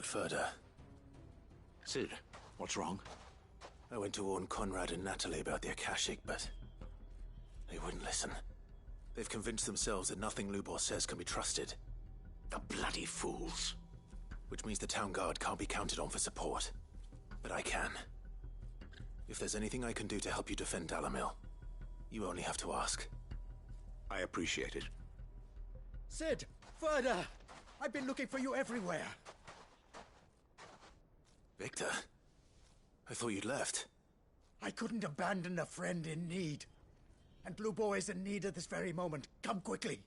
Lord Furder. Sid, what's wrong? I went to warn Conrad and Natalie about the Akashic, but they wouldn't listen. They've convinced themselves that nothing Lubor says can be trusted. The bloody fools. Which means the town guard can't be counted on for support. But I can. If there's anything I can do to help you defend Dalamil, you only have to ask. I appreciate it. Sid! Further! I've been looking for you everywhere. Victor? I thought you'd left. I couldn't abandon a friend in need. And Lubor is in need at this very moment. Come quickly.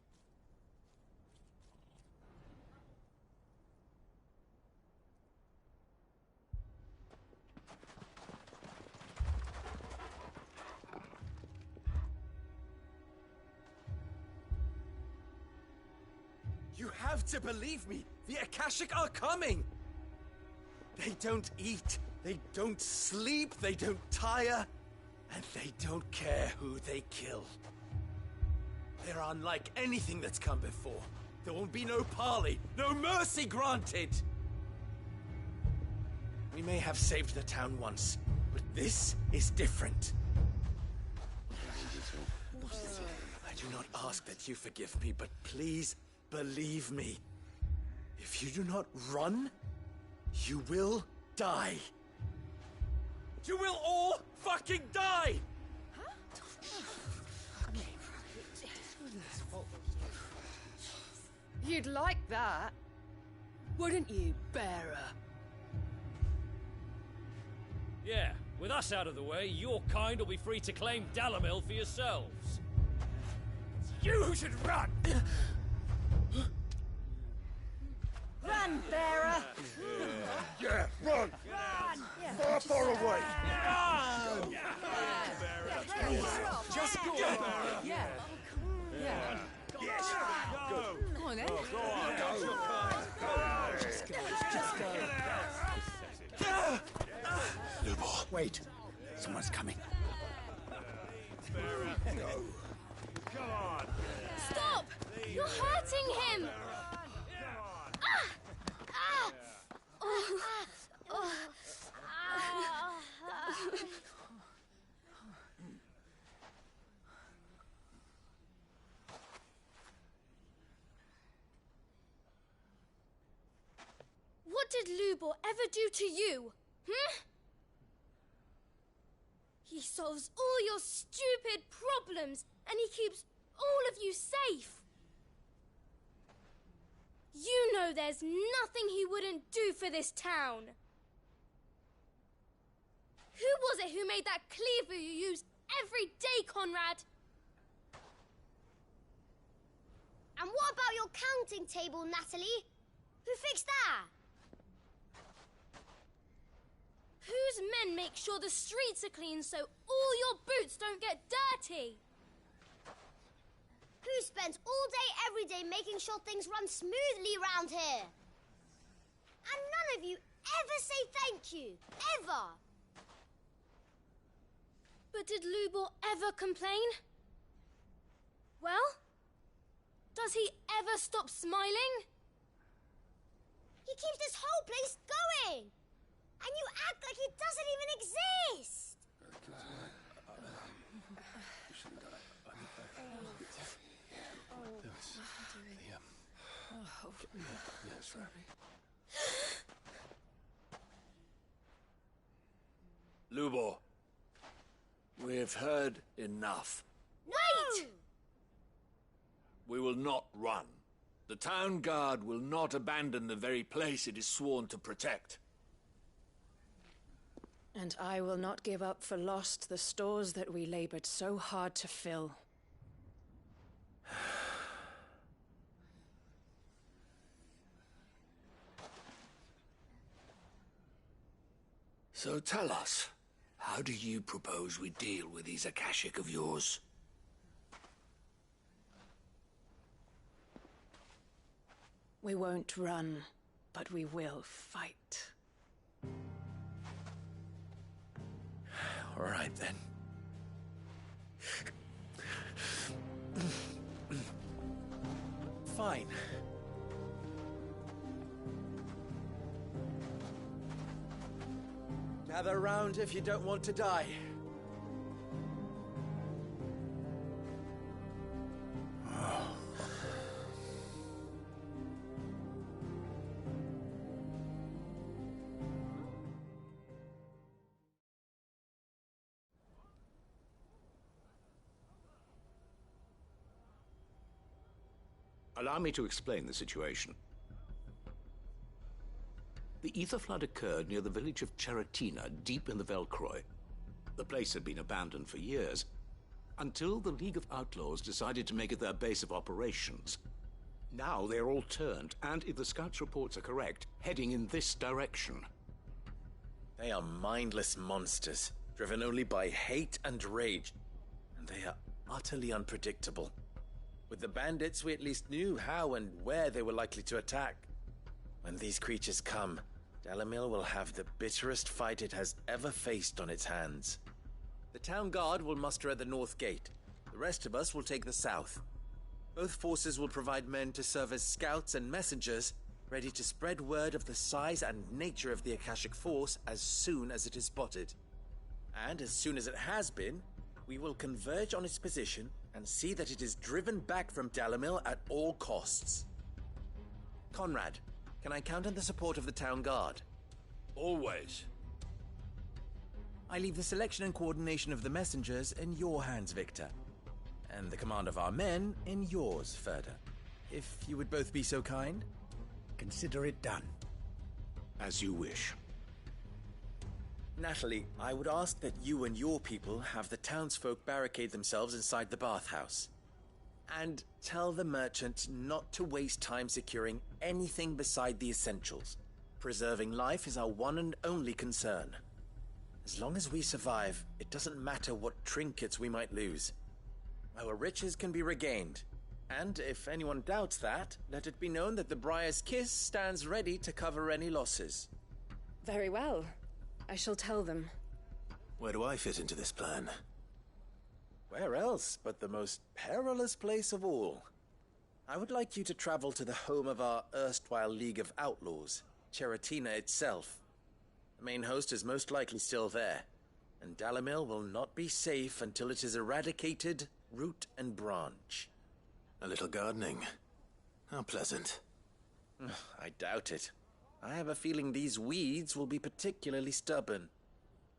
You have to believe me! The Akashic are coming! They don't eat, they don't sleep, they don't tire, and they don't care who they kill. They're unlike anything that's come before. There won't be no parley, no mercy granted! We may have saved the town once, but this is different. I do not ask that you forgive me, but please believe me. If you do not run, you will die. You will all fucking die! You'd like that, wouldn't you, bearer? Yeah, with us out of the way, your kind will be free to claim Dalamil for yourselves. You who should run! Run, bearer! Yeah, run! Run! Far away! Run! Just go! Yeah. Yeah. Yes! Go! Come on, then. Go on! Just go. Just go. Lubor. Wait. Someone's coming. Come on! Stop! You're hurting him! What did Lubor ever do to you? He solves all your stupid problems, and he keeps all of you safe. You know there's nothing he wouldn't do for this town. Who was it who made that cleaver you use every day, Conrad? And what about your counting table, Natalie? Who fixed that? Whose men make sure the streets are clean so all your boots don't get dirty? Who spends all day, every day making sure things run smoothly round here? And none of you ever say thank you. Ever. But did Lubor ever complain? Well, does he ever stop smiling? He keeps this whole place going. And you act like it doesn't even exist. Lubor, we've heard enough. Wait! We will not run. The town guard will not abandon the very place it is sworn to protect. And I will not give up for lost the stores that we labored so hard to fill. So tell us, how do you propose we deal with these Akashic of yours? We won't run, but we will fight. All right, then. Fine. Gather round if you don't want to die. Allow me to explain the situation. The ether flood occurred near the village of Cheratina, deep in the Velcroy. The place had been abandoned for years, until the League of Outlaws decided to make it their base of operations. Now they're all turned, and if the scouts' reports are correct, heading in this direction. They are mindless monsters, driven only by hate and rage, and they are utterly unpredictable. With the bandits, we at least knew how and where they were likely to attack. When these creatures come, Dalamil will have the bitterest fight it has ever faced on its hands. The town guard will muster at the north gate. The rest of us will take the south. Both forces will provide men to serve as scouts and messengers, ready to spread word of the size and nature of the Akashic force as soon as it is spotted. And as soon as it has been, we will converge on its position and see that it is driven back from Dalamil at all costs. Conrad, can I count on the support of the town guard? Always. I leave the selection and coordination of the messengers in your hands, Victor. And the command of our men in yours, Ferda. If you would both be so kind. Consider it done. As you wish. Natalie, I would ask that you and your people have the townsfolk barricade themselves inside the bathhouse. And tell the merchant not to waste time securing anything beside the essentials. Preserving life is our one and only concern. As long as we survive, it doesn't matter what trinkets we might lose. Our riches can be regained. And if anyone doubts that, let it be known that the Briar's Kiss stands ready to cover any losses. Very well. I shall tell them. Where do I fit into this plan? Where else but the most perilous place of all? I would like you to travel to the home of our erstwhile League of Outlaws, Cheratina itself. The main host is most likely still there, and Dalamil will not be safe until it is eradicated, root and branch. A little gardening. How pleasant. I doubt it. I have a feeling these weeds will be particularly stubborn.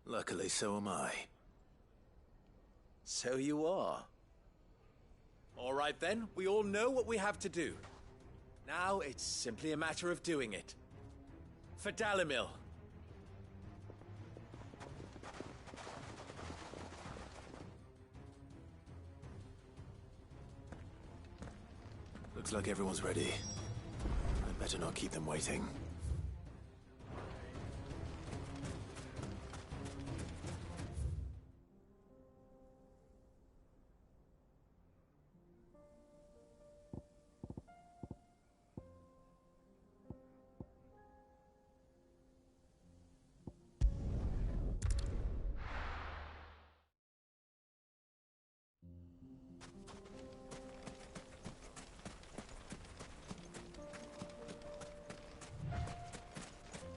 Luckily, so am I. So you are. All right then, we all know what we have to do. Now it's simply a matter of doing it. For Dalamil. Looks like everyone's ready. I'd better not keep them waiting.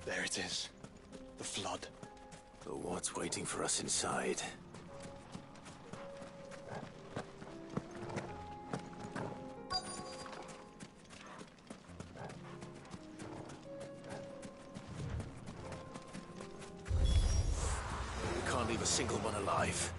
There it is. The flood. But what's waiting for us inside? We can't leave a single one alive.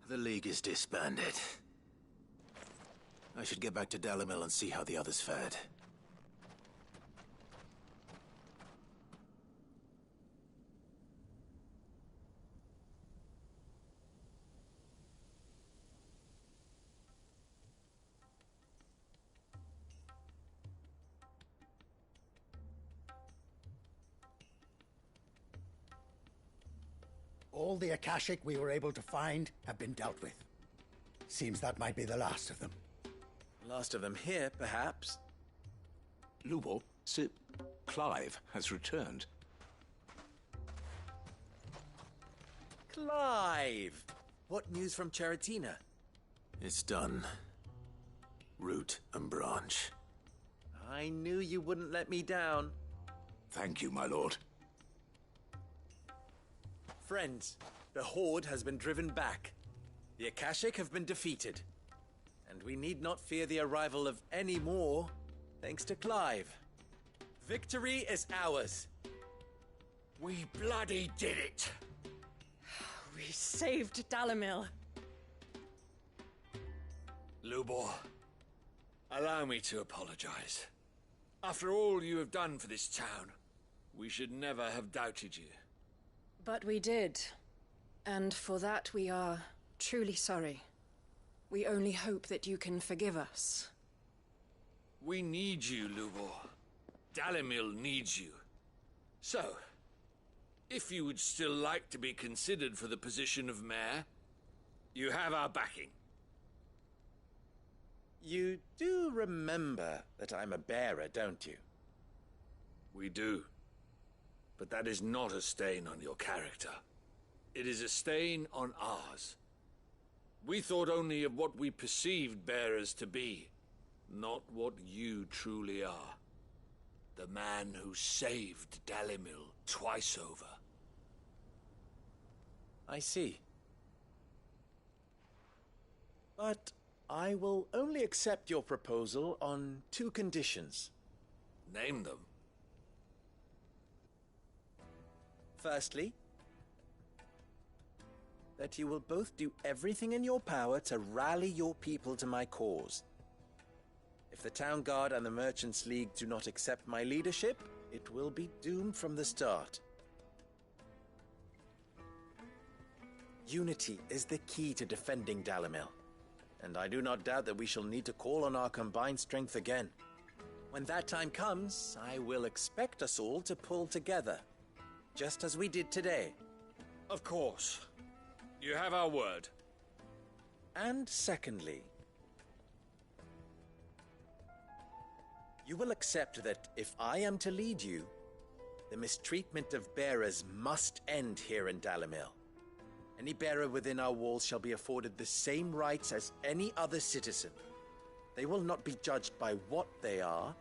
The League is disbanded. I should get back to Dalimil and see how the others fared. All the Akashic we were able to find have been dealt with. Seems that might be the last of them. Last of them here, perhaps. Lubo, Sir Clive has returned. Clive! What news from Charatina? It's done. Root and branch. I knew you wouldn't let me down. Thank you, my lord. Friends, the Horde has been driven back. The Akashic have been defeated. And we need not fear the arrival of any more, thanks to Clive. Victory is ours. We bloody did it! We saved Dalimil. Lubor, allow me to apologize. After all you have done for this town, we should never have doubted you. But we did. And for that we are truly sorry. We only hope that you can forgive us. We need you, Lubor. Dalimil needs you. So, if you would still like to be considered for the position of mayor, you have our backing. You do remember that I'm a bearer, don't you? We do. But that is not a stain on your character. It is a stain on ours. We thought only of what we perceived bearers to be, not what you truly are. The man who saved Dalimil twice over. I see. But I will only accept your proposal on 2 conditions. Name them. Firstly, that you will both do everything in your power to rally your people to my cause. If the Town Guard and the Merchants League do not accept my leadership, it will be doomed from the start. Unity is the key to defending Dalimil, and I do not doubt that we shall need to call on our combined strength again. When that time comes, I will expect us all to pull together, just as we did today. Of course. You have our word. And secondly, you will accept that if I am to lead you, the mistreatment of bearers must end here in Dalimil. Any bearer within our walls shall be afforded the same rights as any other citizen. They will not be judged by what they are,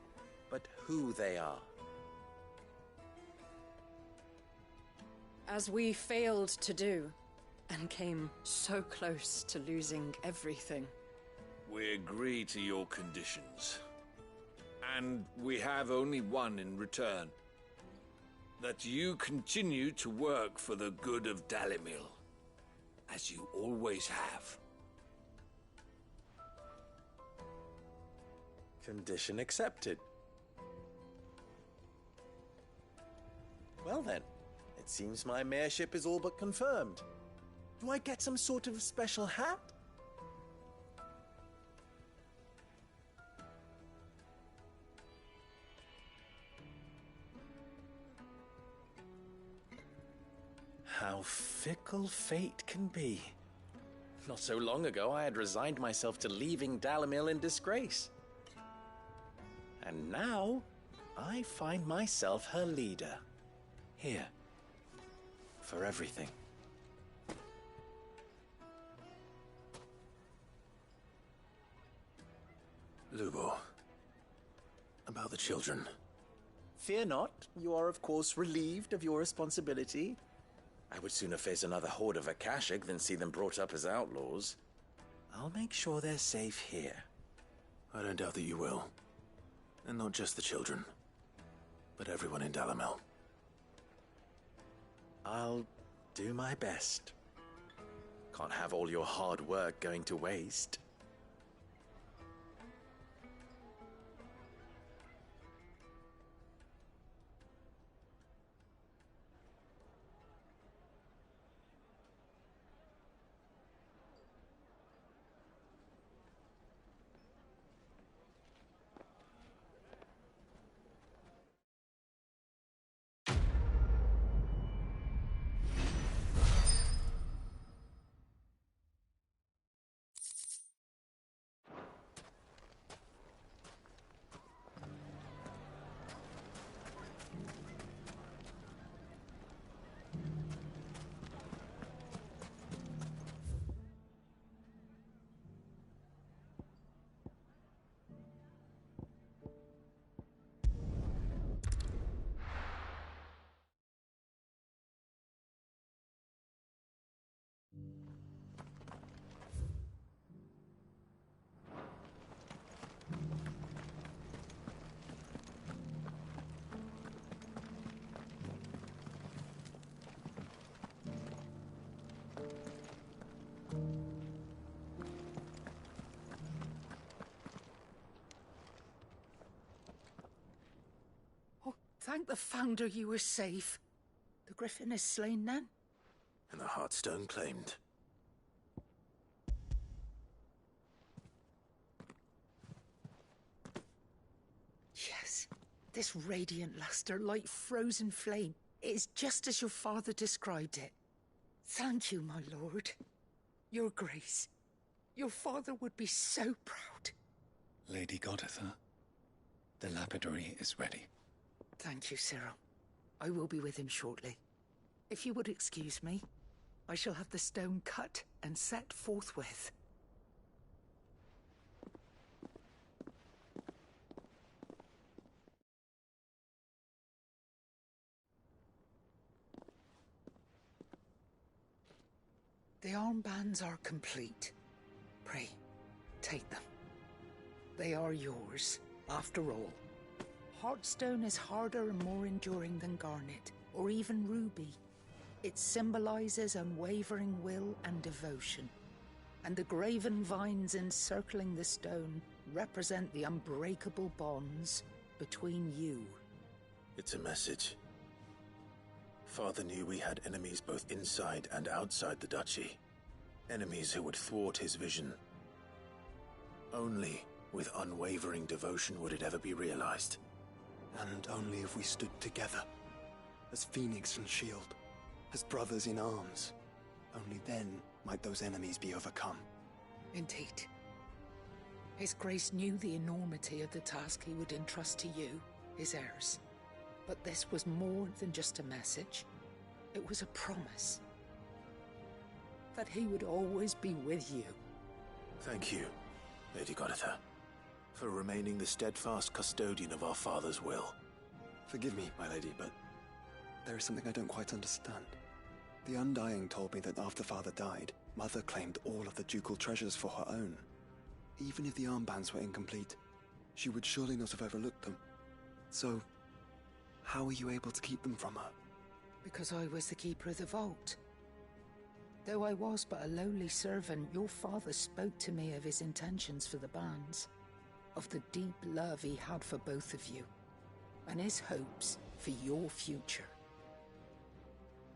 but who they are. As we failed to do, and came so close to losing everything. We agree to your conditions. And we have only one in return. That you continue to work for the good of Dalimil, as you always have. Condition accepted. Well then, it seems my mayorship is all but confirmed. Do I get some sort of special hat? How fickle fate can be. Not so long ago, I had resigned myself to leaving Dalimil in disgrace. And now, I find myself her leader. Here. For everything. Lubo. About the children. Fear not. You are, of course, relieved of your responsibility. I would sooner face another horde of Akashic than see them brought up as outlaws. I'll make sure they're safe here. I don't doubt that you will. And not just the children, but everyone in Dalimil. I'll do my best. Can't have all your hard work going to waste. Thank the Founder you were safe. The Griffin is slain then? And the Heartstone claimed. Yes. This radiant luster, like frozen flame, it is just as your father described it. Thank you, my lord. Your grace. Your father would be so proud. Lady Goditha, the lapidary is ready. Thank you, Cyril. I will be with him shortly. If you would excuse me, I shall have the stone cut and set forthwith. The armbands are complete. Pray, take them. They are yours, after all. Heartstone is harder and more enduring than garnet, or even ruby. It symbolizes unwavering will and devotion. And the graven vines encircling the stone represent the unbreakable bonds between you. It's a message. Father knew we had enemies both inside and outside the duchy. Enemies who would thwart his vision. Only with unwavering devotion would it ever be realized. And only if we stood together, as Phoenix and Shield, as brothers in arms. Only then might those enemies be overcome. Indeed. His Grace knew the enormity of the task he would entrust to you, his heirs. But this was more than just a message. It was a promise. That he would always be with you. Thank you, Lady Goditha, for remaining the steadfast custodian of our father's will. Forgive me, my lady, but there is something I don't quite understand. The Undying told me that after Father died, Mother claimed all of the ducal treasures for her own. Even if the armbands were incomplete, she would surely not have overlooked them. So, how were you able to keep them from her? Because I was the keeper of the vault. Though I was but a lowly servant, your father spoke to me of his intentions for the bands, of the deep love he had for both of you, and his hopes for your future.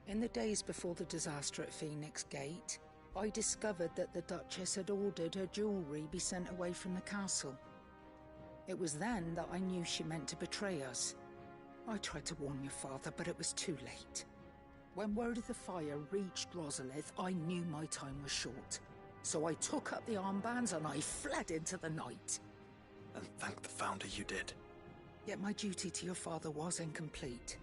In the days before the disaster at Phoenix Gate, I discovered that the Duchess had ordered her jewelry be sent away from the castle. It was then that I knew she meant to betray us. I tried to warn your father, but it was too late. When word of the fire reached Rosalith, I knew my time was short. So I took up the armbands and I fled into the night. And thank the Founder you did. Yet my duty to your father was incomplete.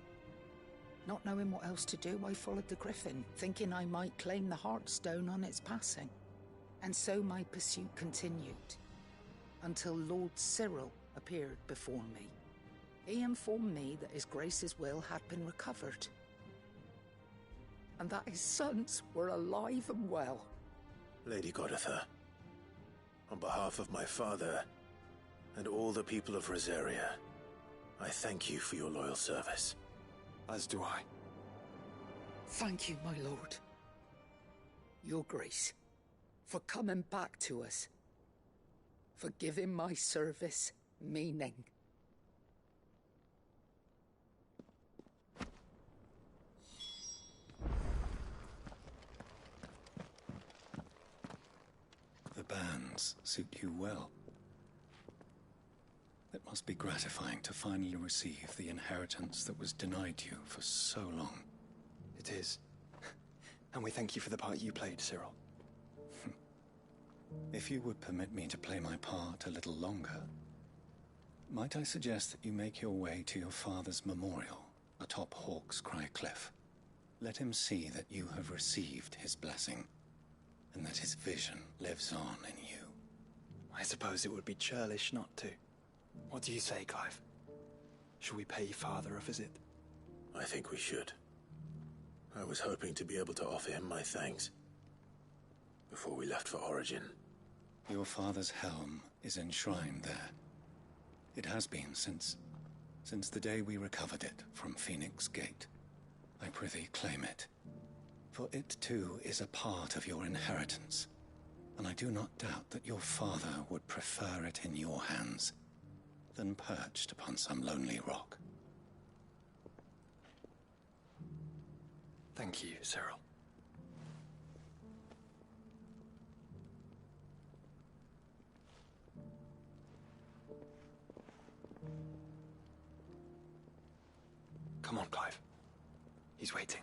Not knowing what else to do, I followed the Griffin, thinking I might claim the Heartstone on its passing. And so my pursuit continued, until Lord Cyril appeared before me. He informed me that His Grace's will had been recovered, and that his sons were alive and well. Lady Goditha, on behalf of my father and all the people of Rosaria, I thank you for your loyal service. As do I. Thank you, my lord. Your your grace, for coming back to us, for giving my service meaning. The bands suit you well. It must be gratifying to finally receive the inheritance that was denied you for so long. It is. And we thank you for the part you played, Cyril. If you would permit me to play my part a little longer, might I suggest that you make your way to your father's memorial atop Hawk's Cry Cliff? Let him see that you have received his blessing, and that his vision lives on in you. I suppose it would be churlish not to. What do you say, Clive? Shall we pay Father a visit? I think we should. I was hoping to be able to offer him my thanks before we left for Origin. Your father's helm is enshrined there. It has been since the day we recovered it from Phoenix Gate. I prithee claim it, for it too is a part of your inheritance, and I do not doubt that your father would prefer it in your hands than perched upon some lonely rock. Thank you, Cyril. Come on, Clive. He's waiting.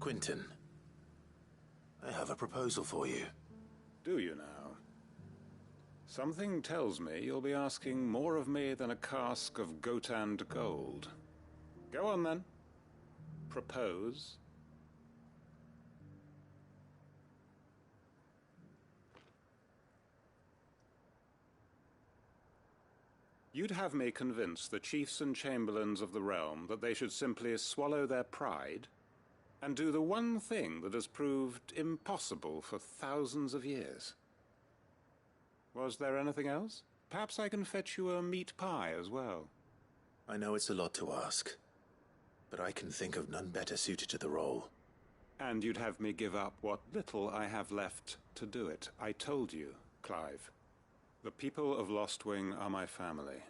Quentin, I have a proposal for you. Do you now? Something tells me you'll be asking more of me than a cask of Gotand gold. Go on then. Propose. You'd have me convince the chiefs and chamberlains of the realm that they should simply swallow their pride and do the one thing that has proved impossible for thousands of years. Was there anything else? Perhaps I can fetch you a meat pie as well. I know it's a lot to ask, but I can think of none better suited to the role. And you'd have me give up what little I have left to do it. I told you, Clive. The people of Lostwing are my family,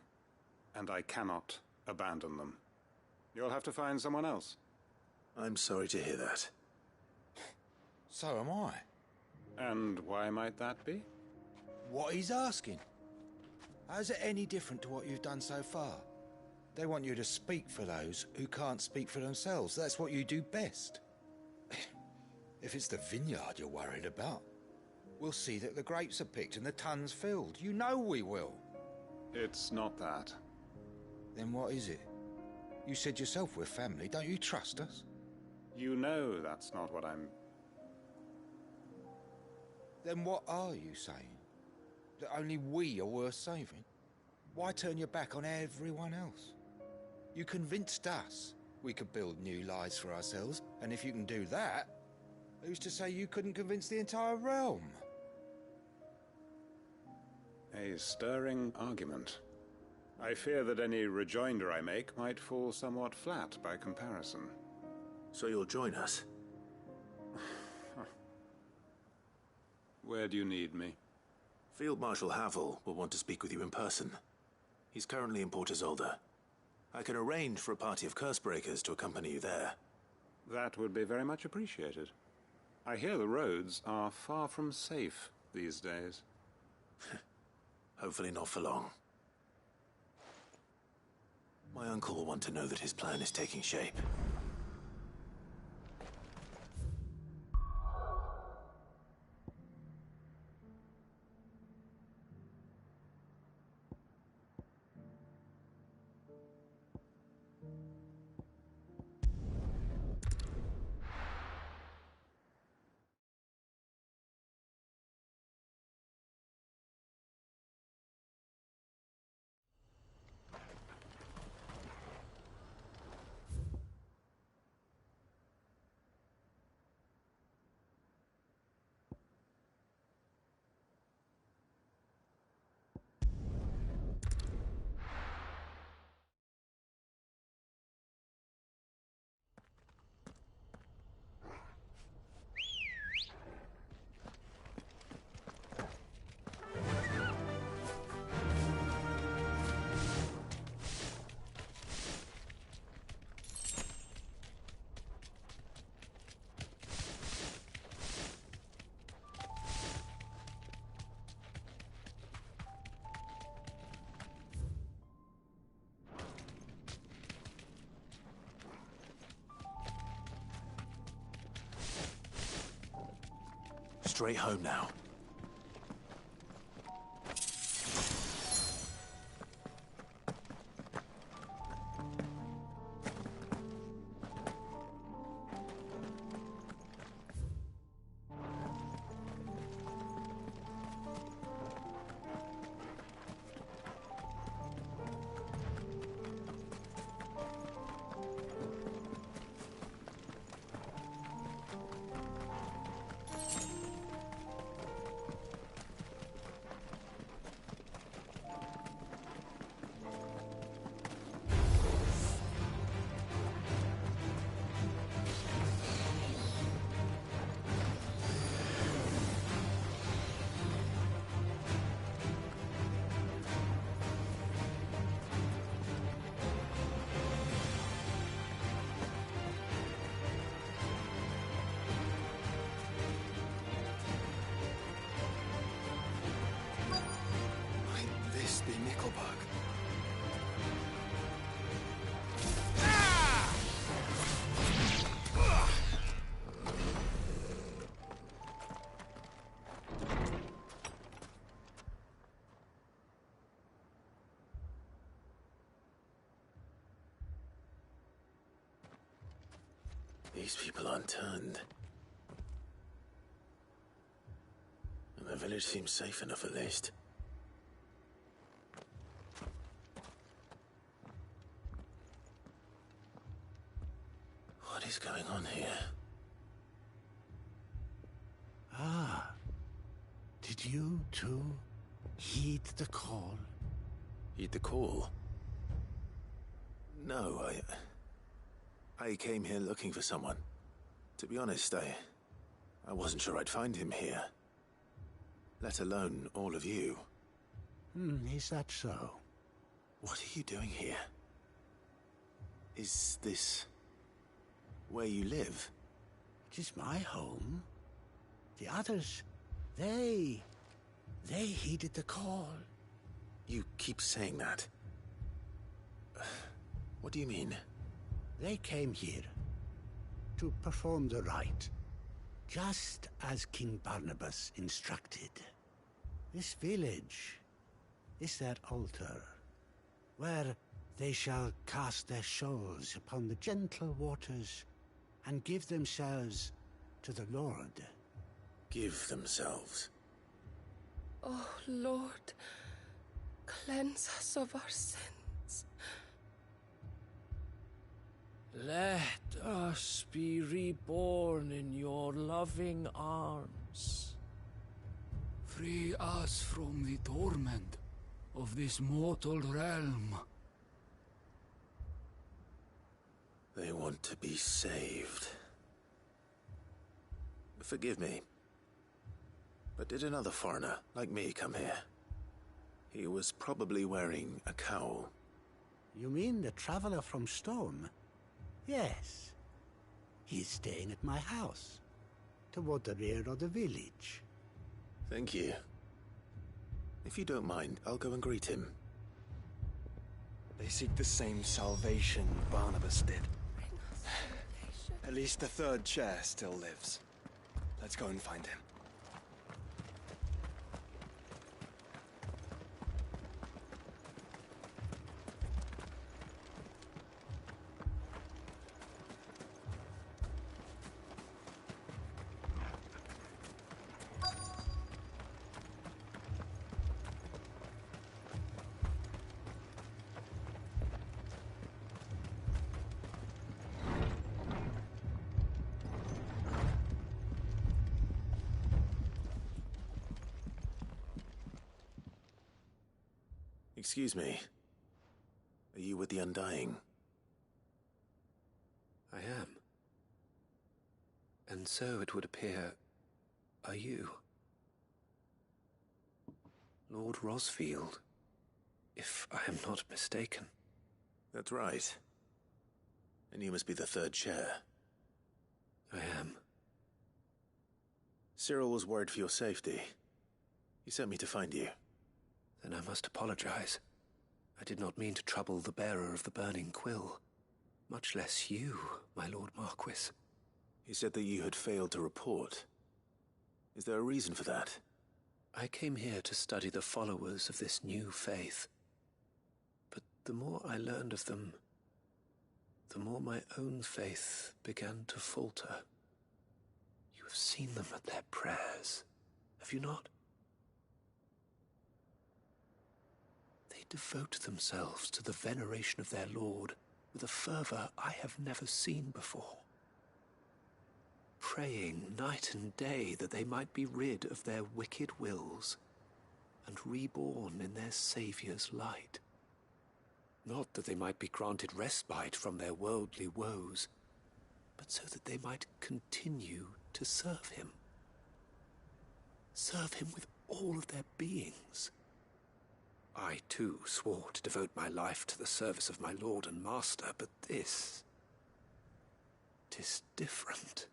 and I cannot abandon them. You'll have to find someone else. I'm sorry to hear that. So am I. And why might that be? What he's asking. How's it any different to what you've done so far? They want you to speak for those who can't speak for themselves. That's what you do best. If it's the vineyard you're worried about, we'll see that the grapes are picked and the tons filled. You know we will. It's not that. Then what is it? You said yourself we're family. Don't you trust us? You know that's not what I'm... Then what are you saying? That only we are worth saving? Why turn your back on everyone else? You convinced us we could build new lives for ourselves, and if you can do that, who's to say you couldn't convince the entire realm? A stirring argument. I fear that any rejoinder I make might fall somewhat flat by comparison. So you'll join us? Where do you need me? Field Marshal Havel will want to speak with you in person. He's currently in Port Isolde. I can arrange for a party of Cursebreakers to accompany you there. That would be very much appreciated. I hear the roads are far from safe these days. Hopefully not for long. My uncle will want to know that his plan is taking shape. Straight home now. Be Nickelbug. These people aren't turned. And the village seems safe enough at least. What is going on here? Ah. Did you, too, heed the call? Heed the call? No, I came here looking for someone. To be honest, I wasn't sure I'd find him here. Let alone all of you. Is that so? What are you doing here? Is this where you live? It is my home. The others, they heeded the call. You keep saying that. What do you mean? They came here to perform the rite, just as King Barnabas instructed. This village is their altar, where they shall cast their shoals upon the gentle waters and give themselves to the Lord. Give themselves? Oh, Lord, cleanse us of our sins. Let us be reborn in your loving arms. Free us from the torment of this mortal realm. They want to be saved. Forgive me, but did another foreigner like me come here? He was probably wearing a cowl. You mean the traveler from Stone? Yes. He's staying at my house, toward the rear of the village. Thank you. If you don't mind, I'll go and greet him. They seek the same salvation Barnabas did. At least the third chair still lives. Let's go and find him. Excuse me. Are you with the Undying? I am. And so it would appear, are you? Lord Rosfield, if I am not mistaken. That's right. And you must be the third chair. I am. Cyril was worried for your safety. He sent me to find you. Then I must apologize. I did not mean to trouble the bearer of the burning quill. Much less you, my Lord Marquis. He said that you had failed to report. Is there a reason for that? I came here to study the followers of this new faith. But the more I learned of them, the more my own faith began to falter. You have seen them at their prayers, have you not? They devote themselves to the veneration of their Lord with a fervor I have never seen before. Praying night and day that they might be rid of their wicked wills and reborn in their Saviour's light. Not that they might be granted respite from their worldly woes, but so that they might continue to serve him. Serve him with all of their beings. I, too, swore to devote my life to the service of my Lord and Master, but this... 'tis different.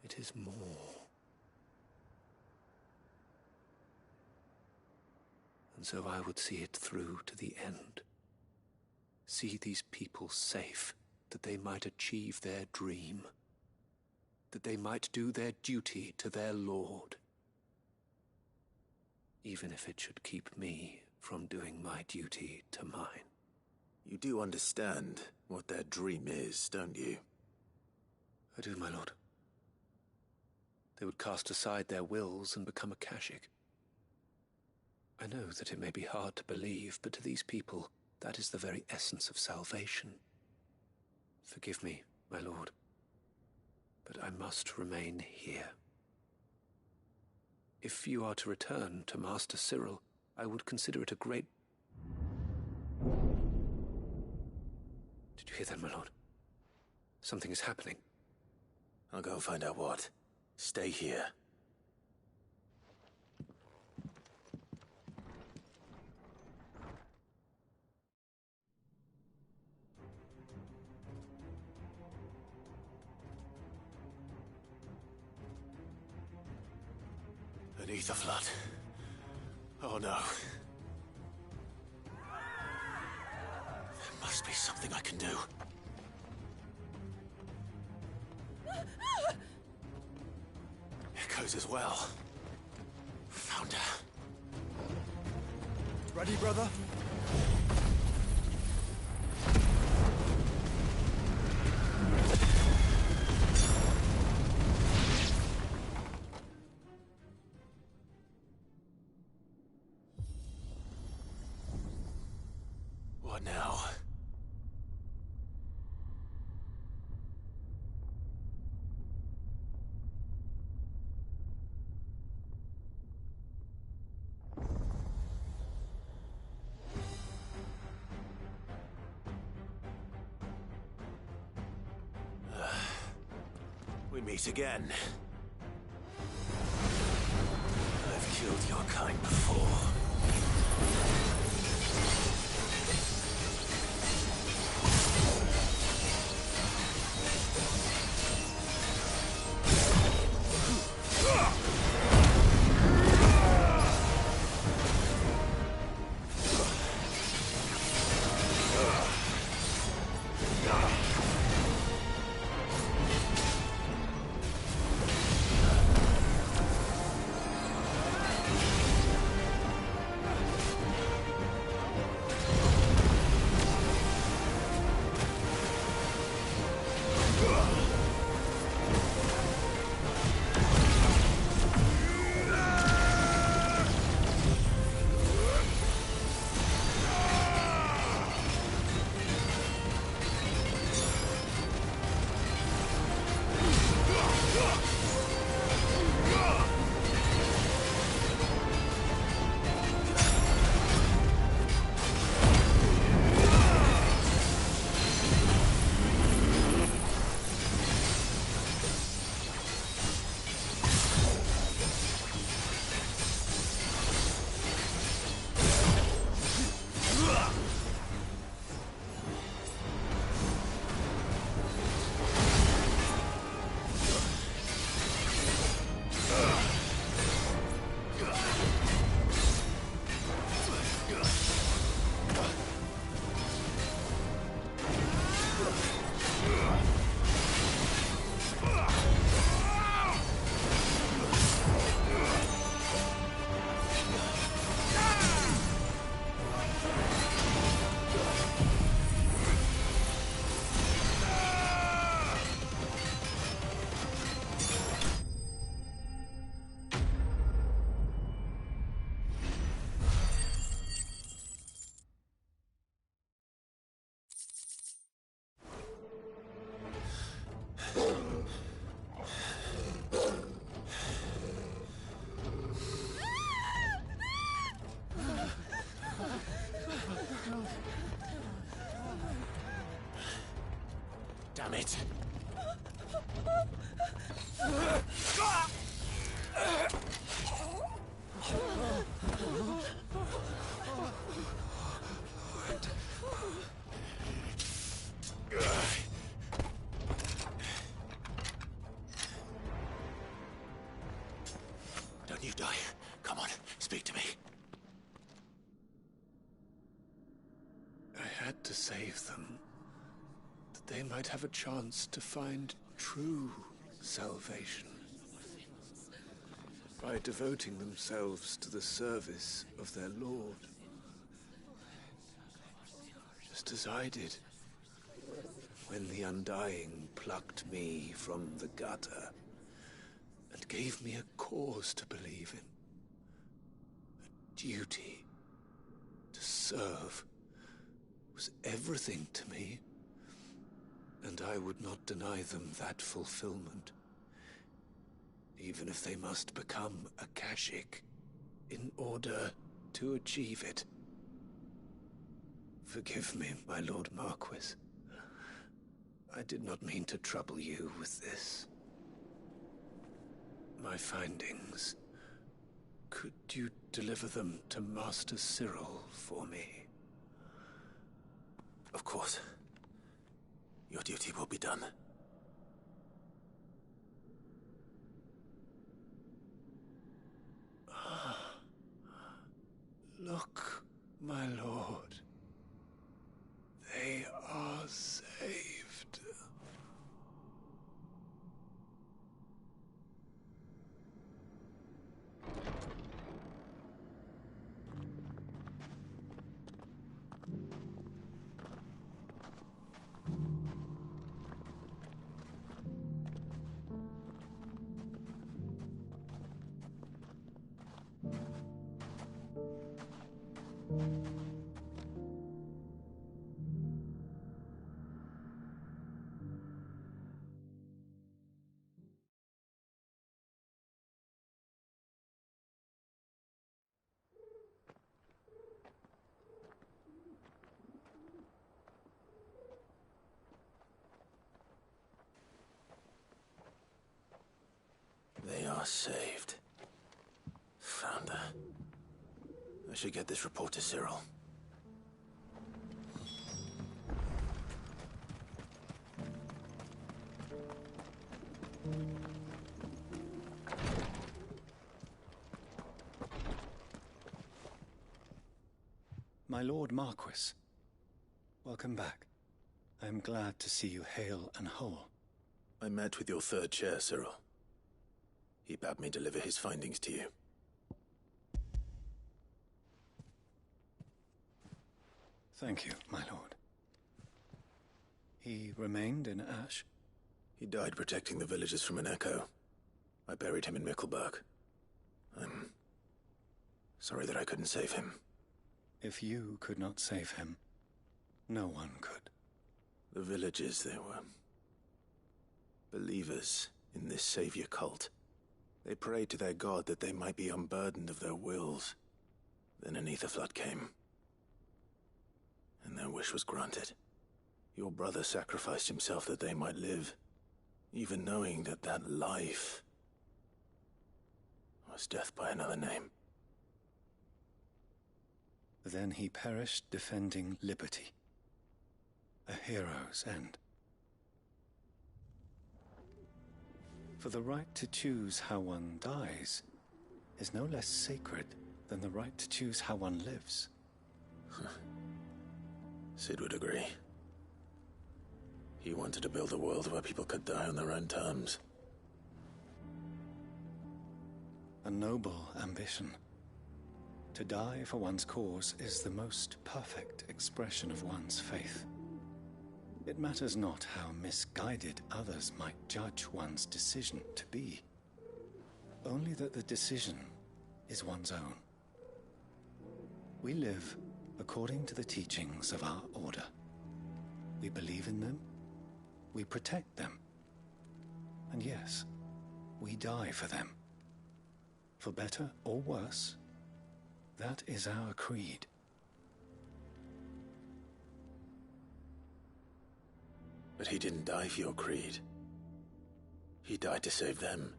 It is more. And so I would see it through to the end. See these people safe, that they might achieve their dream. That they might do their duty to their Lord. Even if it should keep me from doing my duty to mine. You do understand what their dream is, don't you? I do, my lord. They would cast aside their wills and become Akashic. I know that it may be hard to believe, but to these people, that is the very essence of salvation. Forgive me, my lord, but I must remain here. If you are to return to Master Cyril, I would consider it a great... Did you hear that, my lord? Something is happening. I'll go and find out what. Stay here. Beneath the flood. Oh no. There must be something I can do. Echoes as well. Found her. Ready, brother? now. We meet again. I've killed your kind before. Damn it! Don't you die. Come on, speak to me. I had to save them, that they might have a chance to find true salvation by devoting themselves to the service of their Lord. Just as I did when the Undying plucked me from the gutter and gave me a cause to believe in, a duty to serve was everything to me, and I would not deny them that fulfillment, even if they must become a Kashik in order to achieve it. Forgive me, my Lord Marquis. I did not mean to trouble you with this. My findings. Could you deliver them to Master Cyril for me? Of course. Your duty will be done. Look, my lord. They are saved. saved. Found her. I should get this report to Cyril. My Lord Marquis, welcome back. I am glad to see you hale and whole. I met with your third chair, Cyril. He bade me deliver his findings to you. Thank you, my lord. He remained in Ash? He died protecting the villagers from an echo. I buried him in Mickelberg. I'm sorry that I couldn't save him. If you could not save him, no one could. The villagers, they were believers in this savior cult. They prayed to their god that they might be unburdened of their wills. Then an ether flood came, and their wish was granted. Your brother sacrificed himself that they might live, even knowing that that life was death by another name. Then he perished defending liberty. A hero's end. For the right to choose how one dies is no less sacred than the right to choose how one lives. Sid would agree. He wanted to build a world where people could die on their own terms. A noble ambition. To die for one's cause is the most perfect expression of one's faith. It matters not how misguided others might judge one's decision to be. Only that the decision is one's own. We live according to the teachings of our order. We believe in them, we protect them, and yes, we die for them. For better or worse, that is our creed. But he didn't die for your creed. He died to save them,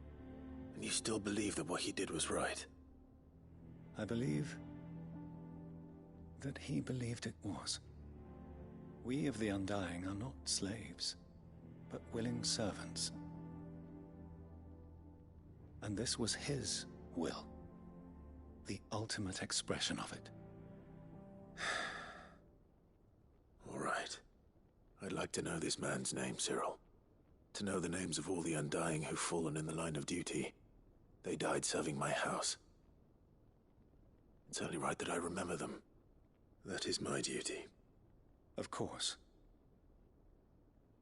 and you still believe that what he did was right. I believe that he believed it was. We of the Undying are not slaves, but willing servants. And this was his will, the ultimate expression of it. All right. I'd like to know this man's name, Cyril. To know the names of all the Undying who've fallen in the line of duty. They died serving my house. It's only right that I remember them. That is my duty. Of course.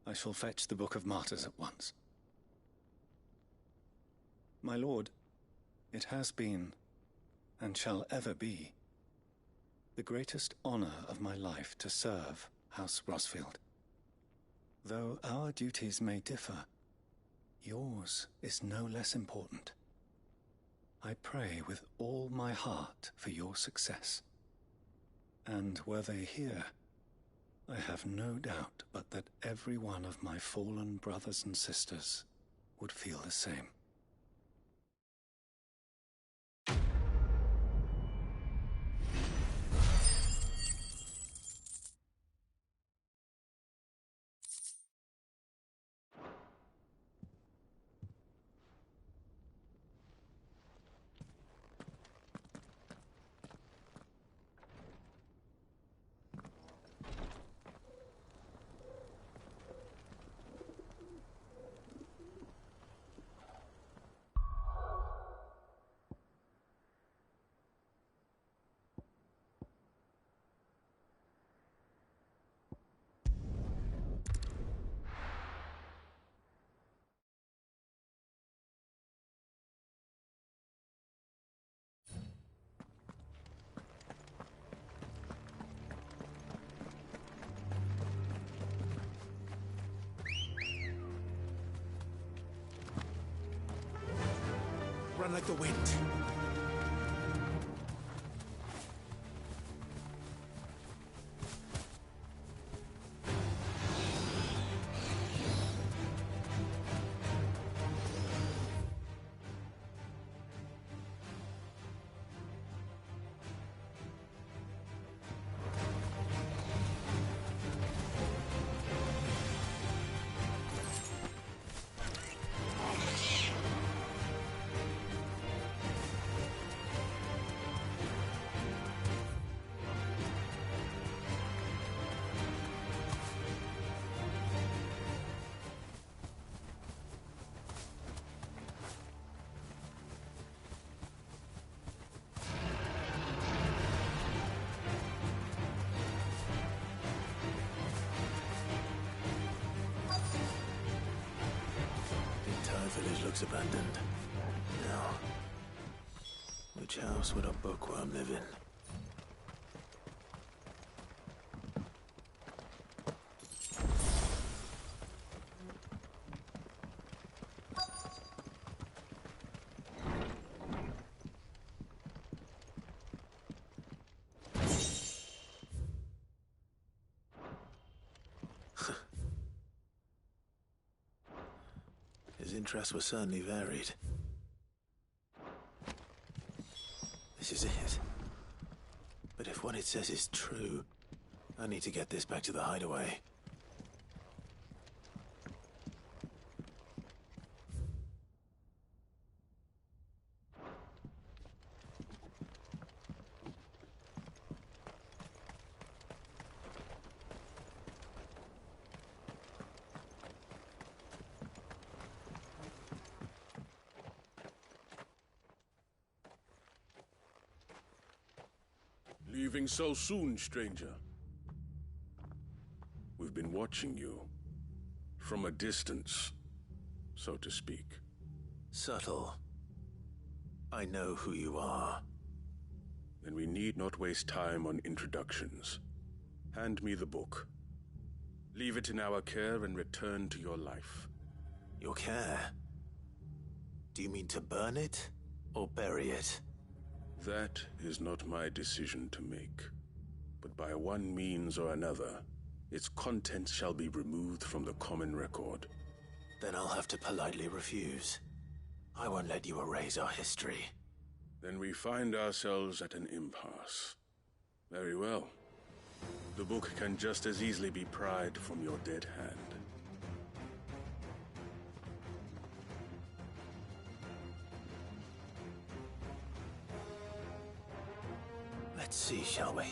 I shall fetch the Book of Martyrs at once. My lord, it has been, and shall ever be, the greatest honor of my life to serve House Rosfield. Though our duties may differ, yours is no less important. I pray with all my heart for your success. And were they here, I have no doubt but that every one of my fallen brothers and sisters would feel the same. Run like the wind. village looks abandoned. Now, which house would a bookworm live in? His interests were certainly varied. This is it. But if what it says is true, I need to get this back to the hideaway. Leaving so soon, stranger? We've been watching you. From a distance, so to speak. Subtle. I know who you are. Then we need not waste time on introductions. Hand me the book. Leave it in our care and return to your life. Your care? Do you mean to burn it, or bury it? That is not my decision to make. But by one means or another, its contents shall be removed from the common record. Then I'll have to politely refuse. I won't let you erase our history. Then we find ourselves at an impasse. Very well. The book can just as easily be pried from your dead hand. Let's see, shall we?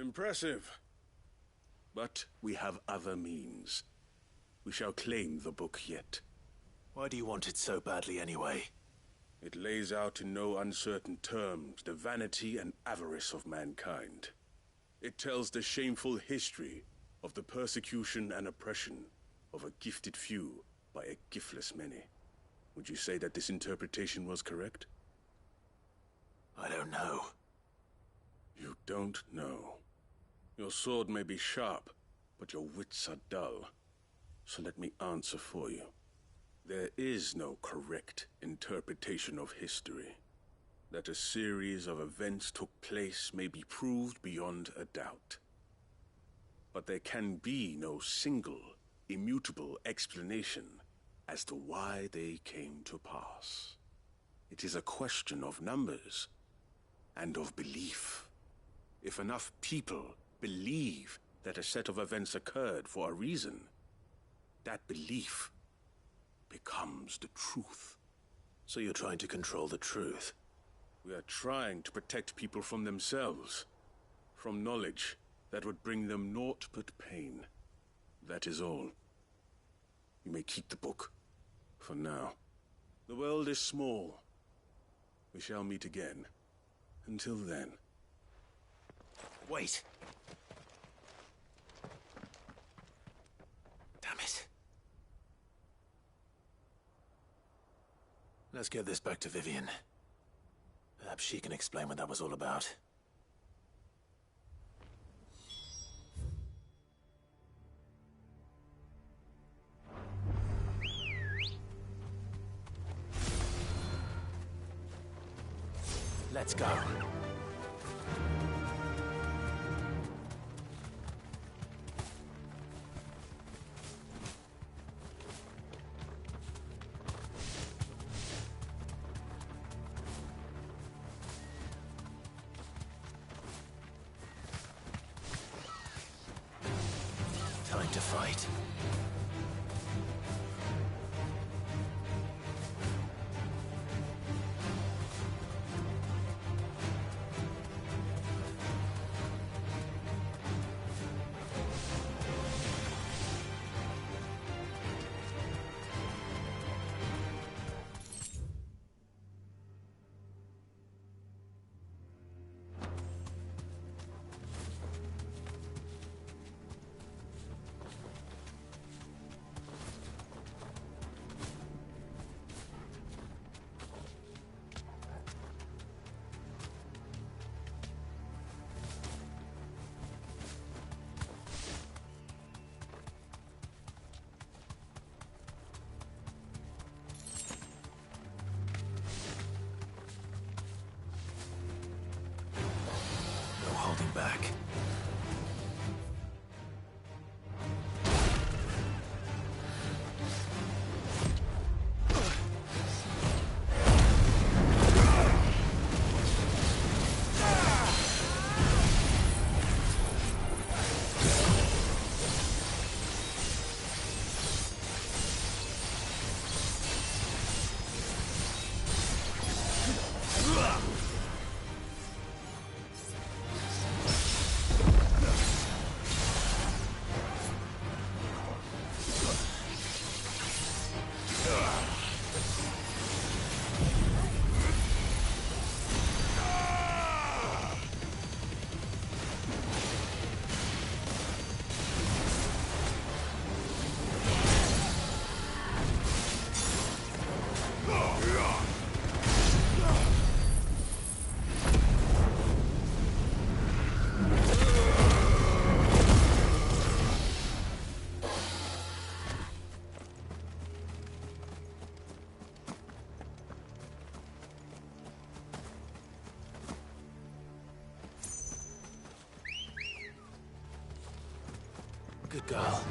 Impressive. But we have other means. We shall claim the book yet. Why do you want it so badly anyway? It lays out in no uncertain terms the vanity and avarice of mankind. It tells the shameful history of the persecution and oppression of a gifted few by a giftless many. Would you say that this interpretation was correct? I don't know. You don't know. Your sword may be sharp, but your wits are dull. So let me answer for you. There is no correct interpretation of history. That a series of events took place may be proved beyond a doubt. But there can be no single, immutable explanation as to why they came to pass. It is a question of numbers and of belief. If enough people believe that a set of events occurred for a reason, that belief becomes the truth. So you're trying to control the truth? We are trying to protect people from themselves, from knowledge that would bring them naught but pain. That is all. You may keep the book, for now. The world is small. We shall meet again. Until then. Wait. Damn it. Let's get this back to Vivian. Perhaps she can explain what that was all about. Let's go. Time to fight. Back. Good girl.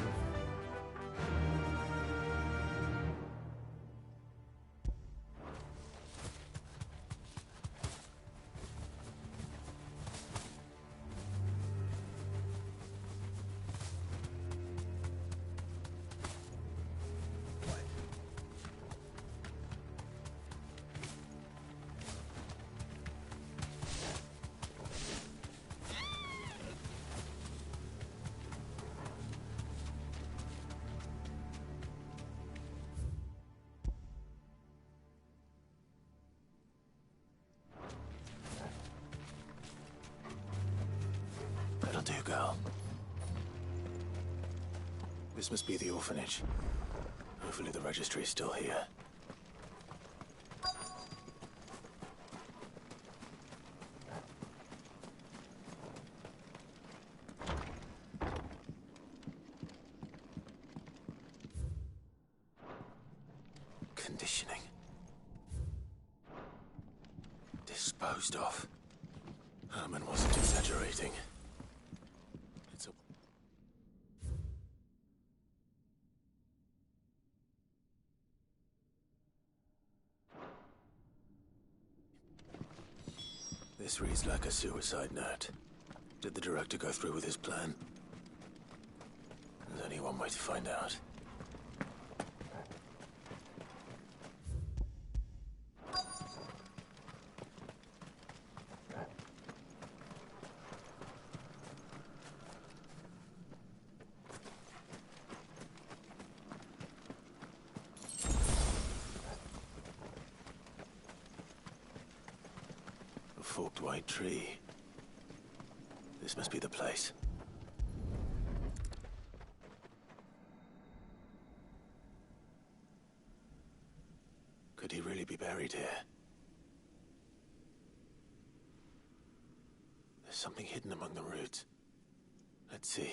That'll do, girl. This must be the orphanage. Hopefully the registry is still here. Conditioning. Disposed of. Herman wasn't exaggerating. It's a... This reads like a suicide note. Did the director go through with his plan? There's only one way to find out. forked white tree. This must be the place. Could he really be buried here? There's something hidden among the roots. Let's see.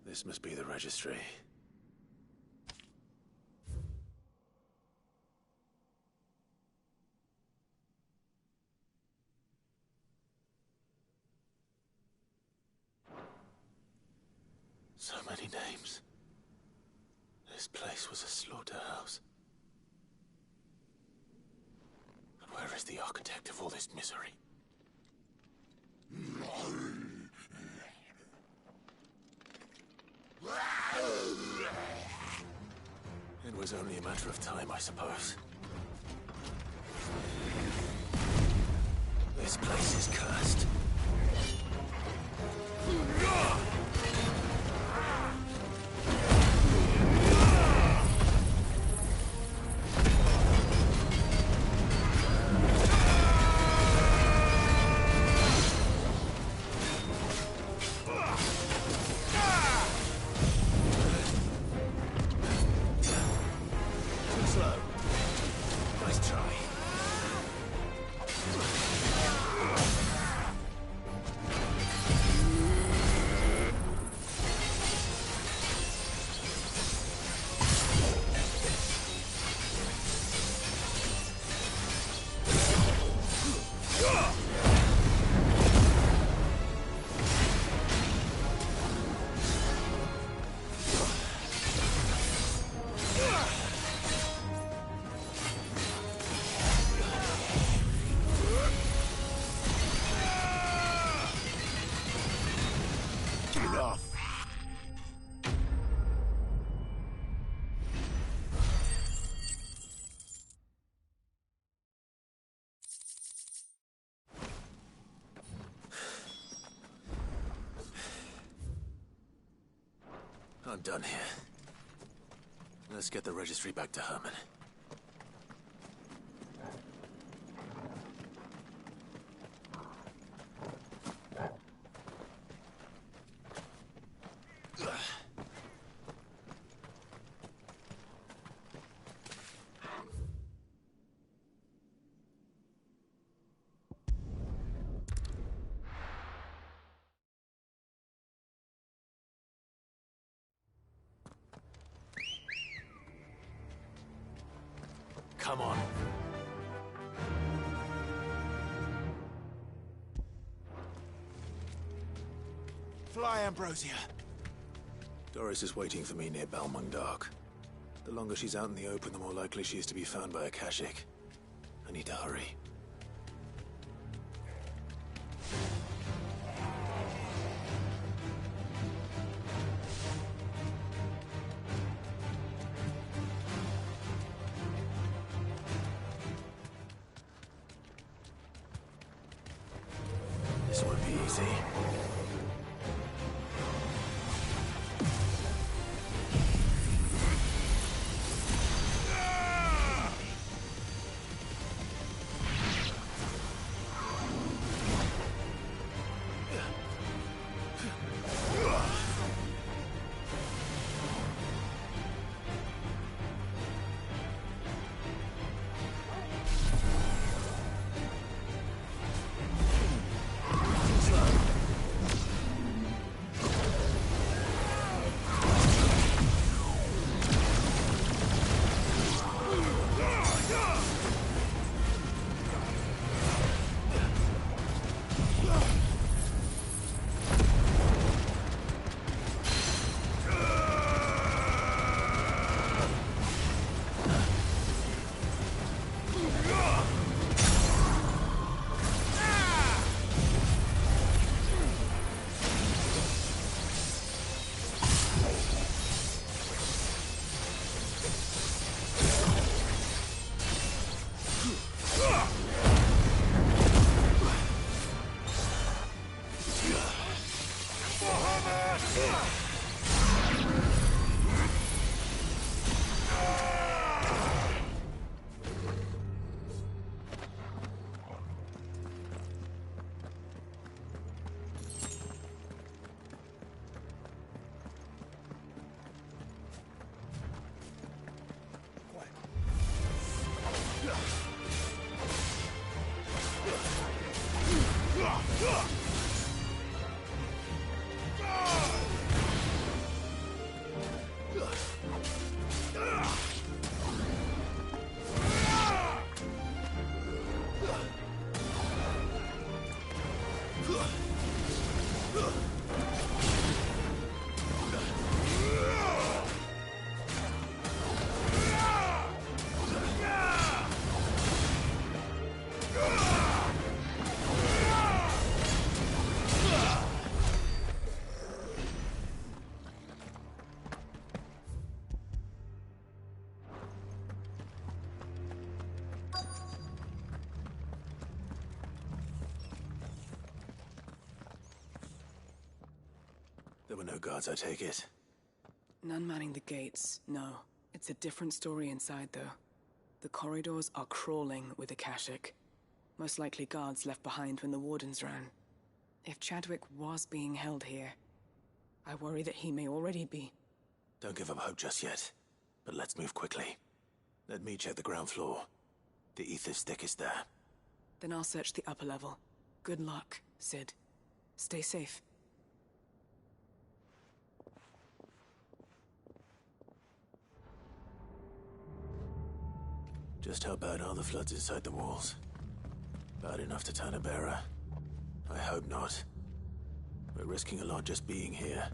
This must be the registry. So many names. This place was a slaughterhouse. But where is the architect of all this misery? It was only a matter of time, I suppose. This place is cursed. I'm done here. Let's get the registry back to Herman. Come on. Fly, Ambrosia. Doris is waiting for me near Balmung Dark. The longer she's out in the open, the more likely she is to be found by Akashic. I need to hurry. This won't be easy. There were no guards, I take it? None manning the gates, no. It's a different story inside, though. The corridors are crawling with Akashic. Most likely guards left behind when the Wardens ran. If Chadwick was being held here, I worry that he may already be. Don't give up hope just yet, but let's move quickly. Let me check the ground floor. The ether's thickest there. Then I'll search the upper level. Good luck, Sid. Stay safe. Just how bad are the floods inside the walls? Bad enough to turn a bearer? I hope not. We're risking a lot just being here.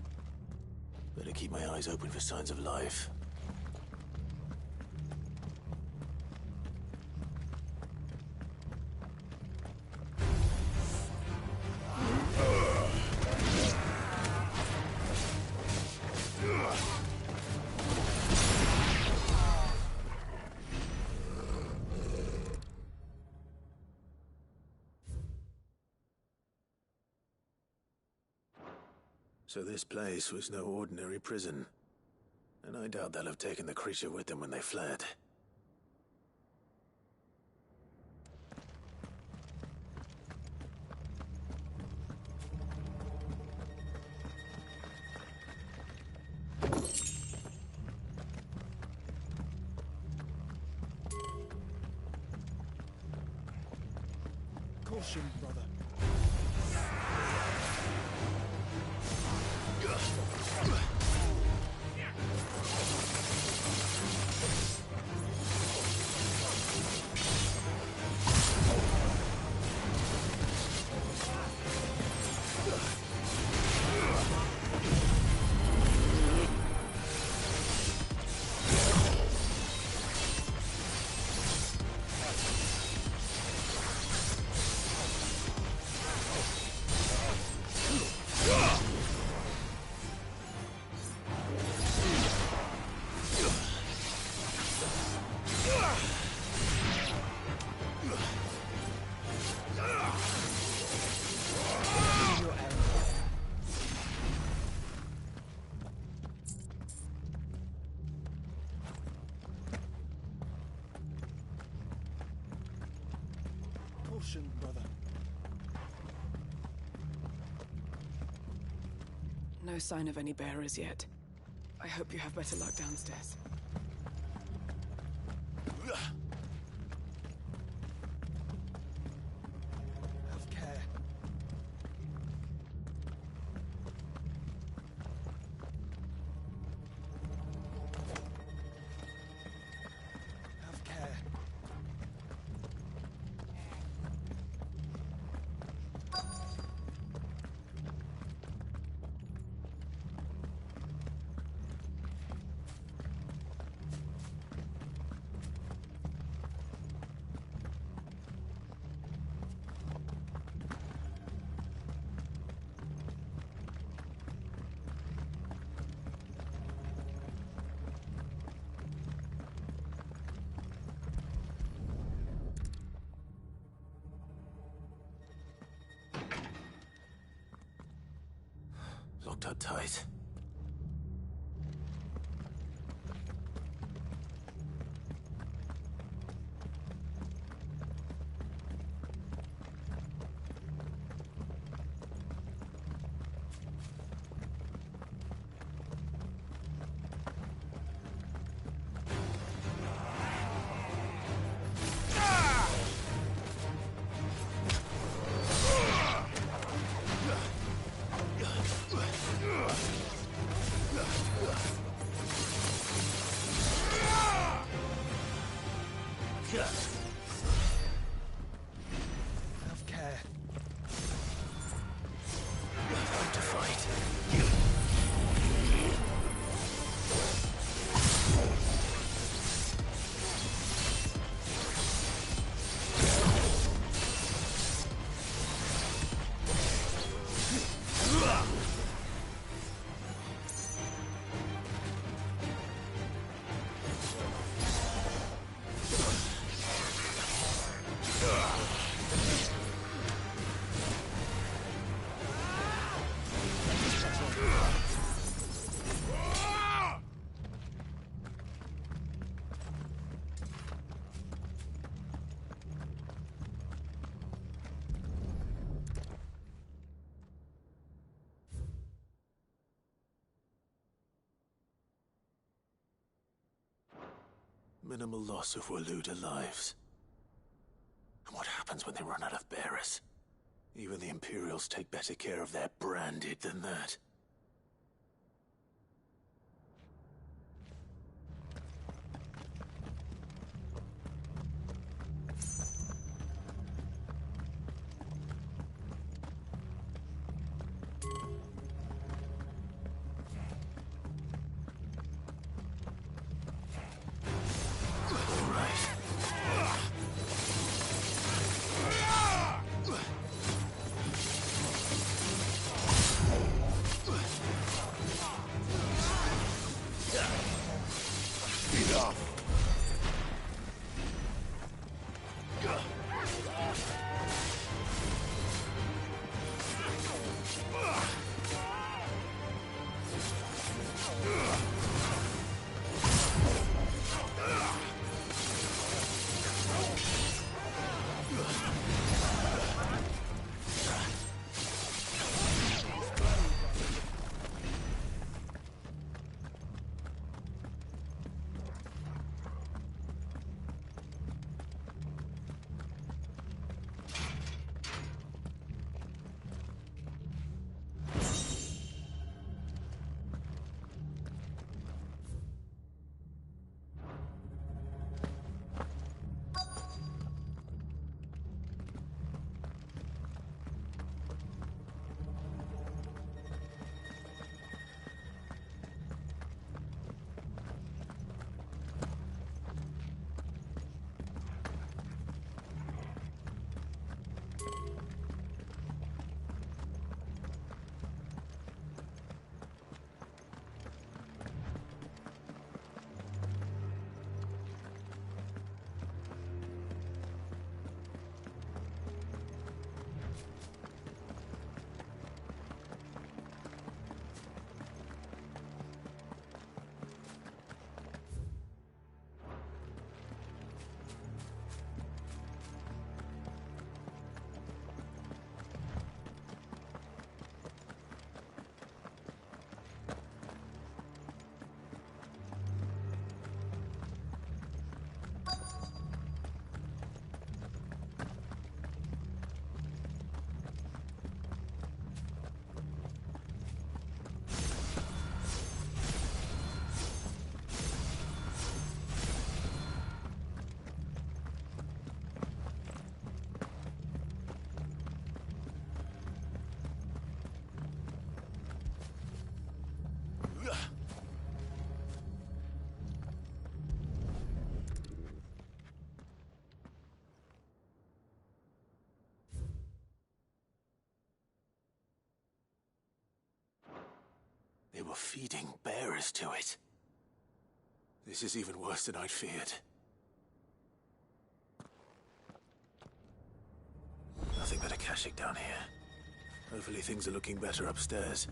Better keep my eyes open for signs of life. So this place was no ordinary prison. And I doubt they'll have taken the creature with them when they fled. Caution, brother. Caution, brother. No sign of any bearers yet. I hope you have better luck downstairs. Have care. Have care. Locked up tight. Minimal loss of Waluda lives. And what happens when they run out of bearers? Even the Imperials take better care of their branded than that. They were feeding bearers to it. This is even worse than I'd feared. Nothing but a Kashyyyk down here. Hopefully things are looking better upstairs.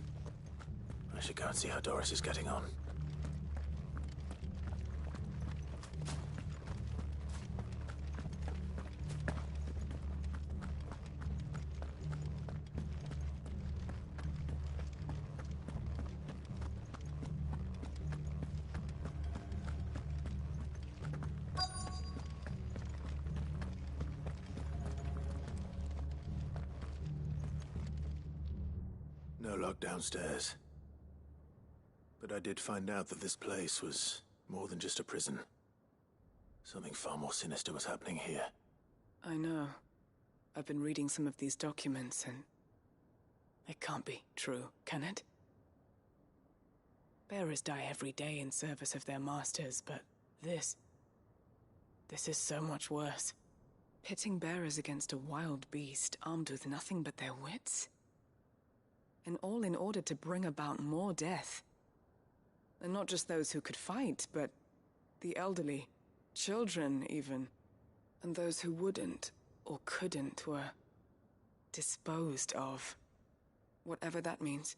I should go and see how Doris is getting on. No lock downstairs. But I did find out that this place was more than just a prison. Something far more sinister was happening here. I know. I've been reading some of these documents and... it can't be true, can it? Bearers die every day in service of their masters, but this is so much worse. Pitting bearers against a wild beast armed with nothing but their wits? And all in order to bring about more death. And not just those who could fight, but the elderly, children even. And those who wouldn't or couldn't were disposed of. Whatever that means.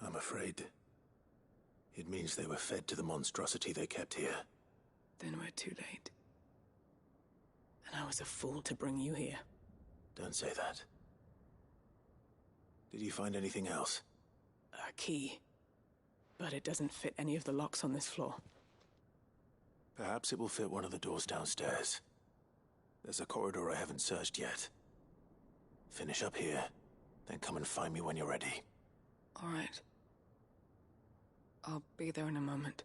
I'm afraid it means they were fed to the monstrosity they kept here. Then we're too late. And I was a fool to bring you here. Don't say that. Did you find anything else? A key. But it doesn't fit any of the locks on this floor. Perhaps it will fit one of the doors downstairs. There's a corridor I haven't searched yet. Finish up here, then come and find me when you're ready. All right. I'll be there in a moment.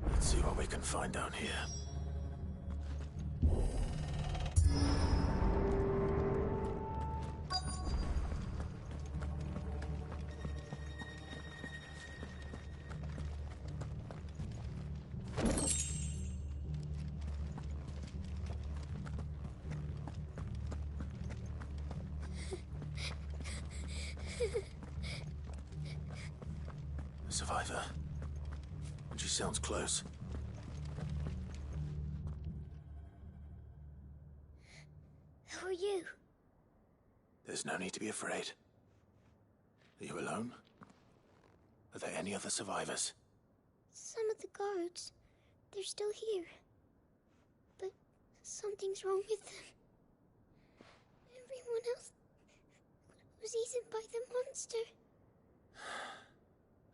Let's see what we can find down here. A survivor. And she sounds close. Who are you? There's no need to be afraid. Are you alone? Are there any other survivors? Some of the guards. They're still here. But something's wrong with them. Everyone else was eaten by the monster.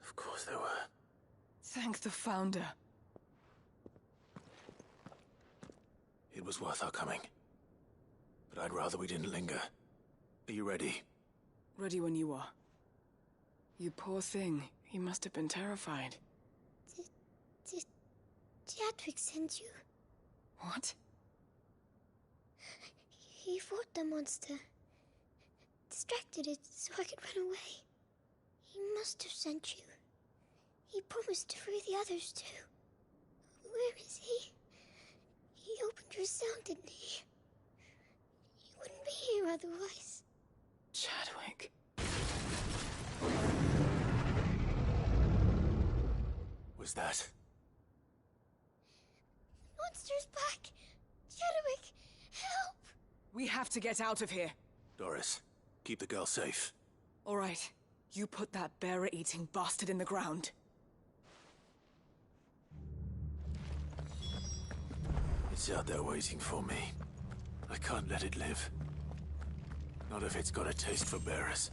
Of course there were. Thank the Founder. It was worth our coming. But I'd rather we didn't linger. Are you ready? Ready when you are. You poor thing. He must have been terrified. Did Chadwick send you? What? He fought the monster. Distracted it so I could run away. He must have sent you. He promised to free the others too. Where is he? He opened your cell, didn't he? He wouldn't be here otherwise. Chadwick. Was that? Monster's back! Chadwick, help! We have to get out of here. Doris, keep the girl safe. All right. You put that bearer-eating bastard in the ground. It's out there waiting for me. I can't let it live. Not if it's got a taste for bearers.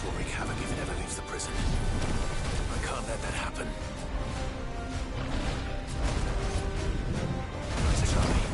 Will wreak havoc if it ever leaves the prison. I can't let that happen. That's Charlie.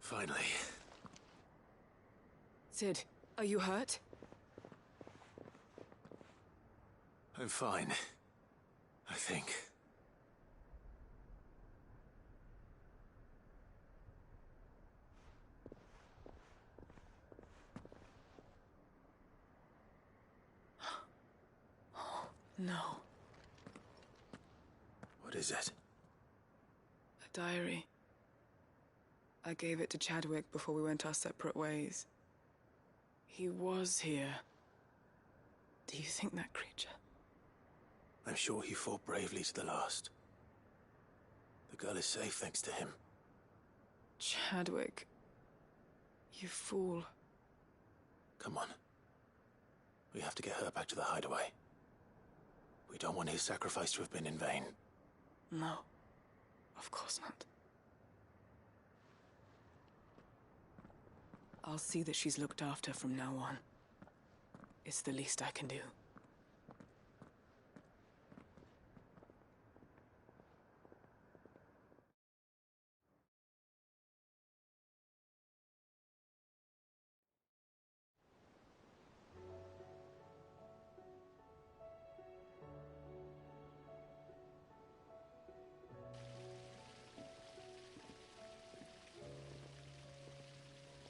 Finally. Sid, are you hurt? I'm fine. I think. No. What is it? A diary. I gave it to Chadwick before we went our separate ways. He was here. Do you think that creature? I'm sure he fought bravely to the last. The girl is safe thanks to him. Chadwick. You fool. Come on. We have to get her back to the hideaway. We don't want his sacrifice to have been in vain. No. Of course not. I'll see that she's looked after from now on. It's the least I can do.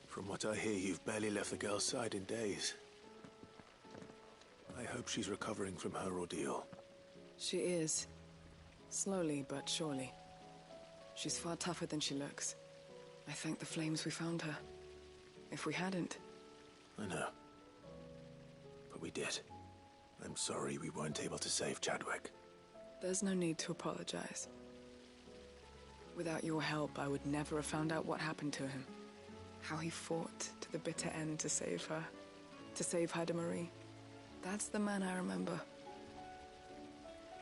From what I hear, you've barely left the girl's side in days. I hope she's recovering from her ordeal. She is. Slowly, but surely. She's far tougher than she looks. I thank the flames we found her. If we hadn't... I know. But we did. I'm sorry we weren't able to save Chadwick. There's no need to apologize. Without your help, I would never have found out what happened to him. How he fought to the bitter end to save her. To save Haida Marie. That's the man I remember.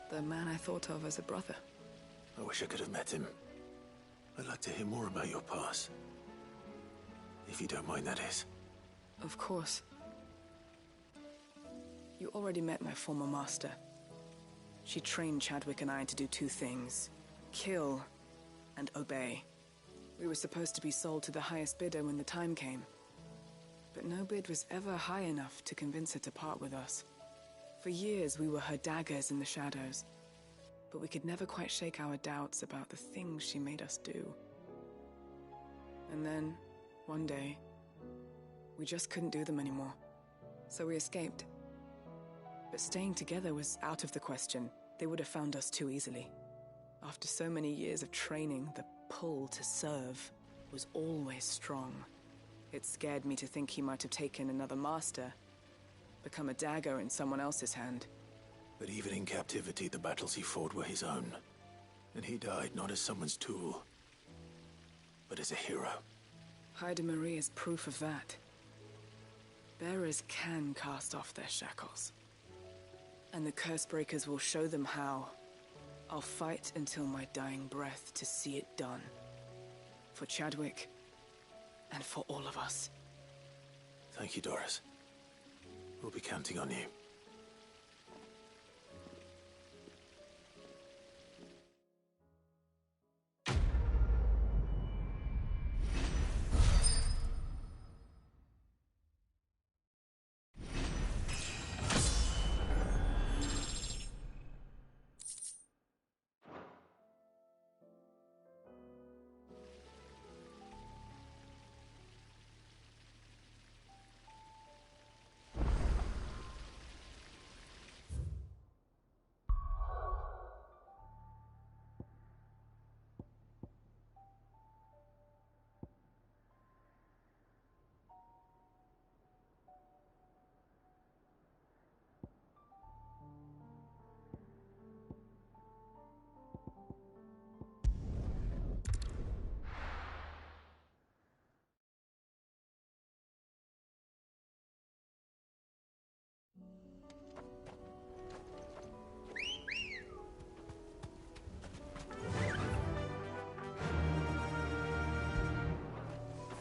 The man I thought of as a brother. I wish I could have met him. I'd like to hear more about your past. If you don't mind, that is. Of course. You already met my former master. She trained Chadwick and I to do two things. Kill and obey. We were supposed to be sold to the highest bidder when the time came. But no bid was ever high enough to convince her to part with us. For years, we were her daggers in the shadows. But we could never quite shake our doubts about the things she made us do. And then, one day, we just couldn't do them anymore. So we escaped. But staying together was out of the question. They would have found us too easily. After so many years of training, the pull to serve was always strong. It scared me to think he might have taken another master, become a dagger in someone else's hand. But even in captivity, the battles he fought were his own. And he died not as someone's tool, but as a hero. Haida Marie is proof of that. Bearers can cast off their shackles. And the Cursebreakers will show them how. I'll fight until my dying breath to see it done. For Chadwick, and for all of us. Thank you, Doris. We'll be counting on you.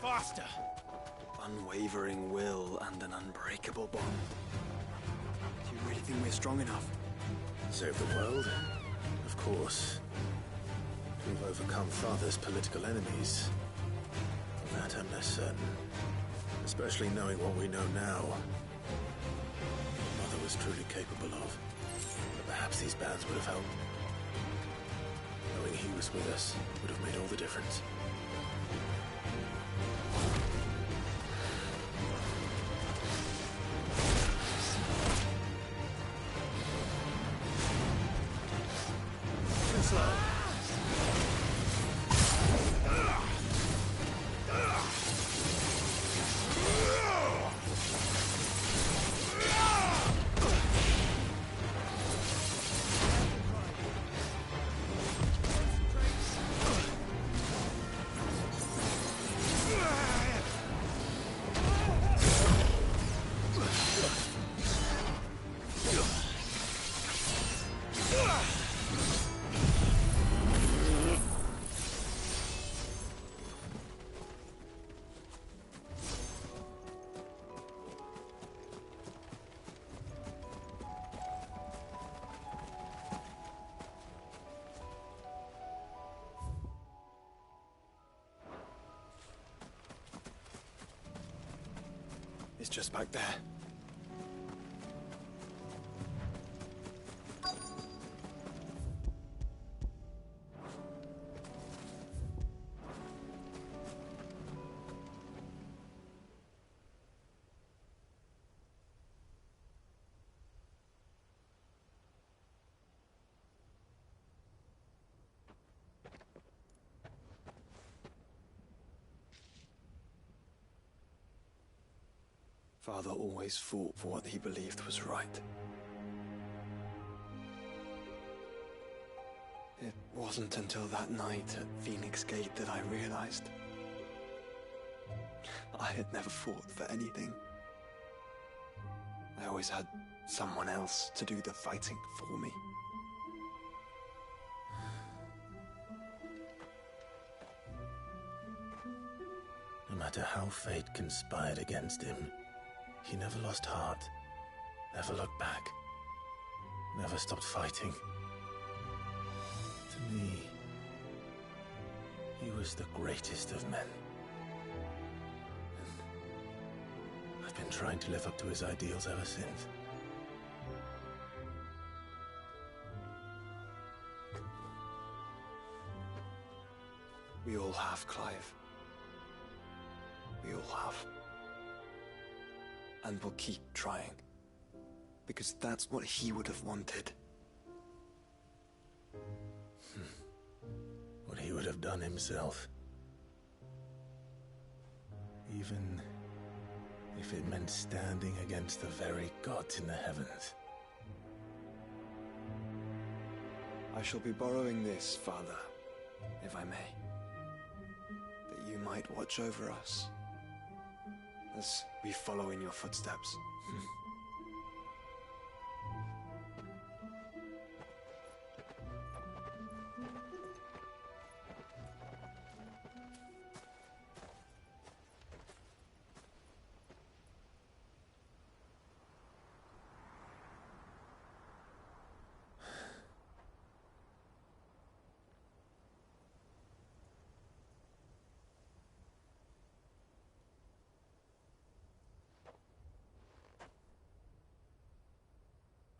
Faster! Unwavering will and an unbreakable bond. Do you really think we're strong enough? Save the world? Of course. To have overcome Father's political enemies. That I'm less certain. Especially knowing what we know now. Mother was truly capable of. But perhaps these bands would have helped. Knowing he was with us would have made all the difference. Slow. It's just back there. Father always fought for what he believed was right. It wasn't until that night at Phoenix Gate that I realized I had never fought for anything. I always had someone else to do the fighting for me. No matter how fate conspired against him, he never lost heart, never looked back, never stopped fighting. To me, he was the greatest of men. And I've been trying to live up to his ideals ever since. We all have, Clive. We all have. And we'll keep trying. Because that's what he would have wanted. What he would have done himself. Even if it meant standing against the very gods in the heavens. I shall be borrowing this, Father, if I may. That you might watch over us as we follow in your footsteps.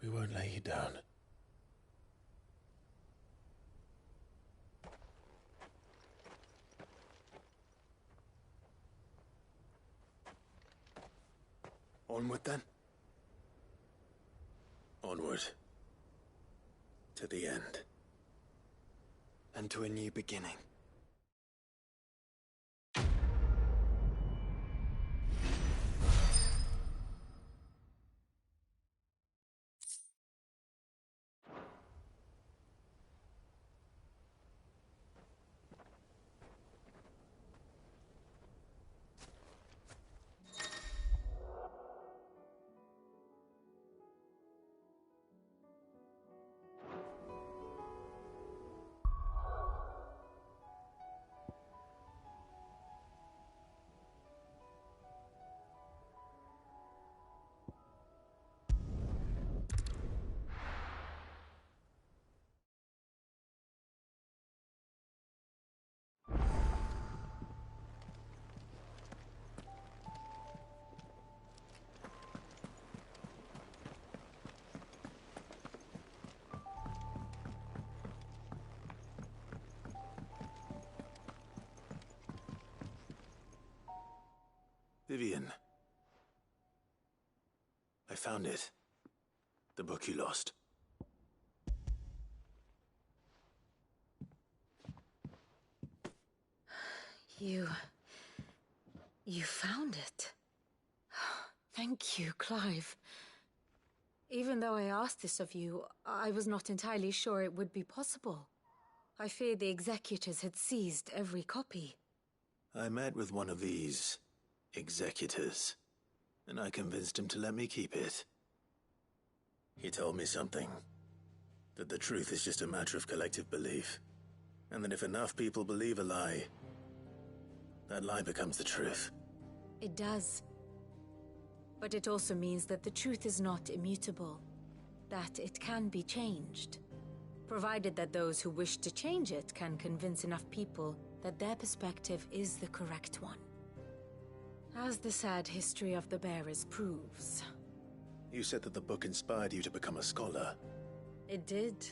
We won't lay you down. Onward then? Onward. To the end. And to a new beginning. Vivian. I found it. The book you lost. You found it. Thank you, Clive. Even though I asked this of you, I was not entirely sure it would be possible. I feared the executors had seized every copy. I met with one of these executors, and I convinced him to let me keep it. He told me something. That the truth is just a matter of collective belief. And that if enough people believe a lie, that lie becomes the truth. It does. But it also means that the truth is not immutable. That it can be changed. Provided that those who wish to change it can convince enough people that their perspective is the correct one. As the sad history of the bearers proves. You said that the book inspired you to become a scholar. It did.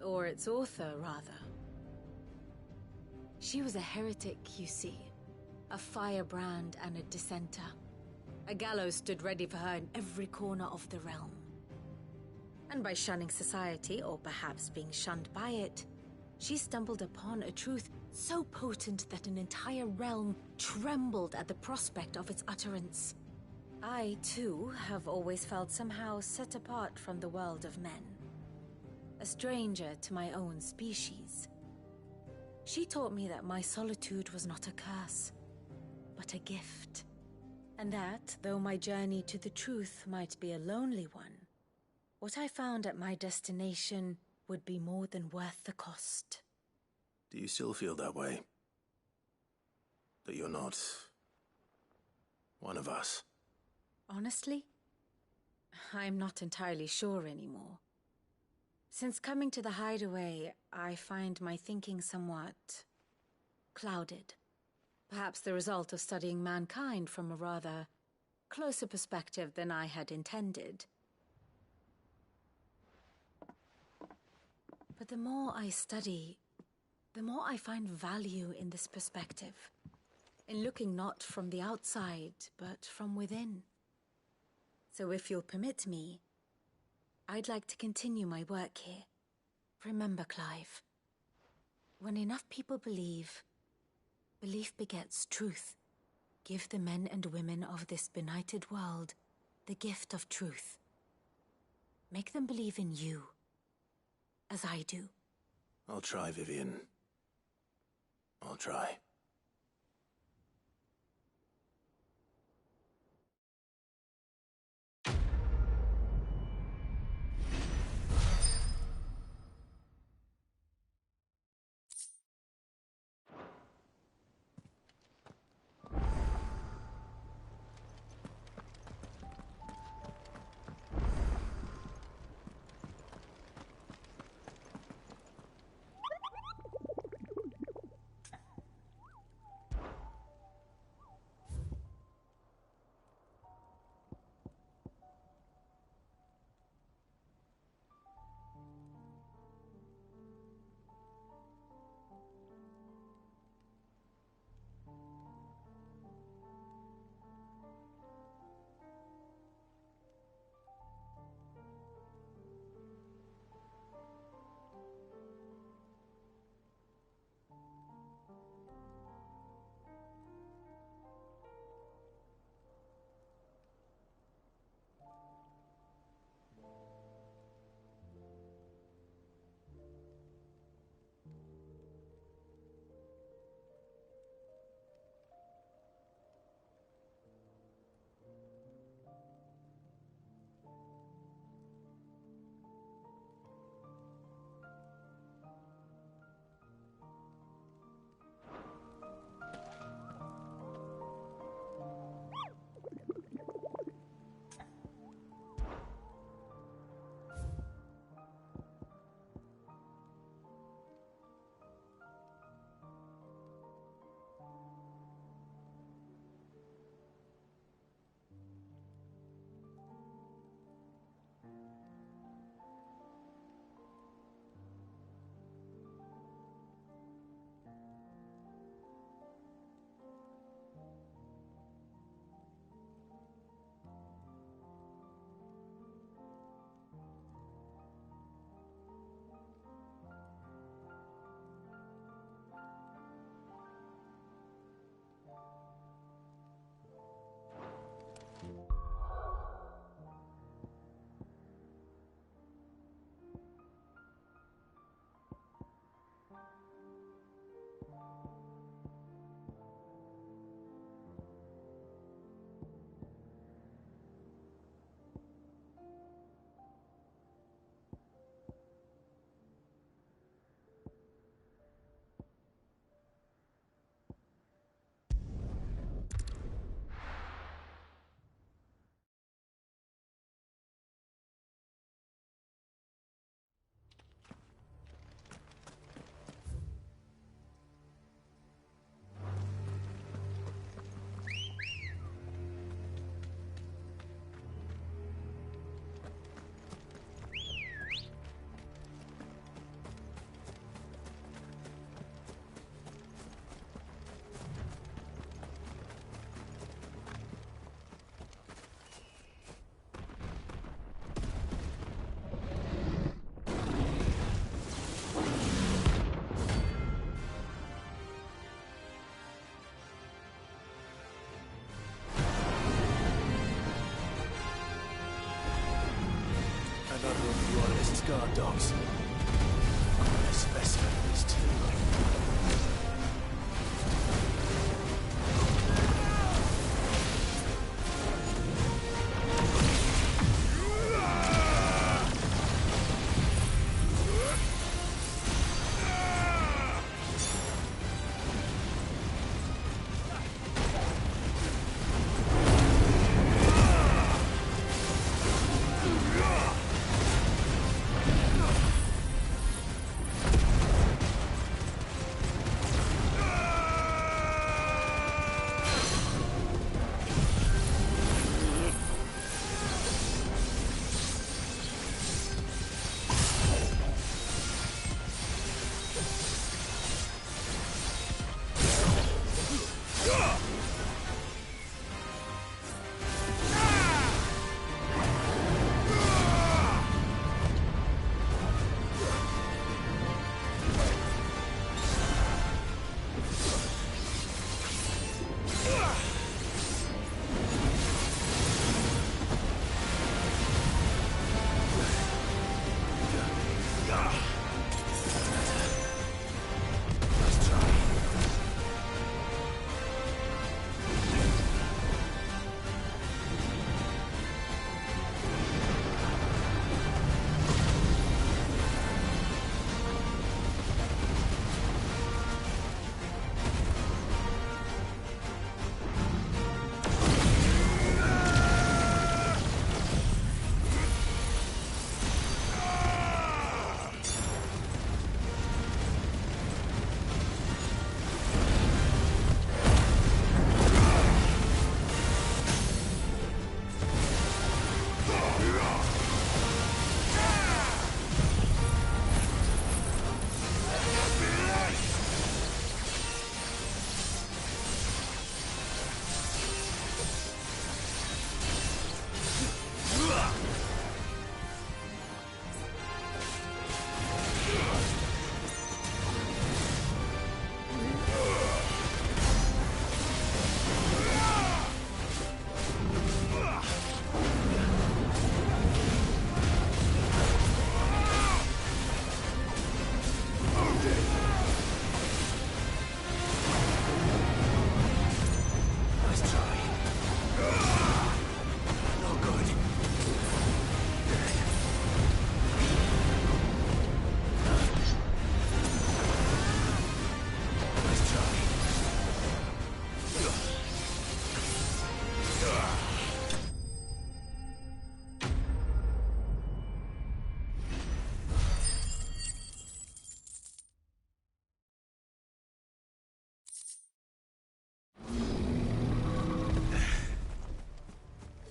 Or its author, rather. She was a heretic, you see. A firebrand and a dissenter. A gallows stood ready for her in every corner of the realm. And by shunning society, or perhaps being shunned by it, she stumbled upon a truth so potent that an entire realm trembled at the prospect of its utterance. I, too, have always felt somehow set apart from the world of men. A stranger to my own species. She taught me that my solitude was not a curse, but a gift. And that, though my journey to the truth might be a lonely one, what I found at my destination would be more than worth the cost. Do you still feel that way? That you're not one of us? Honestly, I'm not entirely sure anymore. Since coming to the hideaway, I find my thinking somewhat clouded. Perhaps the result of studying mankind from a rather closer perspective than I had intended. But the more I study, the more I find value in this perspective. In looking not from the outside, but from within. So if you'll permit me, I'd like to continue my work here. Remember, Clive, when enough people believe, belief begets truth. Give the men and women of this benighted world the gift of truth. Make them believe in you, as I do. I'll try, Vivian. I'll try. Another of the Royalist guard dogs. A specimen of these two.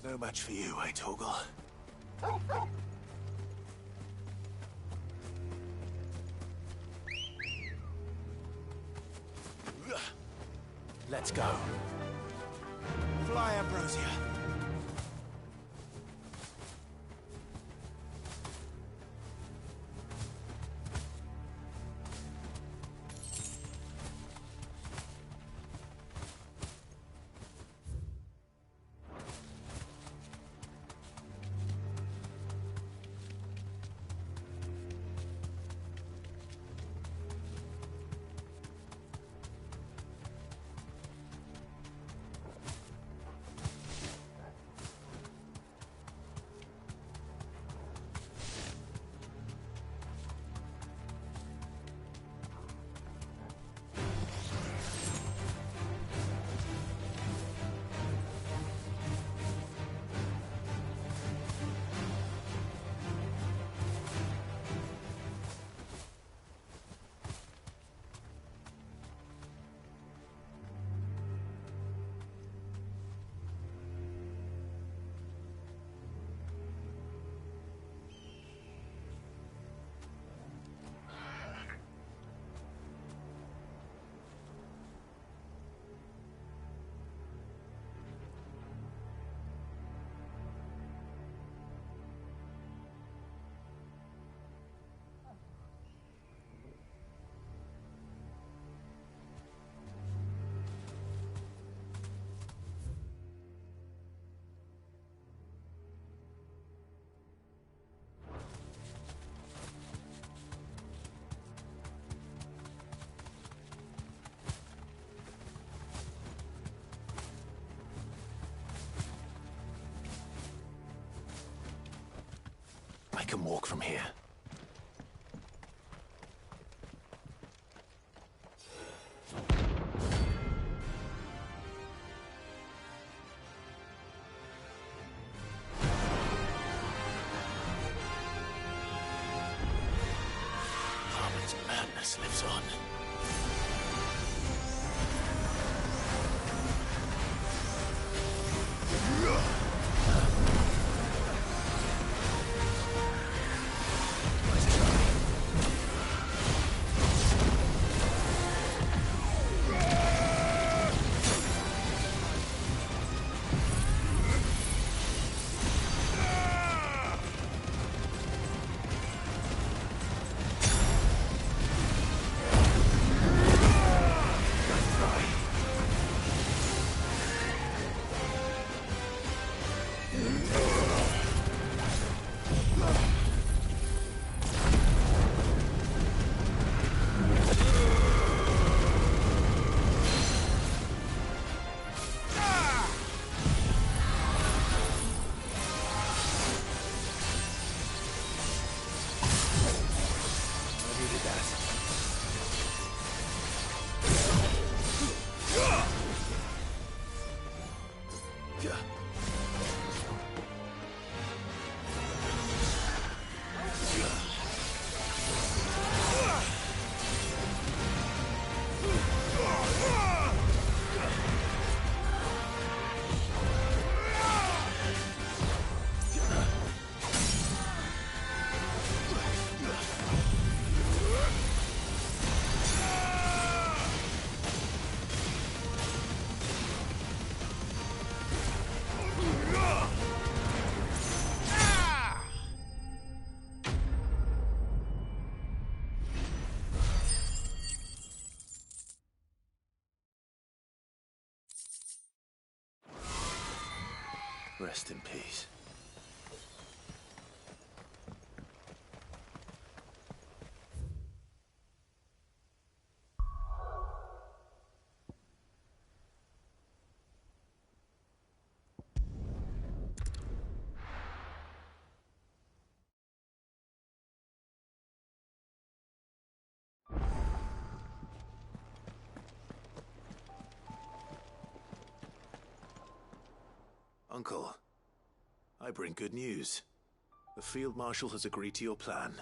No match for you, eh, Torgal? Let's go. Fly, Ambrosia. can walk from here. Harmon's madness lives on. Rest in peace. Uncle, I bring good news. The Field Marshal has agreed to your plan.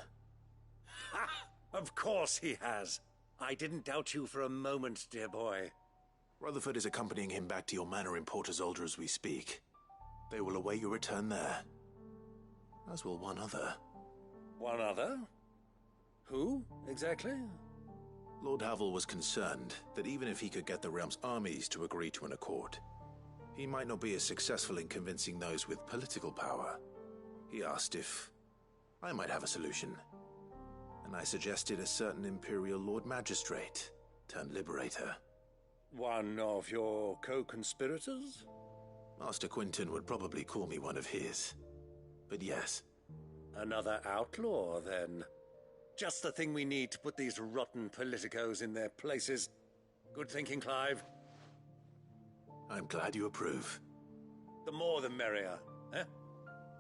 Ha! Of course he has. I didn't doubt you for a moment, dear boy. Rutherford is accompanying him back to your manor in Port Isolde as we speak. They will await your return there. As will one other. One other? Who, exactly? Lord Havel was concerned that even if he could get the realm's armies to agree to an accord, he might not be as successful in convincing those with political power. He asked if I might have a solution, and I suggested a certain Imperial Lord Magistrate turned Liberator. One of your co-conspirators? Master Quinton would probably call me one of his, but yes. Another outlaw, then. Just the thing we need to put these rotten politicos in their places. Good thinking, Clive. I'm glad you approve. The more the merrier, eh?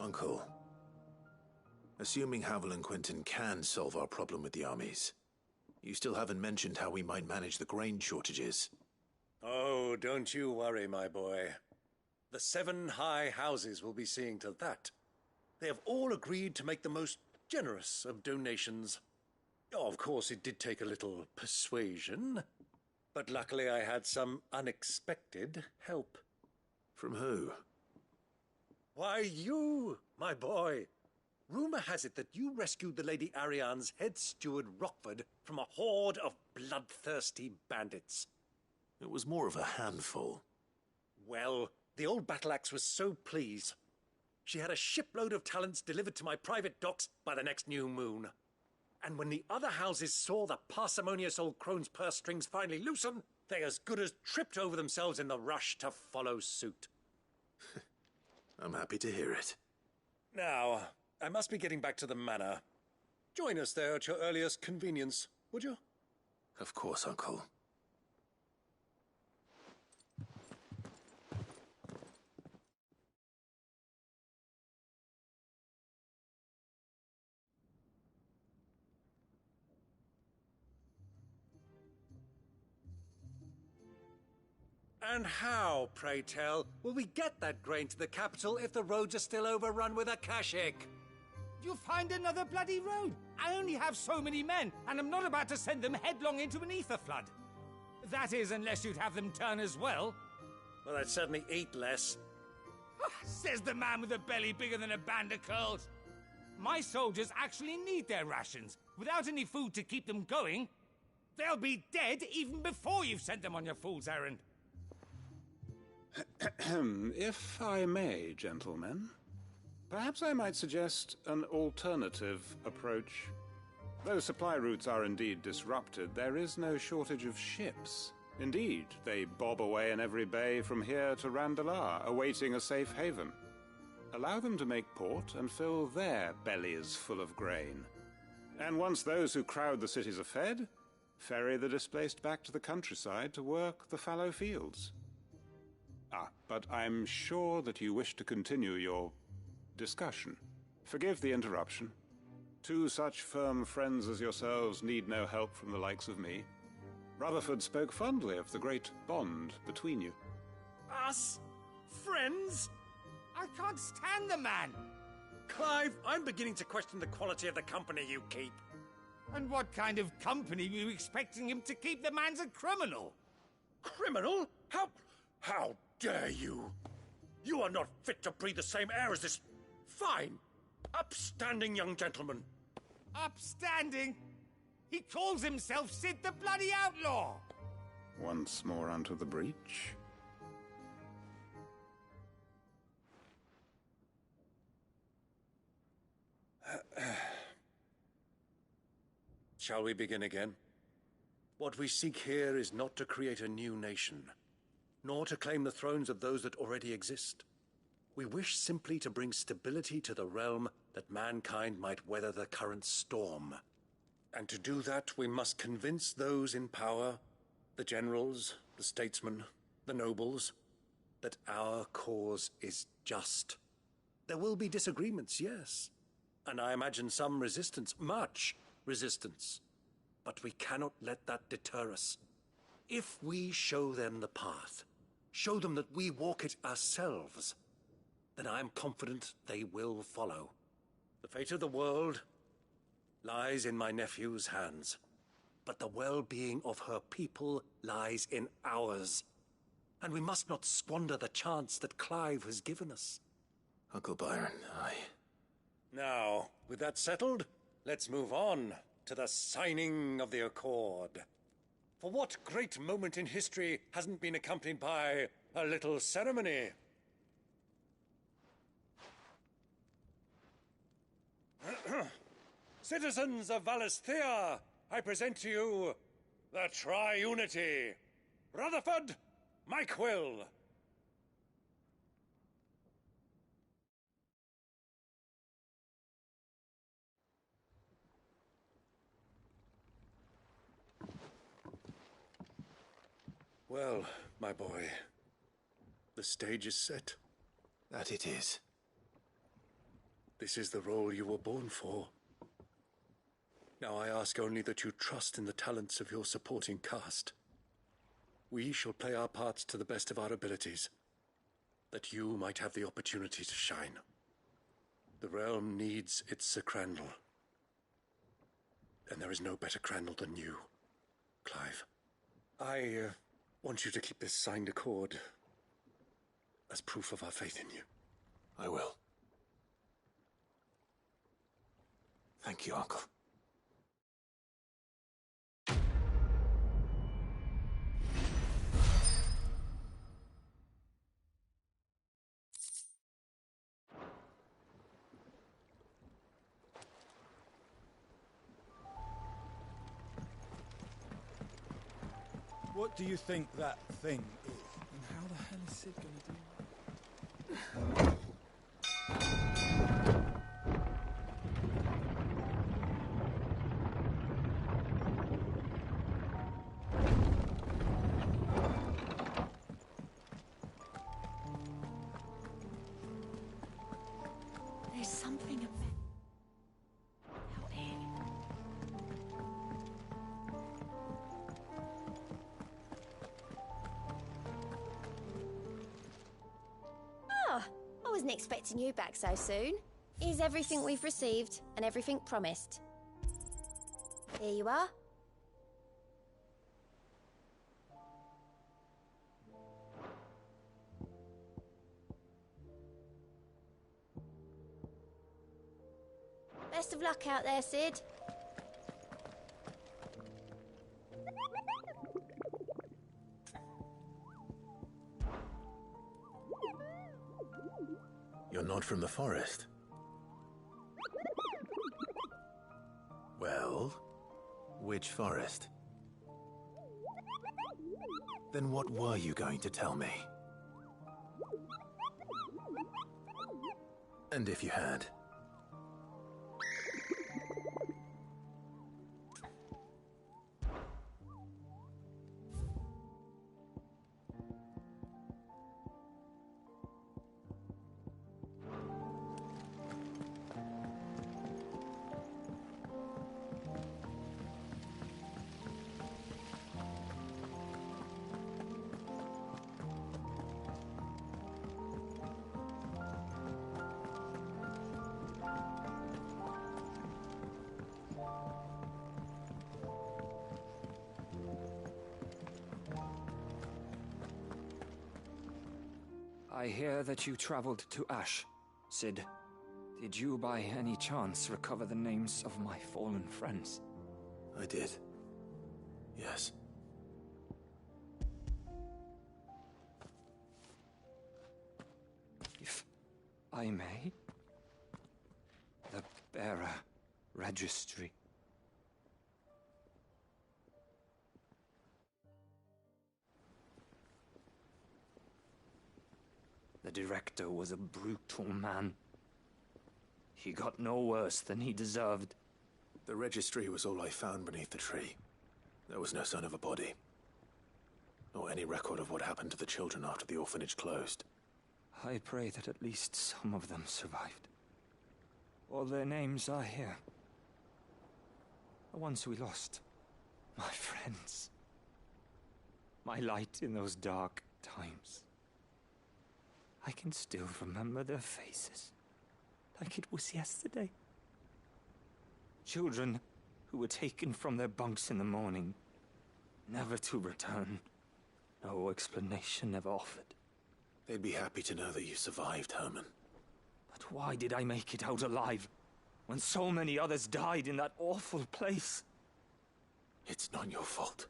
Uncle, assuming Havel and Quinton can solve our problem with the armies, you still haven't mentioned how we might manage the grain shortages. Oh, don't you worry, my boy. The 7 high houses will be seeing to that. They have all agreed to make the most generous of donations. Oh, of course, it did take a little persuasion. But luckily I had some unexpected help. From who? Why, you, my boy. Rumor has it that you rescued the Lady Ariane's head steward Rockford from a horde of bloodthirsty bandits. It was more of a handful. Well, the old battle-axe was so pleased. She had a shipload of talents delivered to my private docks by the next new moon. And when the other houses saw the parsimonious old crone's purse strings finally loosen, they as good as tripped over themselves in the rush to follow suit. I'm happy to hear it. Now, I must be getting back to the manor. Join us there at your earliest convenience, would you? Of course, Uncle. And how, pray tell, will we get that grain to the capital if the roads are still overrun with Akashic? You'll find another bloody road. I only have so many men, and I'm not about to send them headlong into an ether flood. That is, unless you'd have them turn as well. Well, I'd certainly eat less. Says the man with a belly bigger than a band of curls. My soldiers actually need their rations. Without any food to keep them going, they'll be dead even before you've sent them on your fool's errand. If I may, gentlemen, perhaps I might suggest an alternative approach. Though supply routes are indeed disrupted, there is no shortage of ships. Indeed, they bob away in every bay from here to Randalar, awaiting a safe haven. Allow them to make port and fill their bellies full of grain. And once those who crowd the cities are fed, ferry the displaced back to the countryside to work the fallow fields. But I'm sure that you wish to continue your discussion. Forgive the interruption. Two such firm friends as yourselves need no help from the likes of me. Rutherford spoke fondly of the great bond between you. Us? Friends? I can't stand the man! Clive, I'm beginning to question the quality of the company you keep. And what kind of company were you expecting him to keep? The man's a criminal! Criminal? How dare you? You are not fit to breathe the same air as this fine, upstanding young gentleman. Upstanding? He calls himself Sid the Bloody Outlaw! Once more onto the breach. Shall we begin again? What we seek here is not to create a new nation, nor to claim the thrones of those that already exist. We wish simply to bring stability to the realm that mankind might weather the current storm. And to do that, we must convince those in power, the generals, the statesmen, the nobles, that our cause is just. There will be disagreements, yes, and I imagine some resistance, much resistance. But we cannot let that deter us. If we show them the path, show them that we walk it ourselves, then I am confident they will follow. The fate of the world lies in my nephew's hands, but the well-being of her people lies in ours, and we must not squander the chance that Clive has given us. Uncle Byron, Now, with that settled, let's move on to the signing of the Accord. For what great moment in history hasn't been accompanied by a little ceremony? Citizens of Valisthea, I present to you the Triunity. Rutherford, Mike Will. Well, my boy, the stage is set. That it is. This is the role you were born for. Now I ask only that you trust in the talents of your supporting cast. We shall play our parts to the best of our abilities, that you might have the opportunity to shine. The realm needs its Sir Crandall, and there is no better Crandall than you, Clive. I want you to keep this signed accord as proof of our faith in you. I will. Thank you, Uncle. What do you think that thing is? And how the hell is Sid gonna do that? There's something about... wasn't expecting you back so soon. Here's everything we've received and everything promised. Here you are. Best of luck out there, Sid. You're not from the forest. Well, which forest? Then what were you going to tell me? And if you had? I hear that you traveled to Ash, Sid. Did you by any chance recover the names of my fallen friends? I did. Yes. If I may? The bearer registry. The director was a brutal man. He got no worse than he deserved. The registry was all I found beneath the tree. There was no sign of a body, nor any record of what happened to the children after the orphanage closed. I pray that at least some of them survived. All their names are here. The ones we lost. My friends. My light in those dark times. I can still remember their faces, like it was yesterday. Children who were taken from their bunks in the morning, never to return. No explanation ever offered. They'd be happy to know that you survived, Herman. But why did I make it out alive, when so many others died in that awful place? It's not your fault.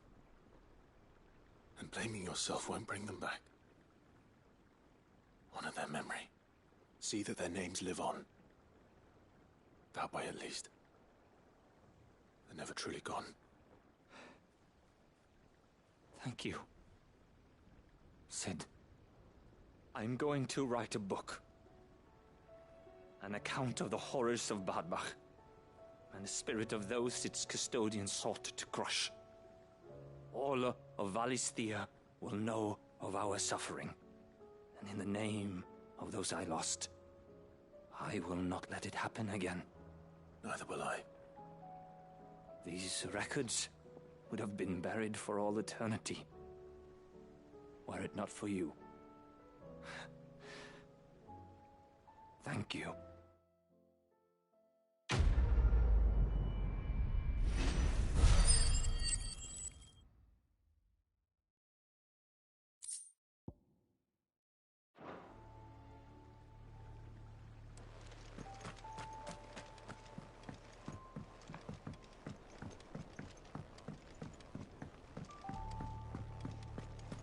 And blaming yourself won't bring them back. Honor their memory. See that their names live on. That way, at least. They're never truly gone. Thank you, Sid. I'm going to write a book. An account of the horrors of Badbach, and the spirit of those its custodians sought to crush. All of Valisthea will know of our suffering. And in the name of those I lost, I will not let it happen again. Neither will I. These records would have been buried for all eternity, were it not for you. Thank you.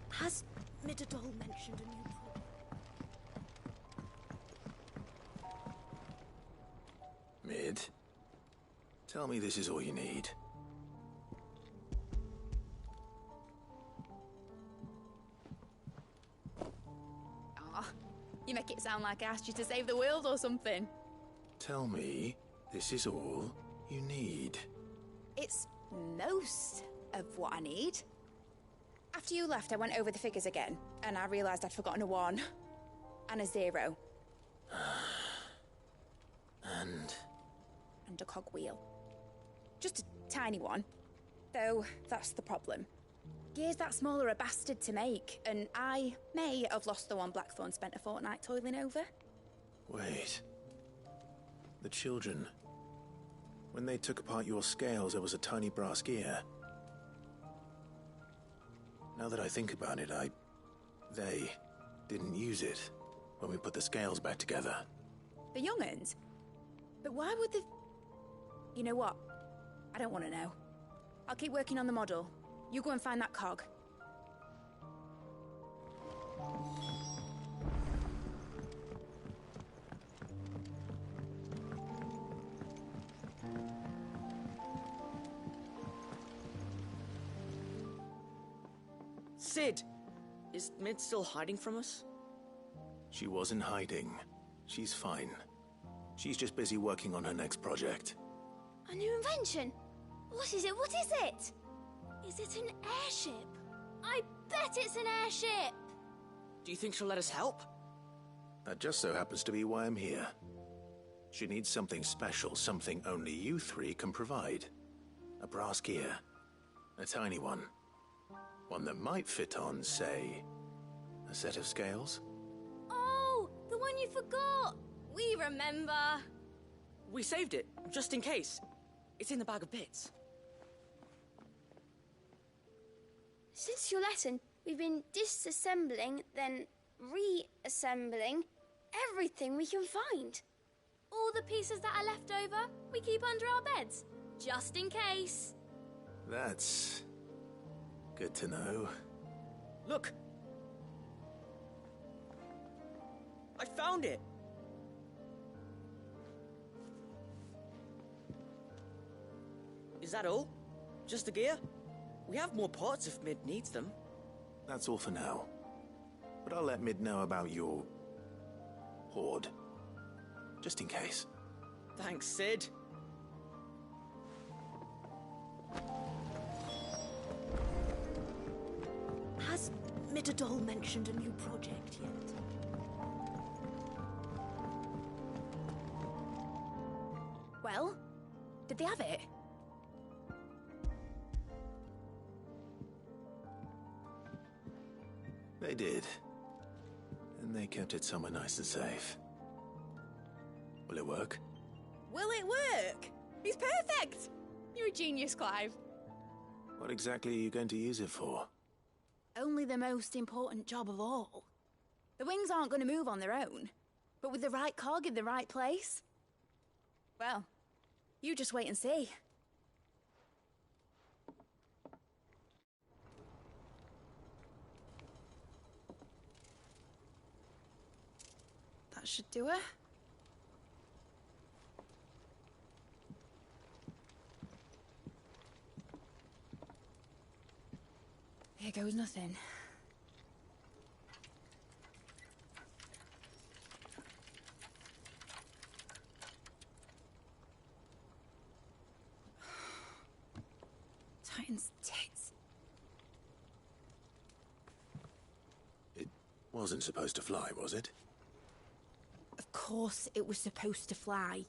Has Midadol mentioned a new problem? Mid, tell me this is all you need. Aw, you make it sound like I asked you to save the world or something. Tell me this is all you need. It's most of what I need. After you left, I went over the figures again, and I realised I'd forgotten a 1 and a 0. And a cogwheel. Just a tiny one. Though, that's the problem. Gears that small are a bastard to make, and I may have lost the one Blackthorn spent a fortnight toiling over. Wait. The children. When they took apart your scales, there was a tiny brass gear. Now that I think about it, they didn't use it when we put the scales back together. The young'uns? But why would the... You know what? I don't want to know. I'll keep working on the model. You go and find that cog. Sid! Is Mid still hiding from us? She wasn't hiding. She's fine. She's just busy working on her next project. A new invention? What is it? What is it? Is it an airship? I bet it's an airship! Do you think she'll let us help? That just so happens to be why I'm here. She needs something special, something only you three can provide. A brass gear. A tiny one. One that might fit on, say, a set of scales? Oh, the one you forgot! We remember! We saved it, just in case. It's in the bag of bits. Since your lesson, we've been disassembling, then reassembling everything we can find. All the pieces that are left over, we keep under our beds, just in case. That's good to know. Look! I found it! Is that all? Just the gear? We have more parts if Mid needs them. That's all for now. But I'll let Mid know about your hoard. Just in case. Thanks, Sid. Has Midadol mentioned a new project yet? Well, did they have it? They did. And they kept it somewhere nice and safe. Will it work? Will it work? He's perfect! You're a genius, Clive. What exactly are you going to use it for? Only the most important job of all. The wings aren't going to move on their own, but with the right cog in the right place. Well, you just wait and see. That should do it. Here goes nothing. Titan's tits. It wasn't supposed to fly, was it? Of course it was supposed to fly.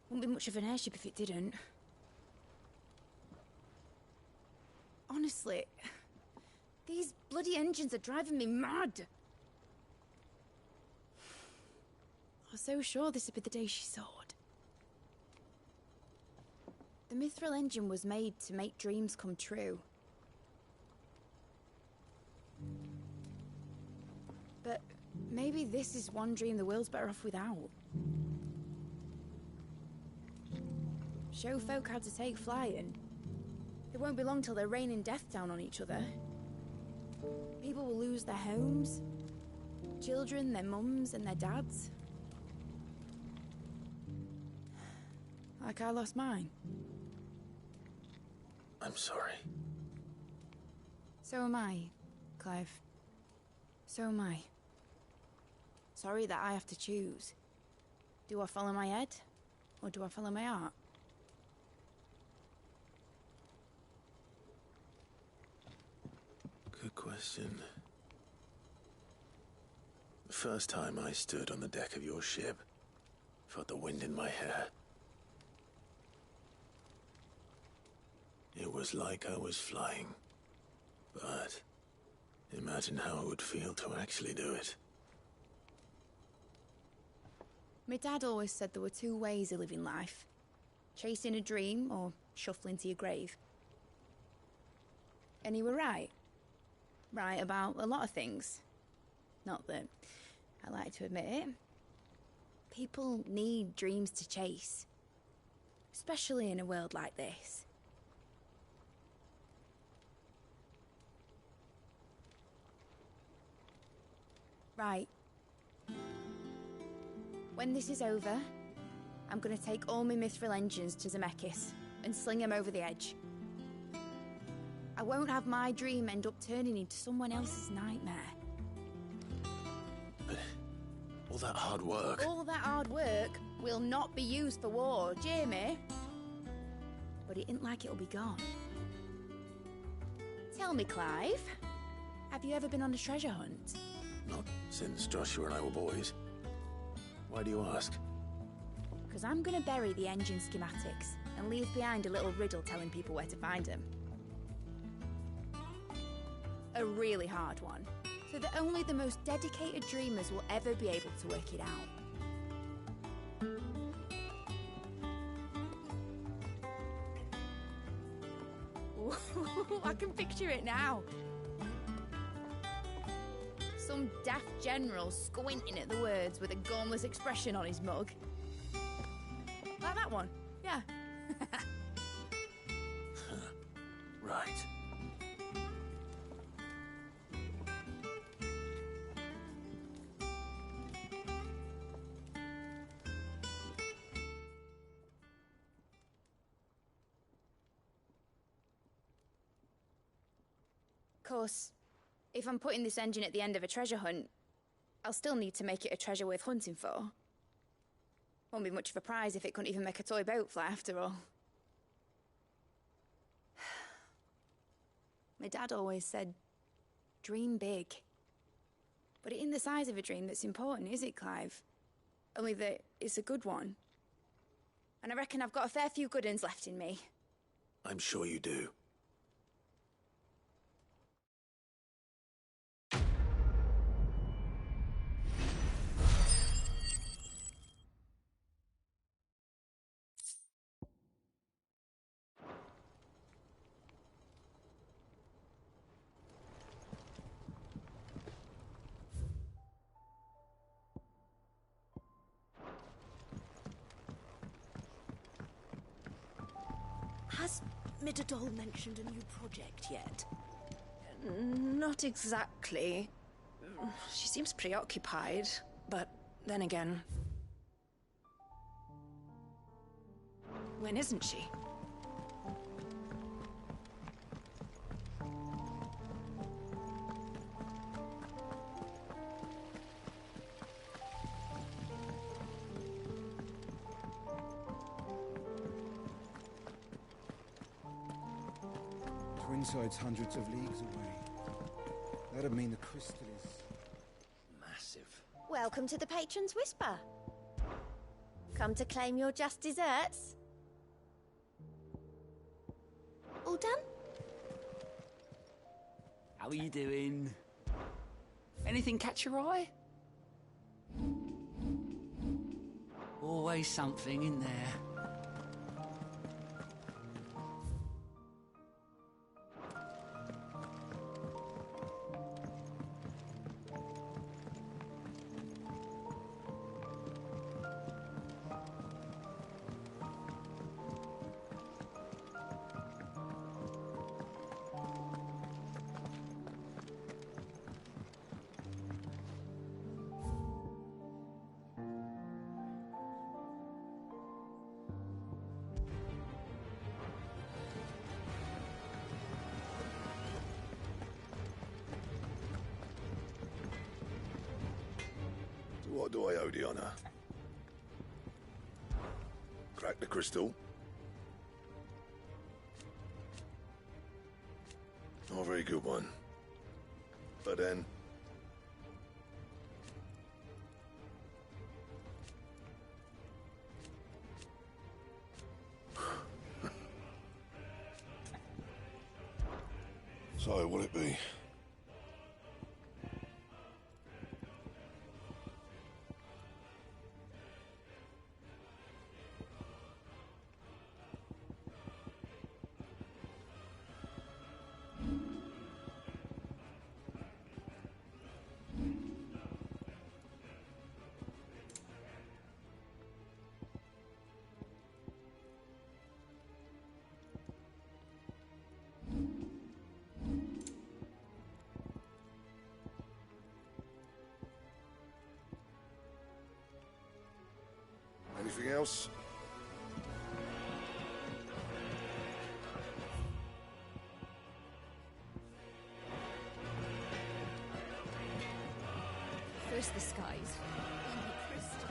Wouldn't be much of an airship if it didn't. Honestly, these bloody engines are driving me mad. I was so sure this would be the day she soared. The Mithril engine was made to make dreams come true. But maybe this is one dream the world's better off without. Show folk how to take flying. It won't be long till they're raining death down on each other. People will lose their homes. Children, their mums and their dads. Like I lost mine. I'm sorry. So am I, Clive. So am I. Sorry that I have to choose. Do I follow my head? Or do I follow my heart? Good question. The first time I stood on the deck of your ship, felt the wind in my hair. It was like I was flying. But imagine how it would feel to actually do it. My dad always said there were two ways of living life. Chasing a dream or shuffling to your grave. And he were right. Right about a lot of things. Not that I like to admit it. People need dreams to chase. Especially in a world like this. Right. When this is over, I'm gonna take all my mithril engines to Zemeckis and sling them over the edge. I won't have my dream end up turning into someone else's nightmare. But all that hard work... All that hard work will not be used for war, Jamie. But it ain't like it'll be gone. Tell me, Clive, have you ever been on a treasure hunt? Not since Joshua and I were boys. Why do you ask? Because I'm gonna bury the engine schematics and leave behind a little riddle telling people where to find them. A really hard one, so that only the most dedicated dreamers will ever be able to work it out. Ooh, I can picture it now. Some daft general squinting at the words with a gormless expression on his mug. Like that one, yeah. Right. Of course, if I'm putting this engine at the end of a treasure hunt, I'll still need to make it a treasure worth hunting for. Won't be much of a prize if it couldn't even make a toy boat fly after all. My dad always said, dream big. But it ain't the size of a dream that's important, is it, Clive? Only that it's a good one. And I reckon I've got a fair few good uns left in me. I'm sure you do. Has Midadol mentioned a new project yet? Not exactly. She seems preoccupied, but then again... When isn't she? Twinside's hundreds of leagues away. That'd mean the crystal is... massive. Welcome to the Patron's Whisper. Come to claim your just desserts? All done? How are you doing? Anything catch your eye? Always something in there. What do I owe the honor? Crack the crystal? Not a very good one. But then... So, what'll it be? Anything else? First the skies, then the crystal.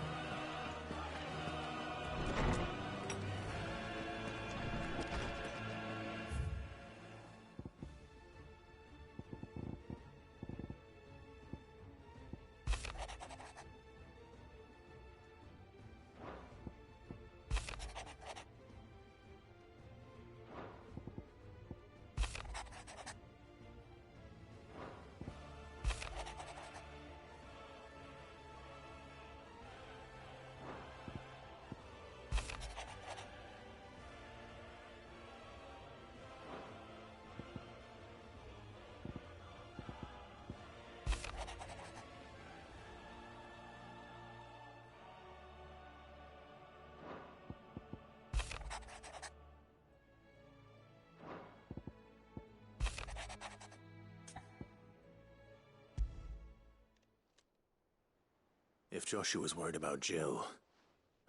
If Joshua's worried about Jill,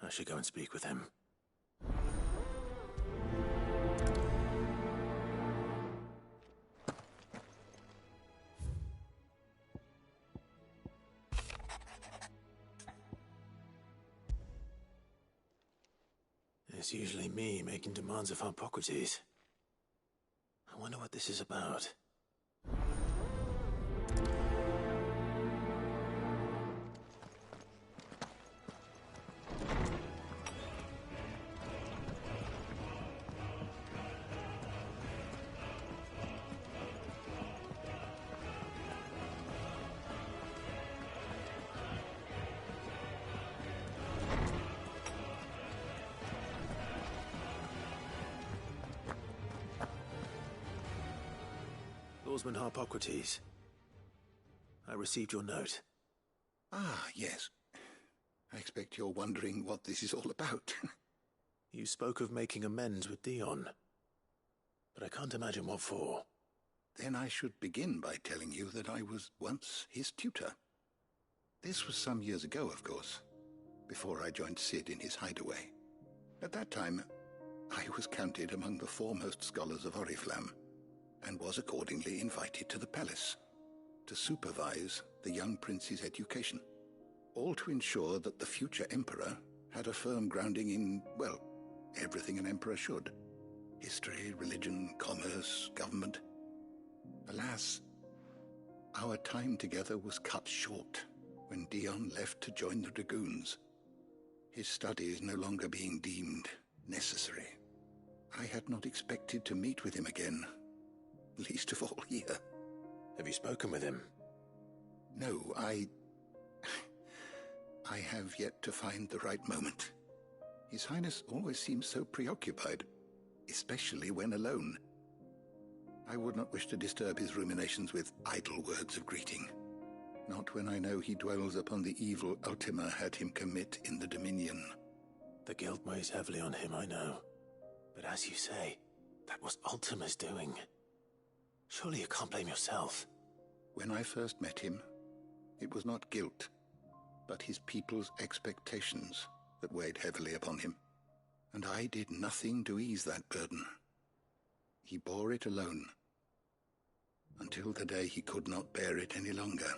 I should go and speak with him. It's usually me making demands of Hippocrates. I wonder what this is about. Lawsman Hippocrates, I received your note. Ah, yes. I expect you're wondering what this is all about. You spoke of making amends with Dion, but I can't imagine what for. Then I should begin by telling you that I was once his tutor. This was some years ago, of course, before I joined Sid in his hideaway. At that time, I was counted among the foremost scholars of Oriflamme, and was accordingly invited to the palace to supervise the young prince's education, all to ensure that the future emperor had a firm grounding in, well, everything an emperor should. History, religion, commerce, government. Alas, our time together was cut short when Dion left to join the Dragoons, his studies no longer being deemed necessary. I had not expected to meet with him again, least of all here. Have you spoken with him? No, I have yet to find the right moment. His Highness always seems so preoccupied, especially when alone. I would not wish to disturb his ruminations with idle words of greeting, not when I know he dwells upon the evil Ultima had him commit in the Dominion. The guilt weighs heavily on him, I know. But as you say, that was Ultima's doing. Surely you can't blame yourself. When I first met him, it was not guilt, but his people's expectations that weighed heavily upon him. And I did nothing to ease that burden. He bore it alone, until the day he could not bear it any longer.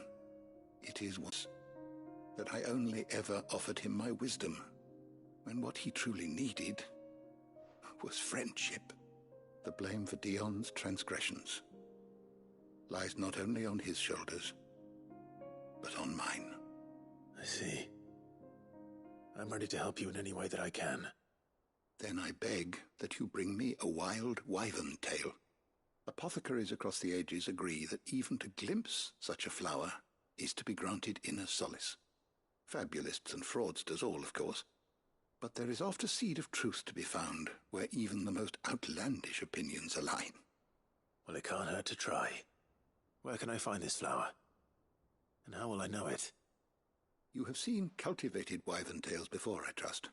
It is once that I only ever offered him my wisdom, when what he truly needed was friendship. The blame for Dion's transgressions lies not only on his shoulders, but on mine. I see. I'm ready to help you in any way that I can. Then I beg that you bring me a wild wyvern tail. Apothecaries across the ages agree that even to glimpse such a flower is to be granted inner solace. Fabulists and fraudsters all, of course. But there is oft a seed of truth to be found where even the most outlandish opinions align. Well, it can't hurt to try. Where can I find this flower? And how will I know it? You have seen cultivated wyvern tails before, I trust.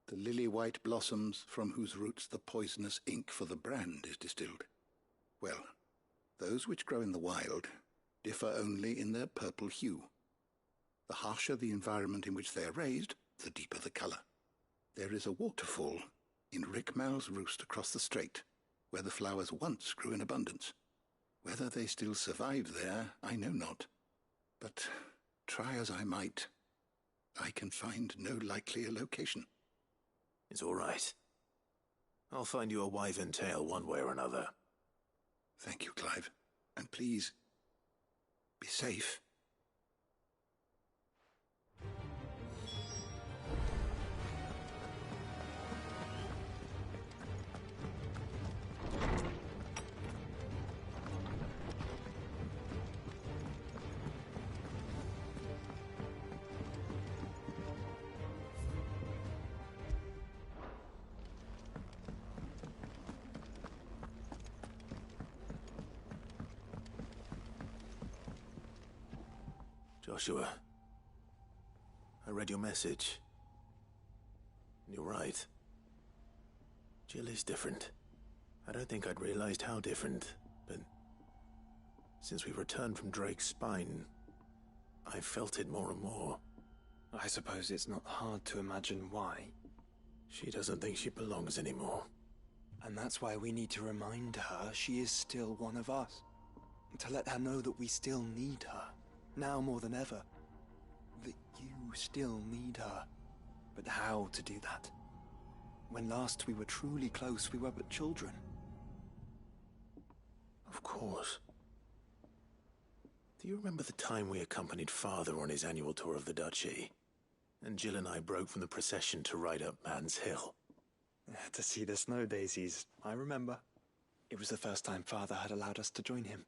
The lily-white blossoms from whose roots the poisonous ink for the brand is distilled. Well, those which grow in the wild differ only in their purple hue. The harsher the environment in which they are raised, the deeper the color. There is a waterfall in Rickmal's roost across the strait, where the flowers once grew in abundance. Whether they still survive there, I know not. But try as I might, I can find no likelier location. It's all right. I'll find you a wyvern tail one way or another. Thank you, Clive. And please, be safe. Joshua, I read your message. You're right. Jill is different. I don't think I'd realized how different, but since we returned from Drake's spine, I've felt it more and more. I suppose it's not hard to imagine why. She doesn't think she belongs anymore. And that's why we need to remind her she is still one of us. To let her know that we still need her. Now more than ever. That you still need her. But how to do that? When last we were truly close, we were but children. Of course. Do you remember the time we accompanied Father on his annual tour of the Duchy? And Jill and I broke from the procession to ride up Man's Hill. To see the snow daisies, I remember. It was the first time Father had allowed us to join him.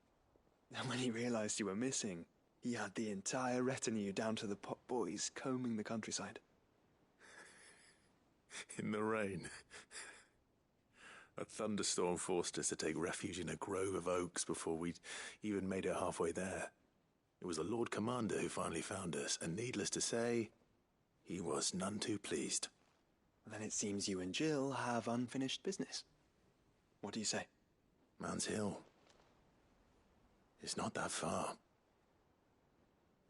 And when he realized you were missing, he had the entire retinue down to the pot boys combing the countryside. In the rain. A thunderstorm forced us to take refuge in a grove of oaks before we'd even made it halfway there. It was the Lord Commander who finally found us, and needless to say, he was none too pleased. Then it seems you and Jill have unfinished business. What do you say? Man's Hill. It's not that far.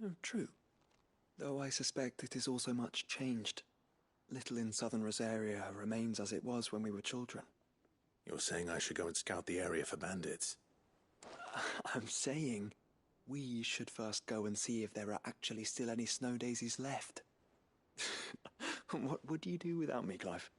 Oh, true. Though I suspect it is also much changed. Little in southern Rosaria remains as it was when we were children. You're saying I should go and scout the area for bandits? I'm saying we should first go and see if there are actually still any snow daisies left. What would you do without me, Clive?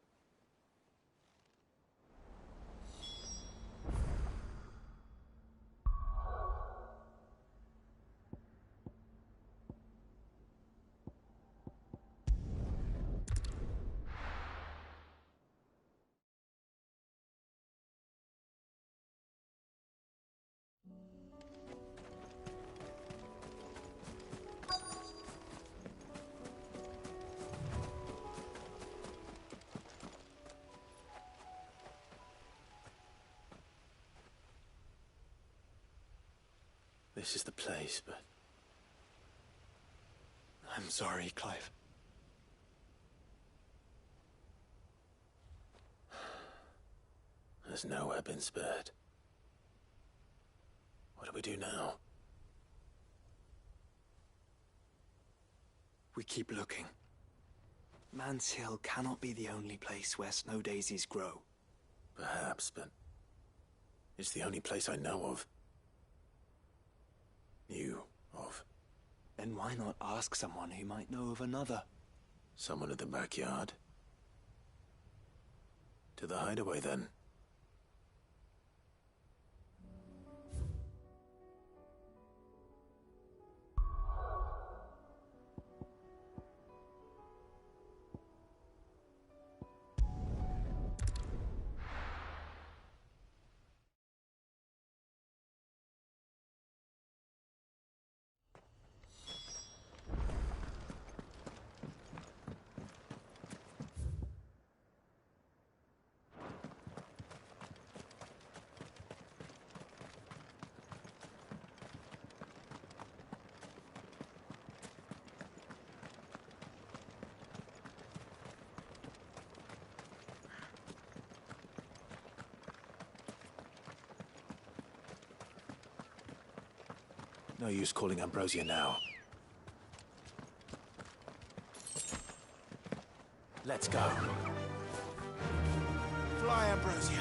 This is the place, but... I'm sorry, Clive. Has nowhere been spared. What do we do now? We keep looking. Man's Hill cannot be the only place where snow daisies grow. Perhaps, but it's the only place I know of. Knew of. Then why not ask someone who might know of another? Someone in the backyard? To the hideaway, then. No use calling Ambrosia now. Let's go. Fly, Ambrosia.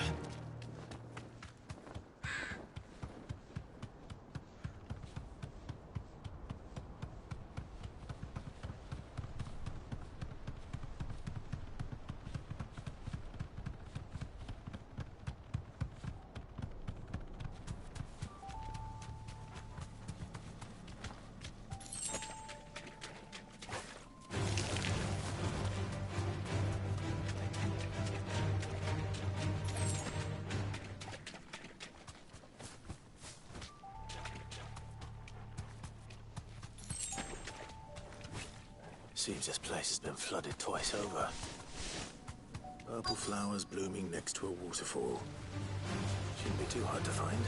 Seems this place has been flooded twice over. Purple flowers blooming next to a waterfall. Shouldn't be too hard to find.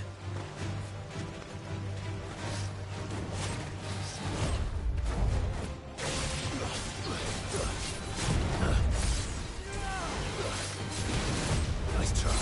Nice try.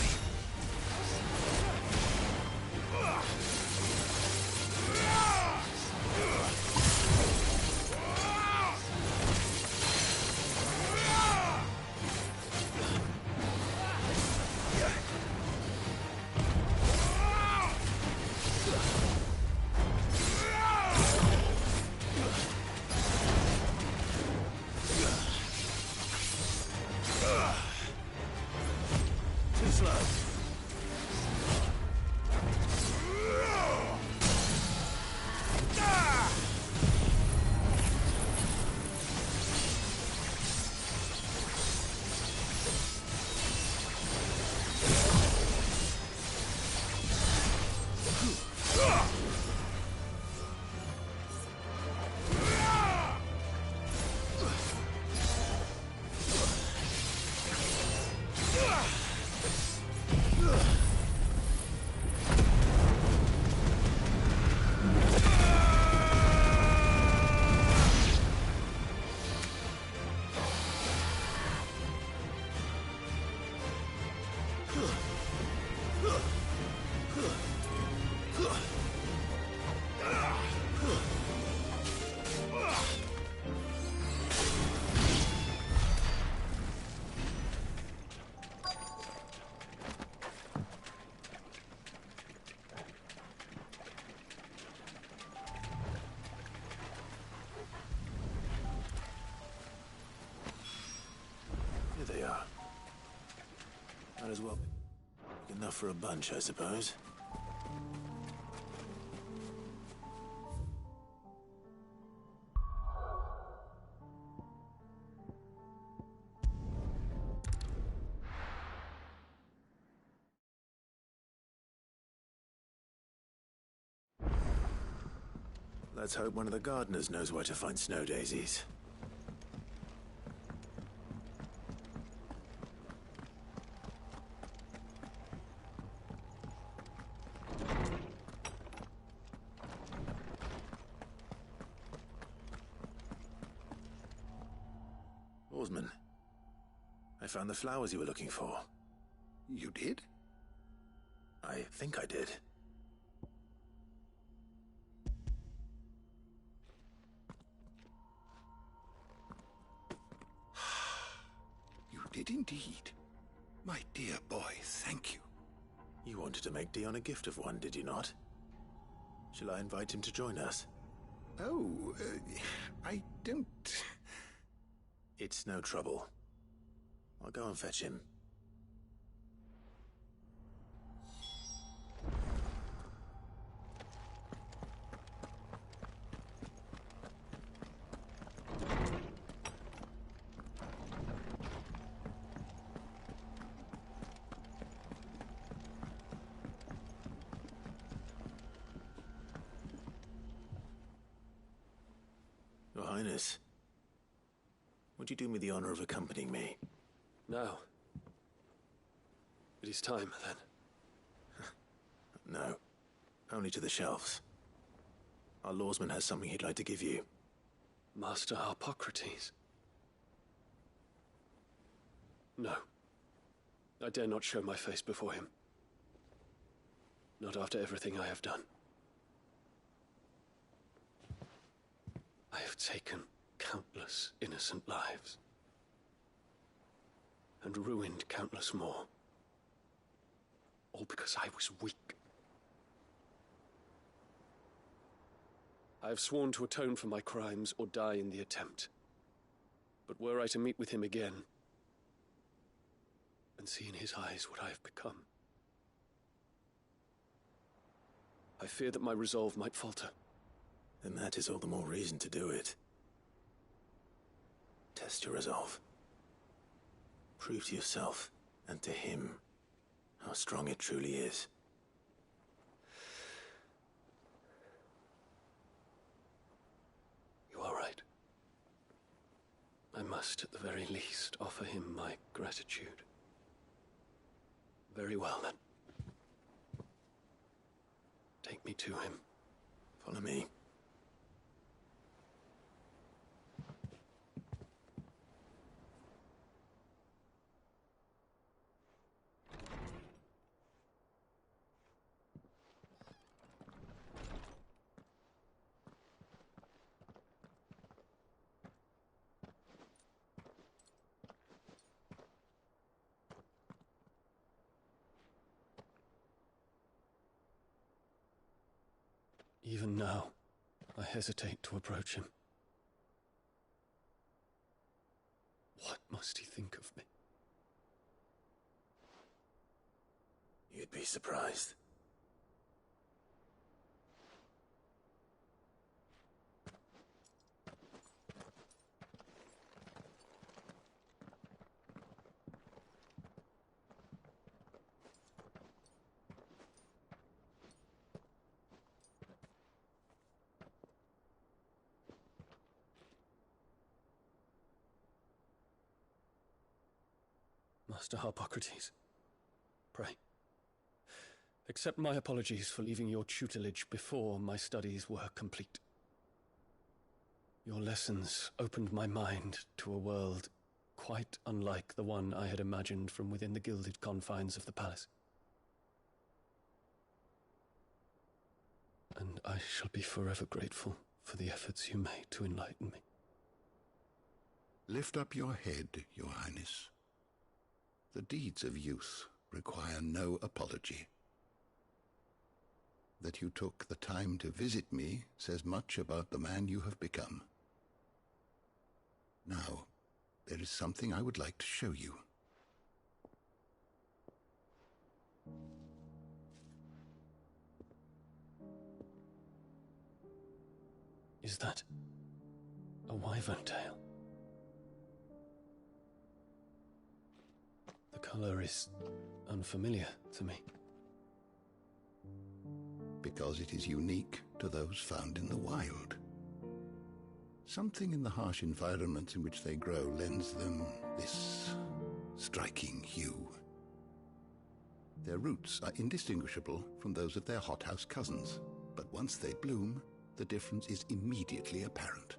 Here they are. Might as well be enough for a bunch, I suppose. Let's hope one of the gardeners knows where to find snow daisies. Oarsman, I found the flowers you were looking for. You did? I think I did. You did indeed. My dear boy, thank you. You wanted to make Dion a gift of one, did you not? Shall I invite him to join us? Oh, I don't... It's no trouble. I'll go and fetch him. Your Highness, would you do me the honor of accompanying me? No. It is time, then. No. Only to the shelves. Our lawsman has something he'd like to give you. Master Harpocrates. No. I dare not show my face before him. Not after everything I have done. I have taken countless innocent lives. and ruined countless more. All because I was weak. I have sworn to atone for my crimes or die in the attempt. But were I to meet with him again, and see in his eyes what I have become, I fear that my resolve might falter. Then that is all the more reason to do it. Test your resolve. Prove to yourself, and to him, how strong it truly is. You are right. I must, at the very least, offer him my gratitude. Very well, then. Take me to him. Follow me. Even now, I hesitate to approach him. What must he think of me? You'd be surprised. Master Harpocrates, pray, accept my apologies for leaving your tutelage before my studies were complete. Your lessons opened my mind to a world quite unlike the one I had imagined from within the gilded confines of the palace. And I shall be forever grateful for the efforts you made to enlighten me. Lift up your head, Your Highness. The deeds of youth require no apology. That you took the time to visit me says much about the man you have become. Now, there is something I would like to show you. Is that a wyvern tail? The color is unfamiliar to me. Because it is unique to those found in the wild. Something in the harsh environments in which they grow lends them this striking hue. Their roots are indistinguishable from those of their hothouse cousins, but once they bloom, the difference is immediately apparent.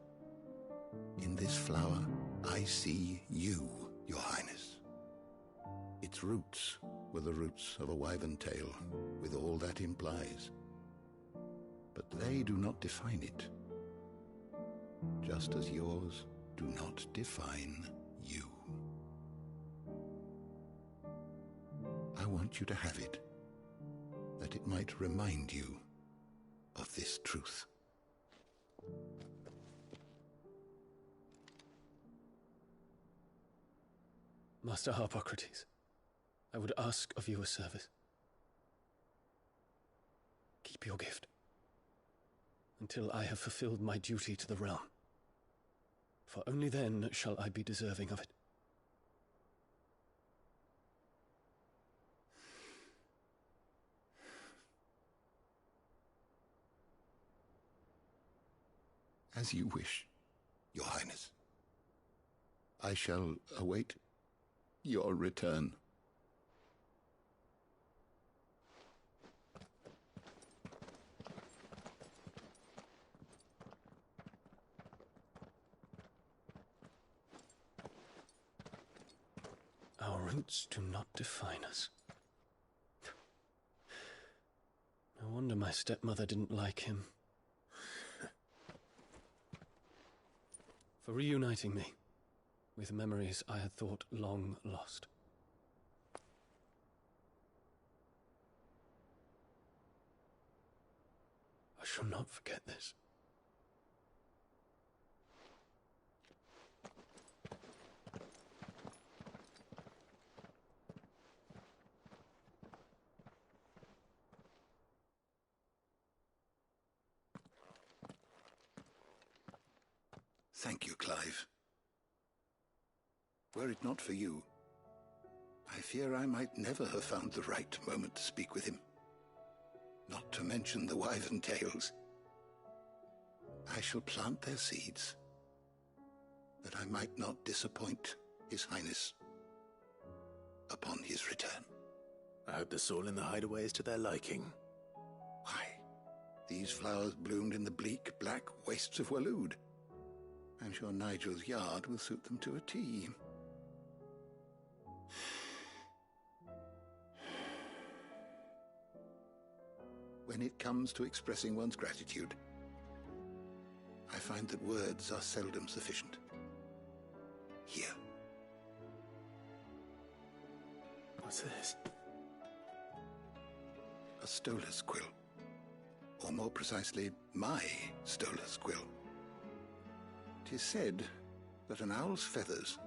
In this flower, I see you, Your Highness. Its roots were the roots of a wyvern tail, with all that implies. But they do not define it, just as yours do not define you. I want you to have it, that it might remind you of this truth. Master Harpocrates, I would ask of you a service. Keep your gift until I have fulfilled my duty to the realm, for only then shall I be deserving of it. As you wish, Your Highness. I shall await your return. Our roots do not define us. No wonder my stepmother didn't like him. For reuniting me with memories I had thought long lost. shall not forget this. Thank you, Clive. Were it not for you, I fear I might never have found the right moment to speak with him. Not to mention the wyvern tales. I shall plant their seeds, that I might not disappoint His Highness upon his return. I hope the soil in the hideaway is to their liking. Why, these flowers bloomed in the bleak, black wastes of Waloed. I'm sure Nigel's yard will suit them to a T. When it comes to expressing one's gratitude, I find that words are seldom sufficient. Here. What's this? A stolas quill. Or more precisely, my stolas quill. 'Tis said that an owl's feathers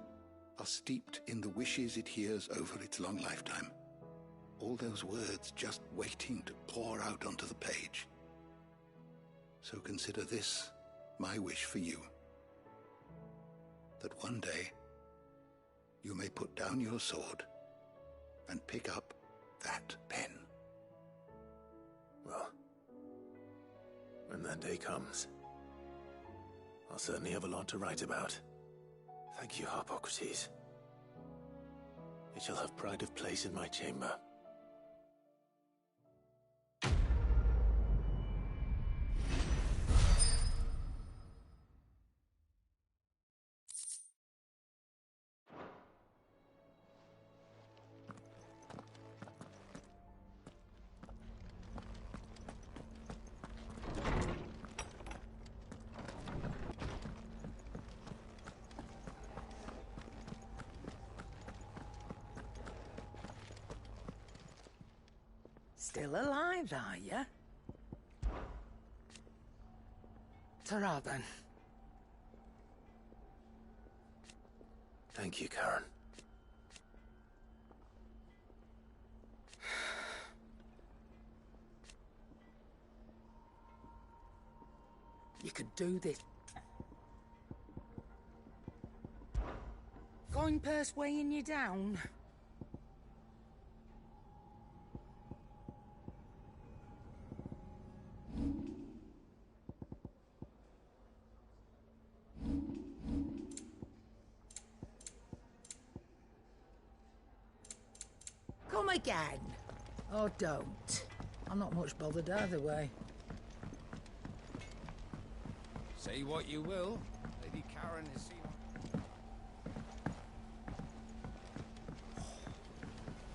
are steeped in the wishes it hears over its long lifetime. All those words just waiting to pour out onto the page. So consider this my wish for you. That one day you may put down your sword and pick up that pen. Well, when that day comes, I'll certainly have a lot to write about. Thank you, Harpocrates. It shall have pride of place in my chamber. Still alive, are you? Ta-ra, then. Thank you, Karen. You could do this. Coin purse weighing you down? Come again. Or don't. I'm not much bothered either way. Say what you will, Lady Karen has seen...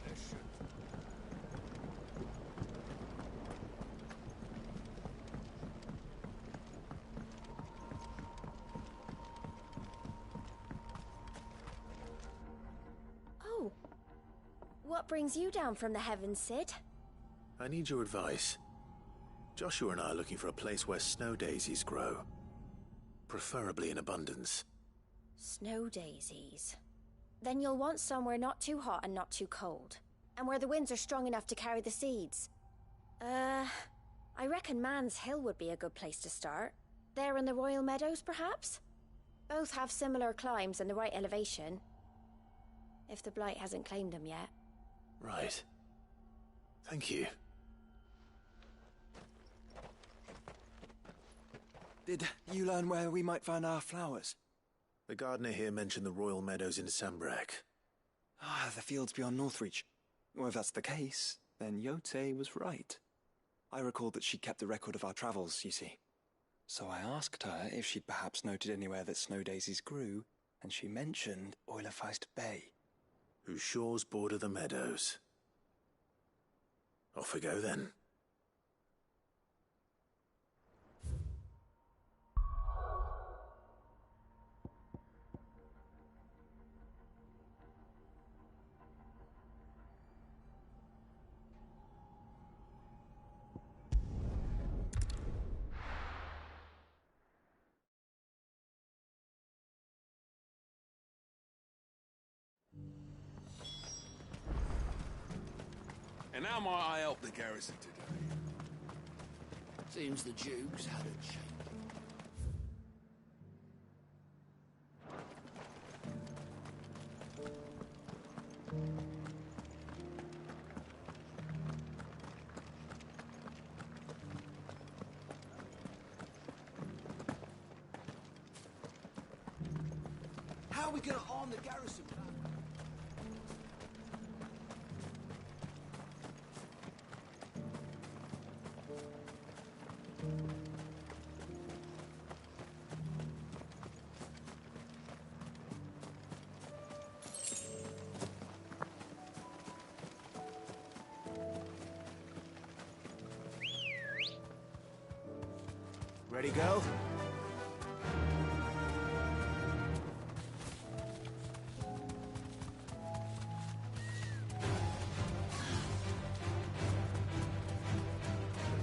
There should... Oh. What brings you down from the heavens, Sid? I need your advice. Joshua and I are looking for a place where snow daisies grow. Preferably in abundance. Snow daisies. Then you'll want somewhere not too hot and not too cold. And where the winds are strong enough to carry the seeds. I reckon Man's Hill would be a good place to start. There in the Royal Meadows, perhaps? Both have similar climbs and the right elevation. If the Blight hasn't claimed them yet. Right. Thank you. Did you learn where we might find our flowers? The gardener here mentioned the Royal Meadows in Sambrek. Ah, the fields beyond Northreach. Well, if that's the case, then Yote was right. I recalled that she kept the record of our travels, you see. So I asked her if she'd perhaps noted anywhere that snow daisies grew, and she mentioned Oilefeist Bay. Whose shores border the meadows. Off we go then. How might I help the garrison today? Seems the Duke's had a change. How are we gonna arm the garrison? Ready, go?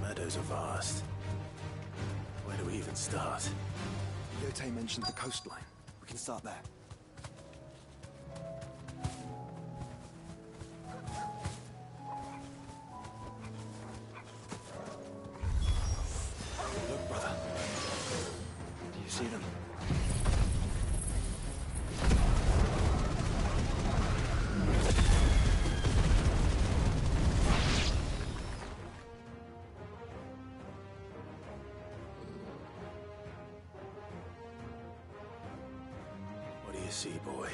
The meadows are vast. Where do we even start? Yote mentioned the coastline. We can start there. Look, brother. Do you see them? What do you see, boy?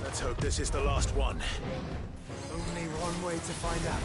Let's hope this is the last one. Only one way to find out.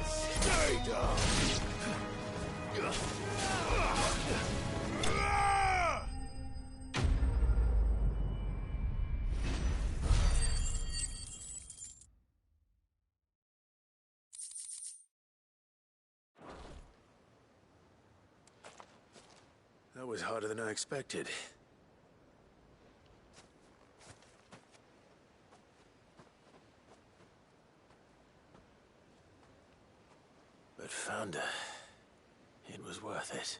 Stay down! That was harder than I expected. But Founder, it was worth it.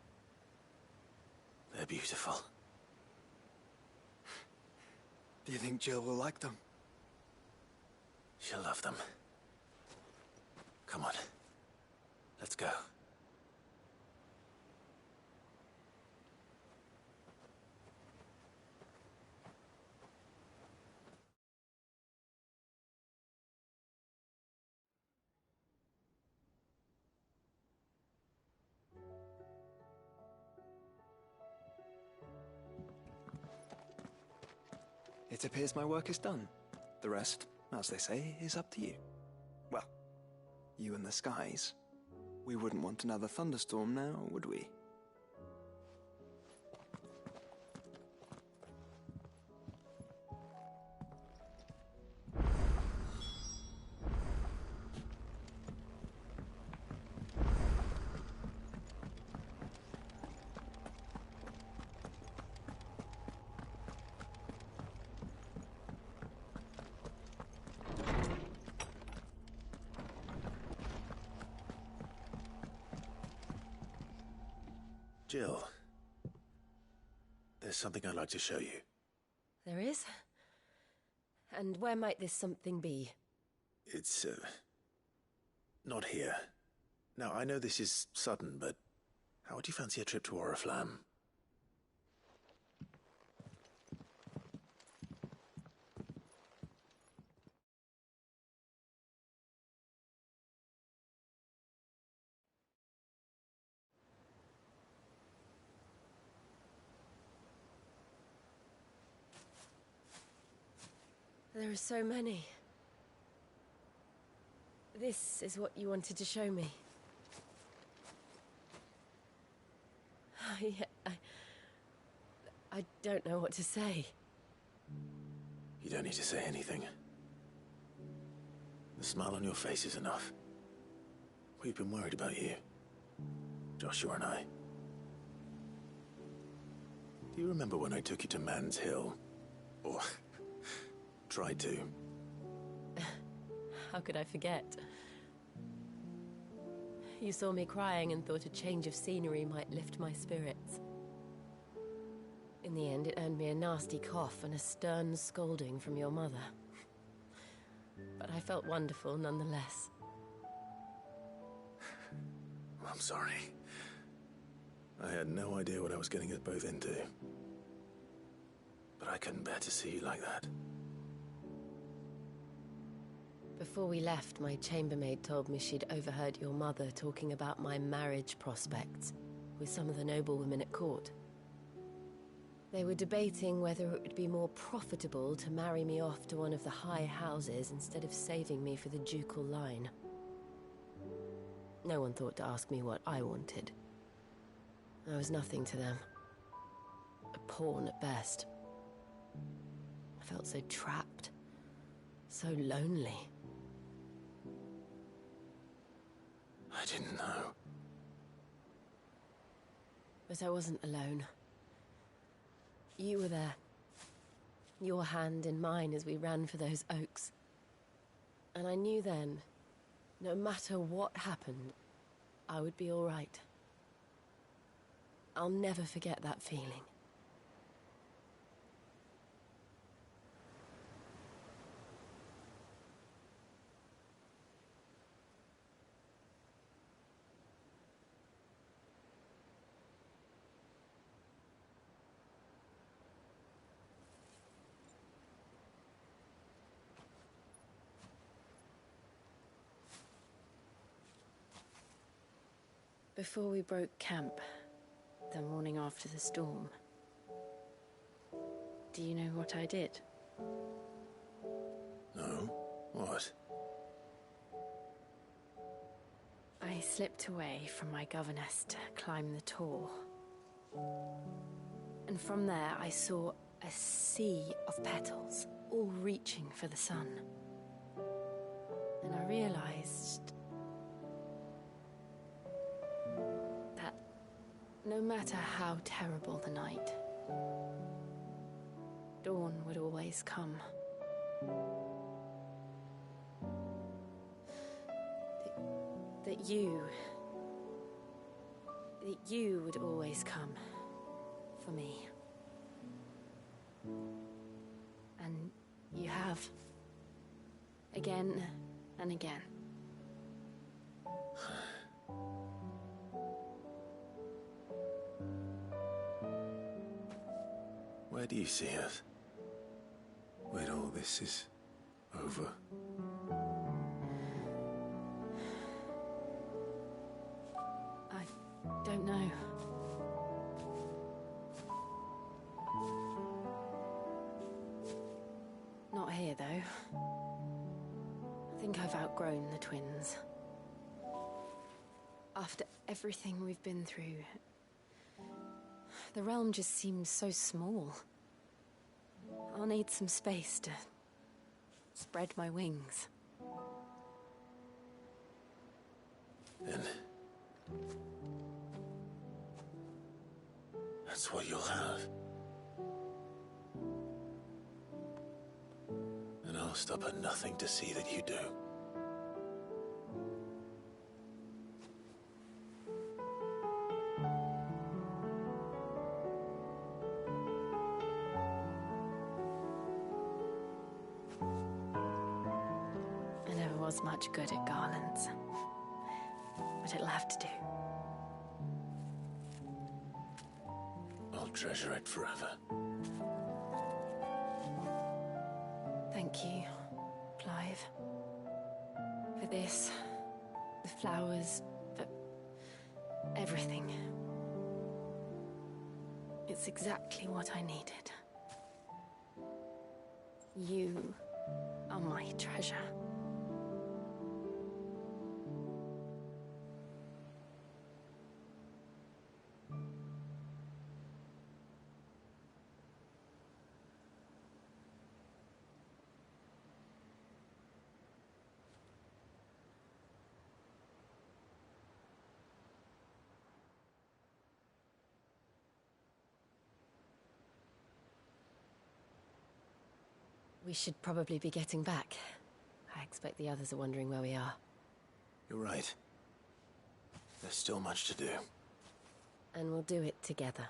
They're beautiful. Do you think Jill will like them? She'll love them. Come on. Let's go. It appears my work is done. The rest, as they say, is up to you. Well, you and the skies. We wouldn't want another thunderstorm now, would we? Jill, there's something I'd like to show you. There is? And where might this something be? It's, not here. Now, I know this is sudden, but how would you fancy a trip to Oriflamme? There are so many. This is what you wanted to show me. I don't know what to say. You don't need to say anything. The smile on your face is enough. We've been worried about you, Joshua and I. Do you remember when I took you to Man's Hill? Or tried to? How could I forget? You saw me crying and thought a change of scenery might lift my spirits. In the end, it earned me a nasty cough and a stern scolding from your mother. But I felt wonderful nonetheless. I'm sorry. I had no idea what I was getting us both into. But I couldn't bear to see you like that. Before we left, my chambermaid told me she'd overheard your mother talking about my marriage prospects with some of the noblewomen at court. They were debating whether it would be more profitable to marry me off to one of the high houses instead of saving me for the ducal line. No one thought to ask me what I wanted. I was nothing to them. A pawn at best. I felt so trapped, so lonely. I didn't know. But I wasn't alone. You were there. Your hand in mine as we ran for those oaks. And I knew then, no matter what happened, I would be all right. I'll never forget that feeling. Before we broke camp, the morning after the storm, do you know what I did? No? What? I slipped away from my governess to climb the tor. And from there I saw a sea of petals, all reaching for the sun. And I realized that no matter how terrible the night, dawn would always come. That you would always come for me. And you have. Again and again. Where do you see us? When all this is over? I don't know. Not here, though. I think I've outgrown the twins. After everything we've been through, the realm just seems so small. I'll need some space to spread my wings. Then that's what you'll have. And I'll stop at nothing to see that you do. I never was much good at garlands. but it'll have to do. I'll treasure it forever. Thank you, Clive. For this, the flowers, for everything. It's exactly what I needed. You are my treasure. We should probably be getting back. I expect the others are wondering where we are. You're right. There's still much to do. And we'll do it together.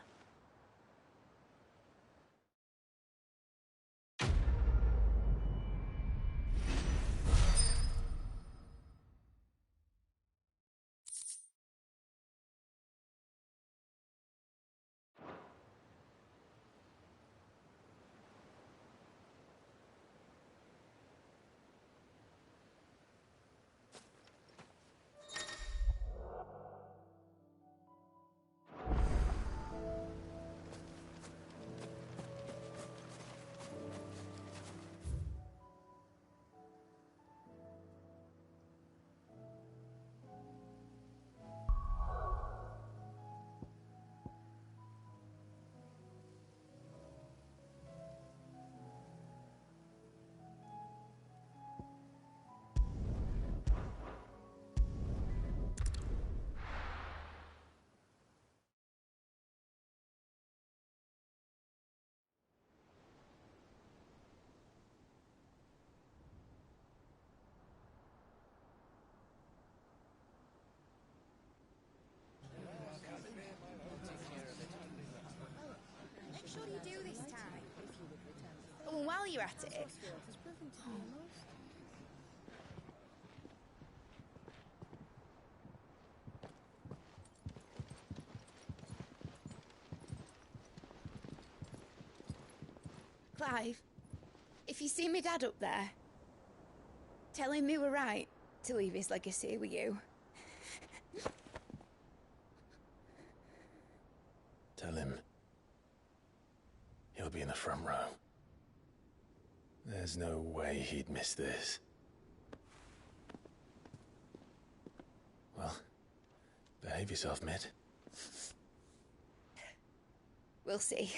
Make sure you do this time. Oh, and while you're at it... Clive, if you see me dad up there, tell him we were right to leave his legacy with you. Tell him he'll be in the front row. There's no way he'd miss this. Well, behave yourself, Mitt. We'll see.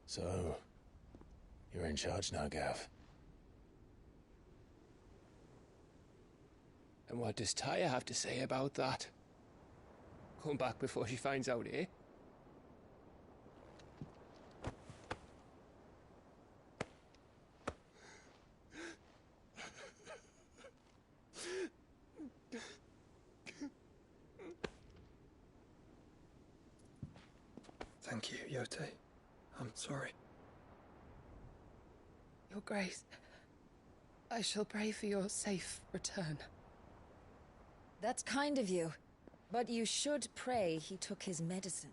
So, you're in charge now, Gav. And what does Tyre have to say about that? Come back before she finds out, eh? Thank you, Yote. I'm sorry. Your Grace, I shall pray for your safe return. That's kind of you. But you should pray he took his medicine.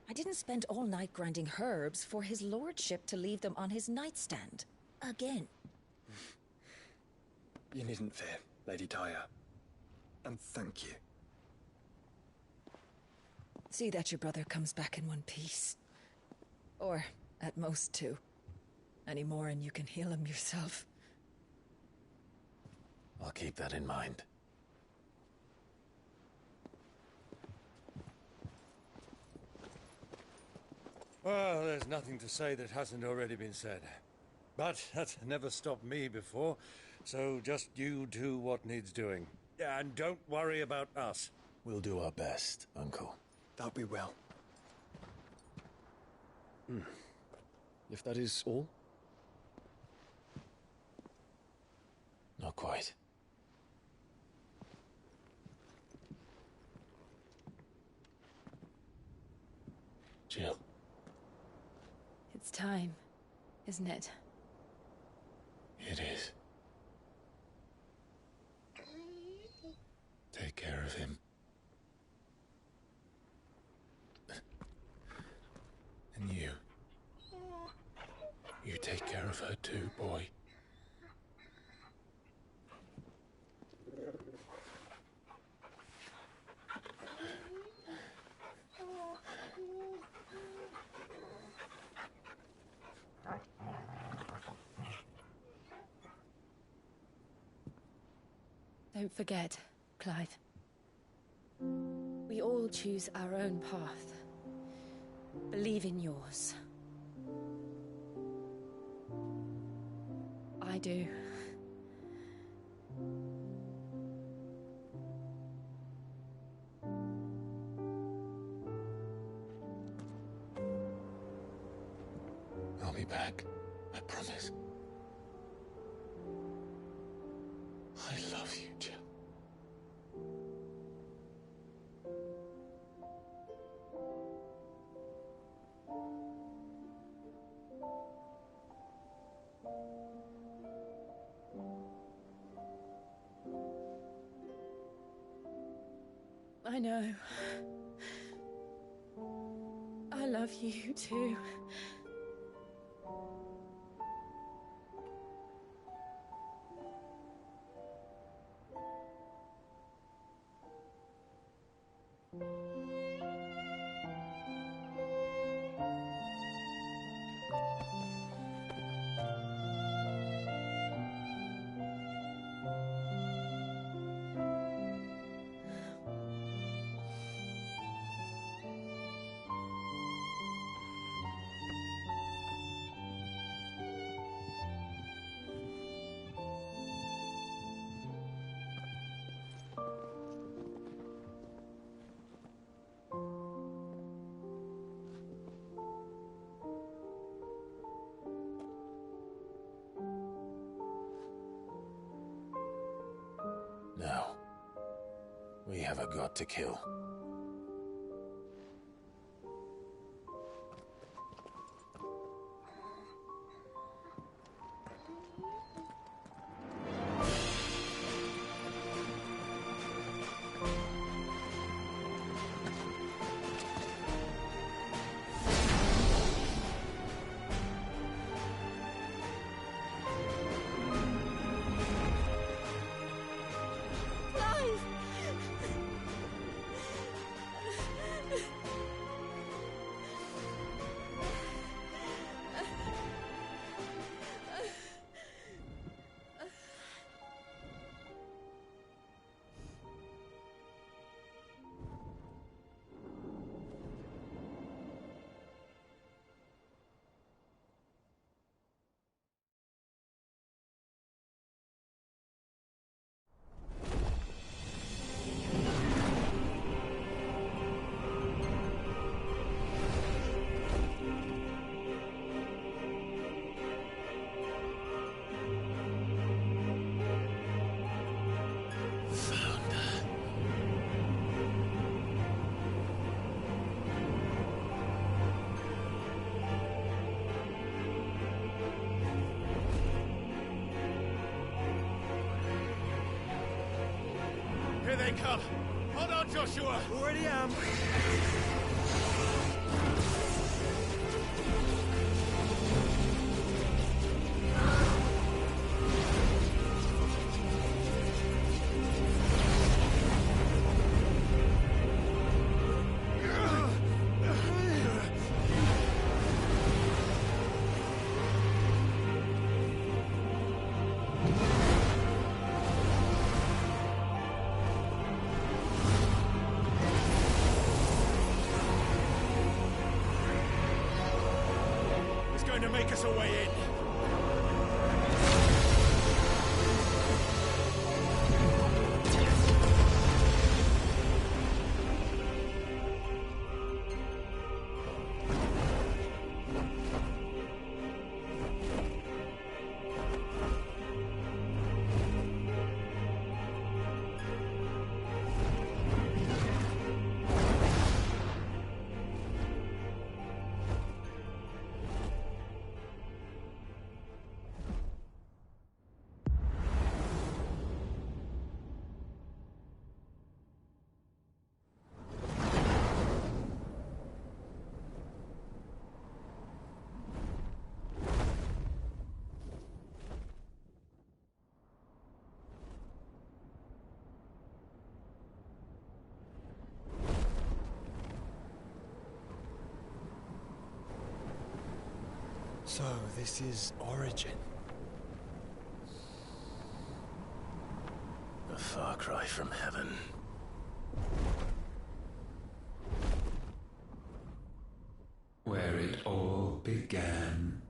I didn't spend all night grinding herbs for his lordship to leave them on his nightstand. Again. You needn't fear, Lady Tyre. And thank you. See that your brother comes back in one piece. Or, at most, two. Any more and you can heal him yourself. I'll keep that in mind. Well, there's nothing to say that hasn't already been said. But that's never stopped me before, so just you do what needs doing. And don't worry about us. We'll do our best, Uncle. That we will. If that is all, Jill. It's time, isn't it? It is. Take care of him. And you. You take care of her too, boy. Don't forget, Clyde. We all choose our own path. Believe in yours. I do. I'll be back. I promise. I love you, Jill. I know. I love you too. Now, we have a god to kill. Here they come. Hold on, Joshua. Already am. To make us a way in. So, this is Origin. A far cry from heaven. Where it all began,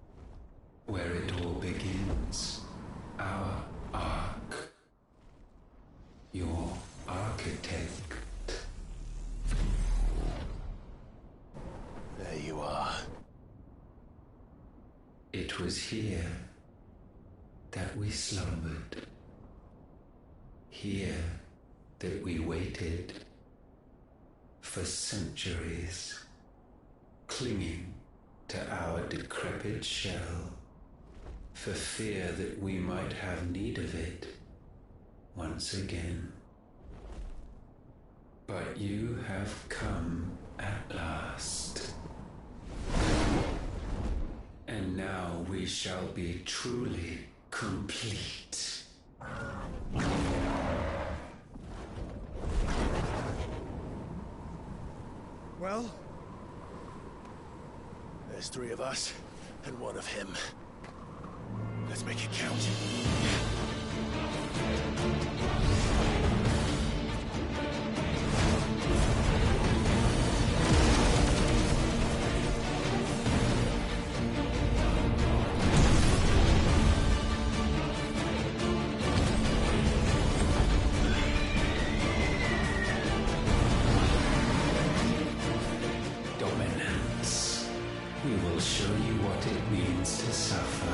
where it all begins, our ark, your architect. There you are. It was here that we slumbered, here that we waited for centuries, clinging to our decrepit shell, for fear that we might have need of it once again. But you have come at last. And now we shall be truly complete. Well? There's 3 of us, and 1 of him. Let's make it count. Dominance. We will show you what it means to suffer.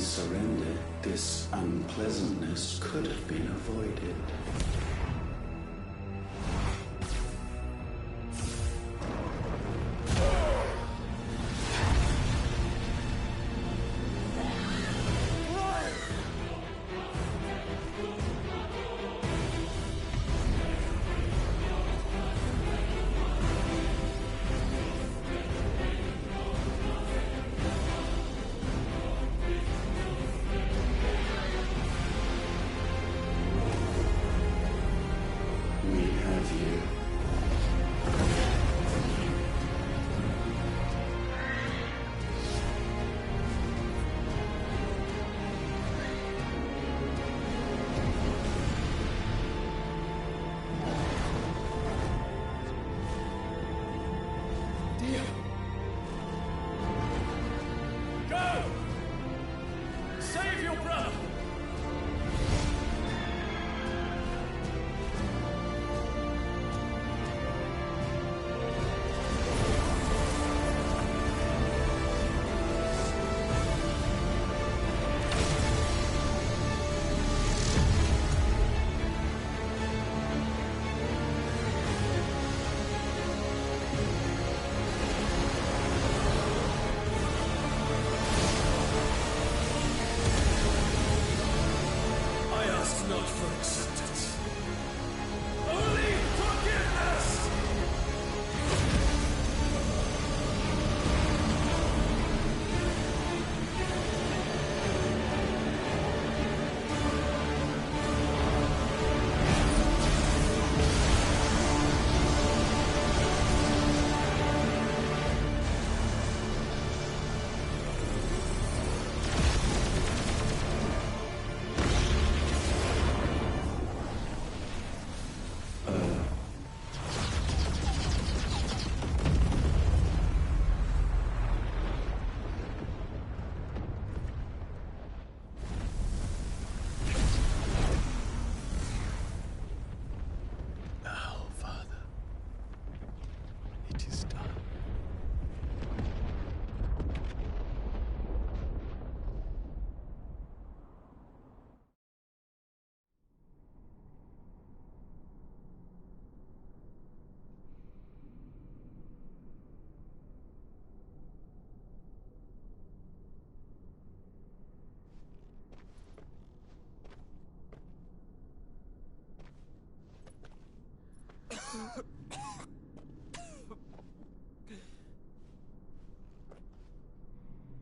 surrendered, this unpleasantness could have been avoided.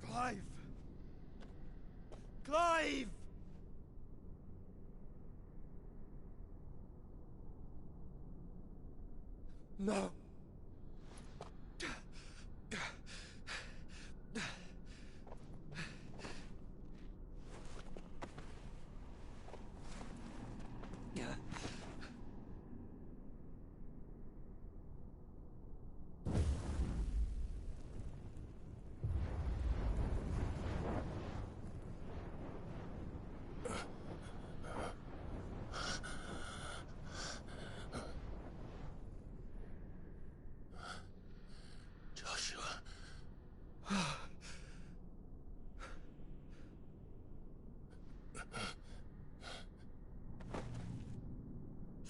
Clive! Clive! No.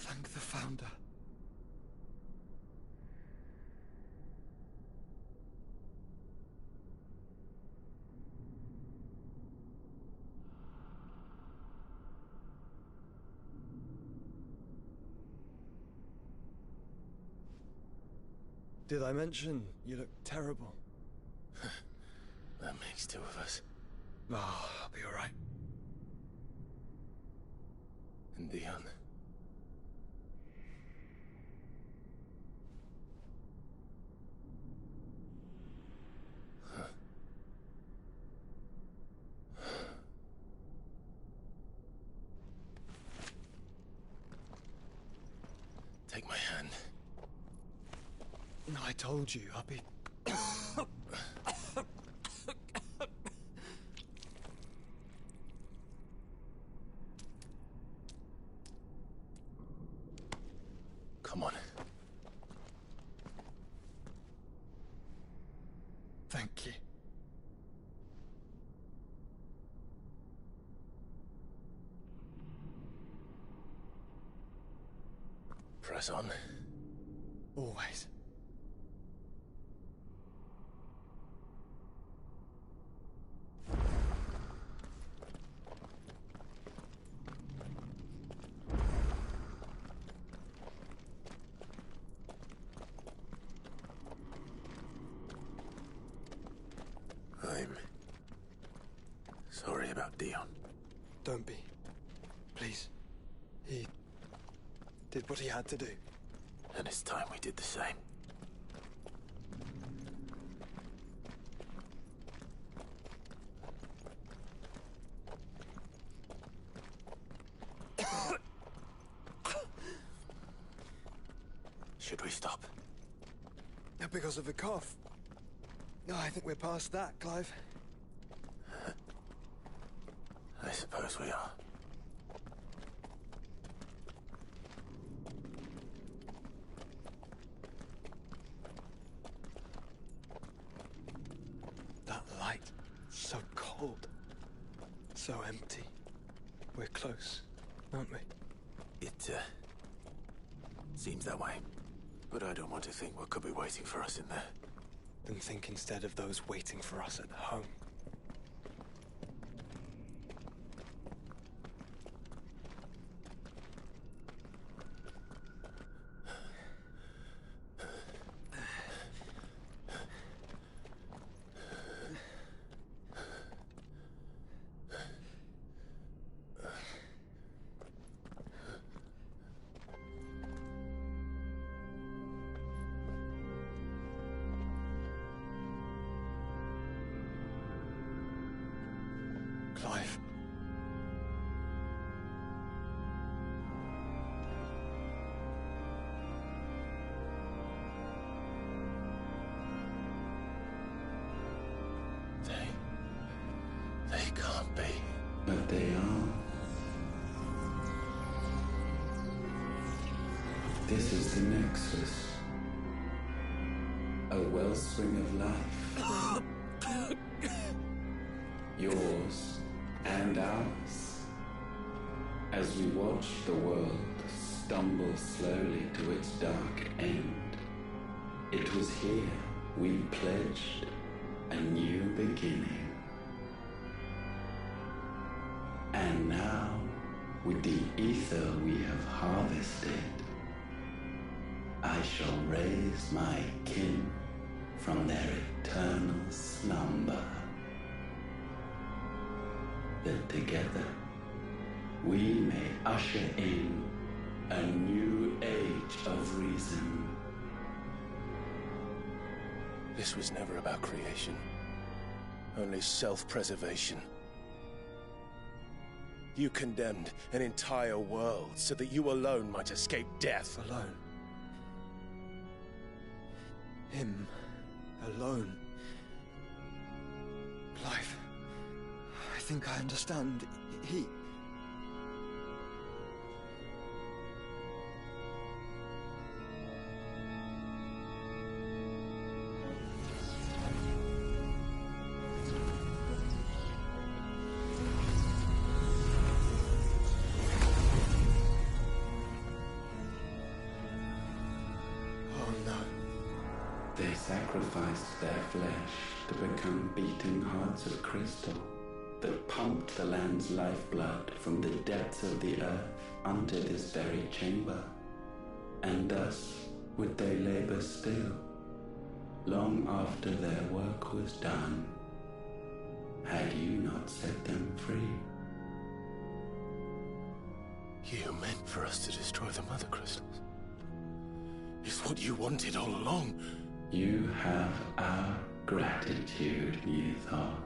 Thank the Founder. Did I mention you look terrible? That makes two of us. Oh, I'll be all right. And Dion. Take my hand. I told you, I'll be... Come on. Thank you. press on. Always. I'm sorry about Dion. Don't be. Please. He did what he had to do. And it's time we did the same. Should we stop? Because of the cough. No, I think we're past that, Clive. I suppose we are. That light, so cold. So empty. We're close, aren't we? It, seems that way. But I don't want to think what could be waiting for us in there. Then think instead of those waiting for us at home. Clive. They can't be. But they are. This is the Nexus. A wellspring of life. Yours and ours. As we watch the world stumble slowly to its dark end, it was here we pledged a new beginning. And now, with the ether we have harvested, I shall raise my kin from their eternal slumber. That together we may usher in a new age of reason. This was never about creation. Only self-preservation. You condemned an entire world so that you alone might escape death. Alone. Him. Alone. Clive. I think I understand. He... They sacrificed their flesh to become beating hearts of crystal that pumped the land's lifeblood from the depths of the earth unto this very chamber. And thus would they labor still, long after their work was done, had you not set them free. You meant for us to destroy the Mother Crystals. It's what you wanted all along. You have our gratitude, Mythos.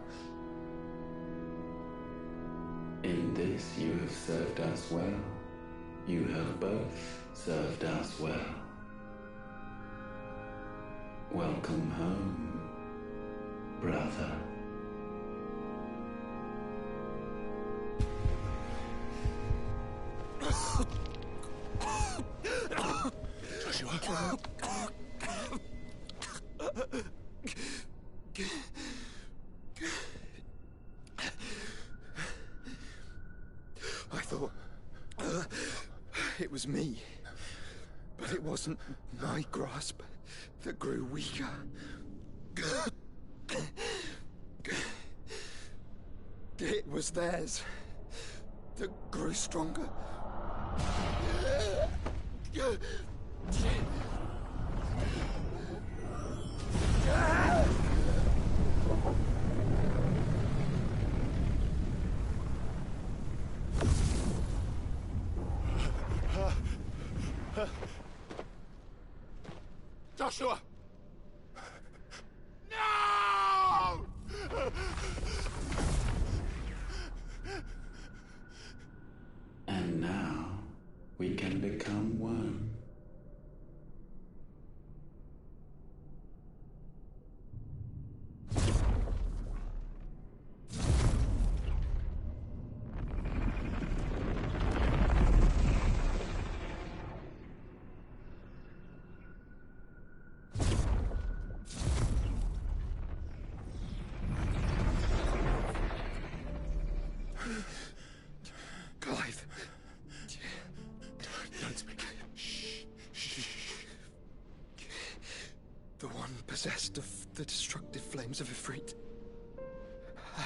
In this you have served us well. You have both served us well. Welcome home, brother. Joshua. I thought it was me, but But it wasn't my grasp that grew weaker. It was theirs that grew stronger. Joshua! No! And now we can become one. Clive. Don't speak. Shh. The one possessed of the destructive flames of Ifrit,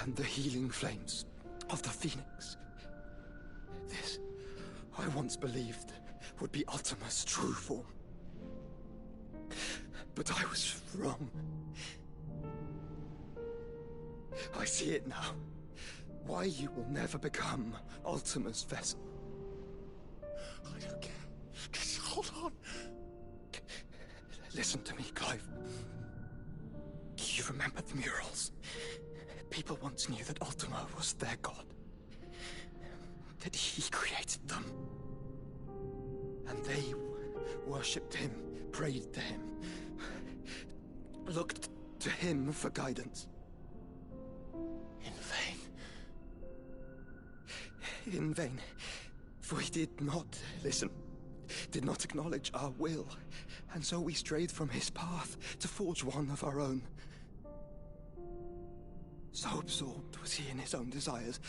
and the healing flames of the Phoenix. This, I once believed, would be Ultima's true form. But I was wrong. I see it now. Why you will never become Ultima's vessel. I don't care. Just hold on. Listen to me, Clive. You remember the murals? People once knew that Ultima was their god. That he created them. And they worshipped him, prayed to him, looked to him for guidance. In vain. In vain. For he did not listen, did not acknowledge our will, and so we strayed from his path to forge one of our own. So absorbed was he in his own desires,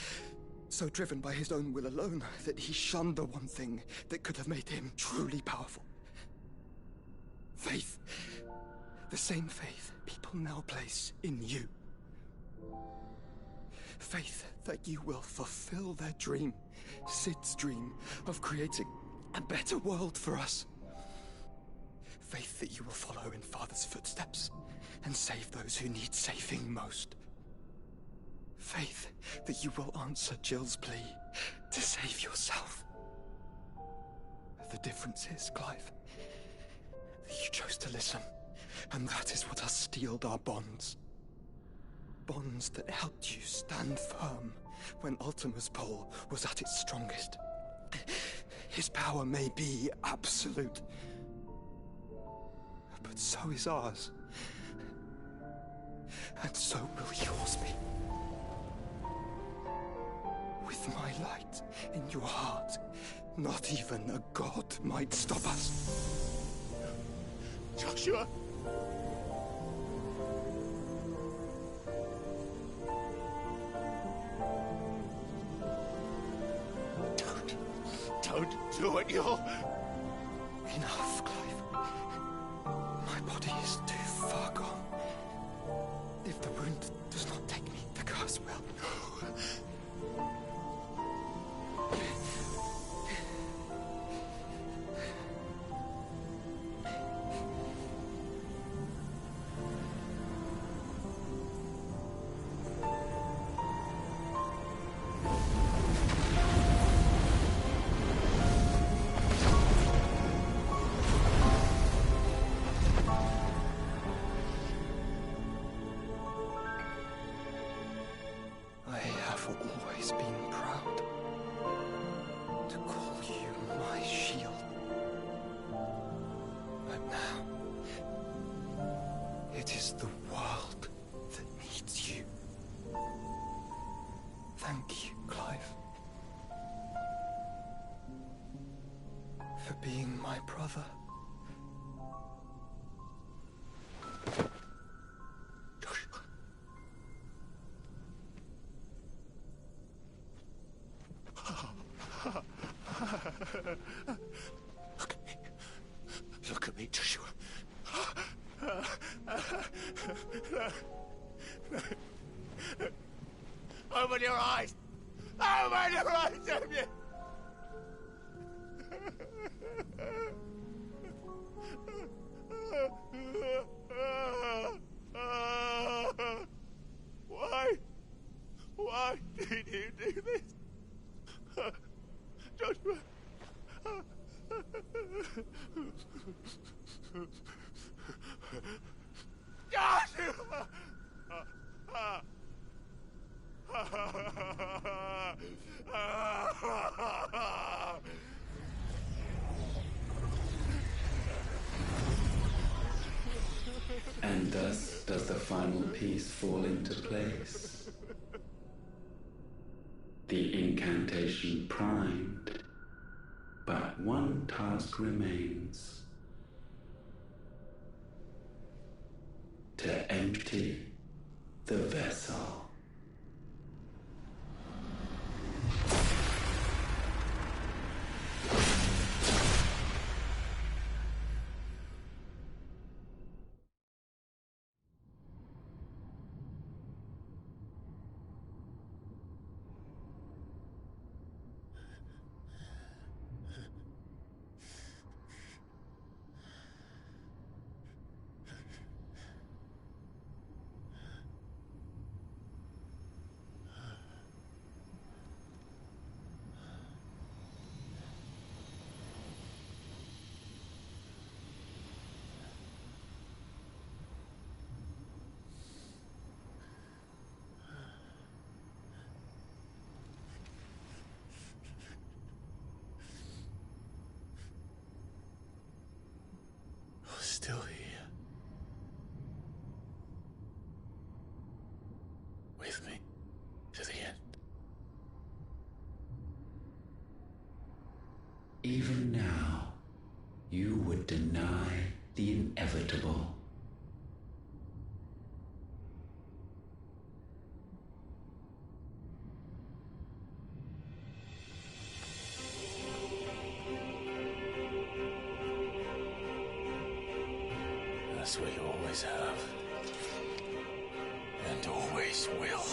so driven by his own will alone, that he shunned the one thing that could have made him truly powerful. Faith. The same faith people now place in you. Faith that you will fulfill their dream, Sid's dream, of creating a better world for us. Faith that you will follow in Father's footsteps and save those who need saving most. Faith that you will answer Jill's plea to save yourself. The difference is, Clive, that you chose to listen, and that is what has steeled our bonds. Bonds that helped you stand firm when Ultima's pull was at its strongest. His power may be absolute, but so is ours. And so will yours be. With my light in your heart, not even a god might stop us. Joshua! Don't do it, you'll... Enough, Clive. My body is too far gone. If the wound does not take me, the curse will. I have always been proud to call you my shield. But now, it is the world that needs you. Thank you, Clive, for being my brother. Open your eyes! Open your eyes, Damien! Why did you do this? Joshua! Joshua! And thus does the final piece fall into place. The incantation primed, but one task remains: to empty the vessel. Still here. With me to the end. Even now, you would deny the inevitable. That's what you always have. And always will.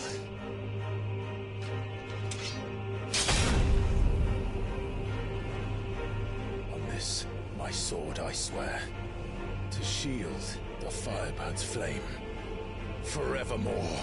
On this, my sword, I swear, to shield the Firebird's flame forevermore.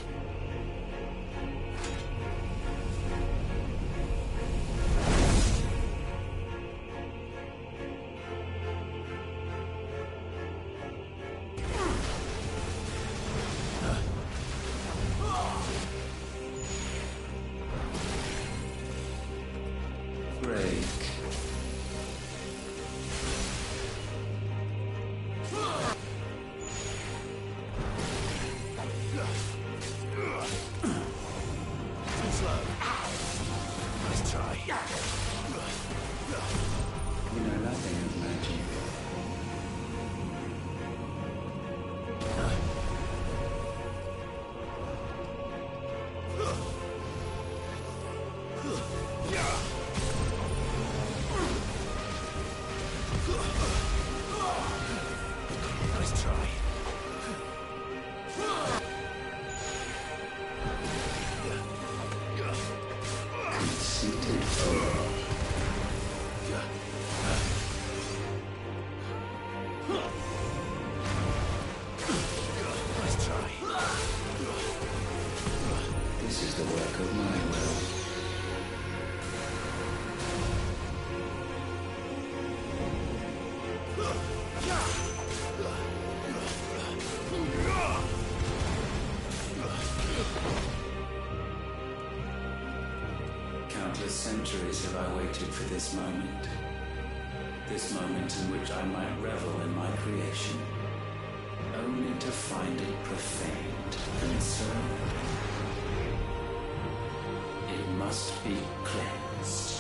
Countless centuries have I waited for this moment. This moment in which I might revel in my creation, only to find it profaned and so it must be cleansed.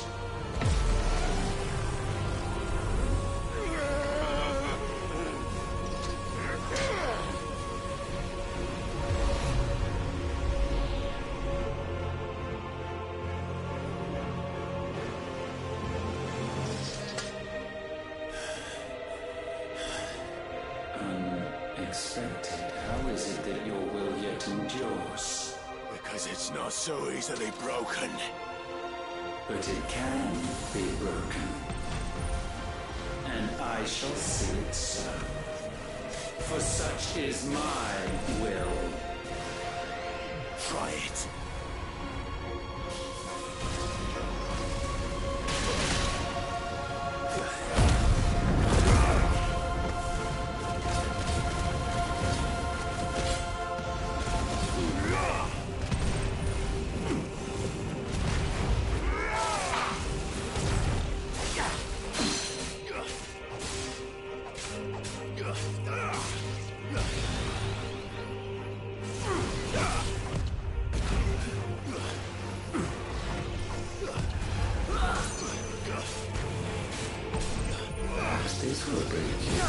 expected, how is it that your will yet endures? Because it's not so easily broken. But it can be broken. And I shall see it so. For such is my will. Try it. This will break you.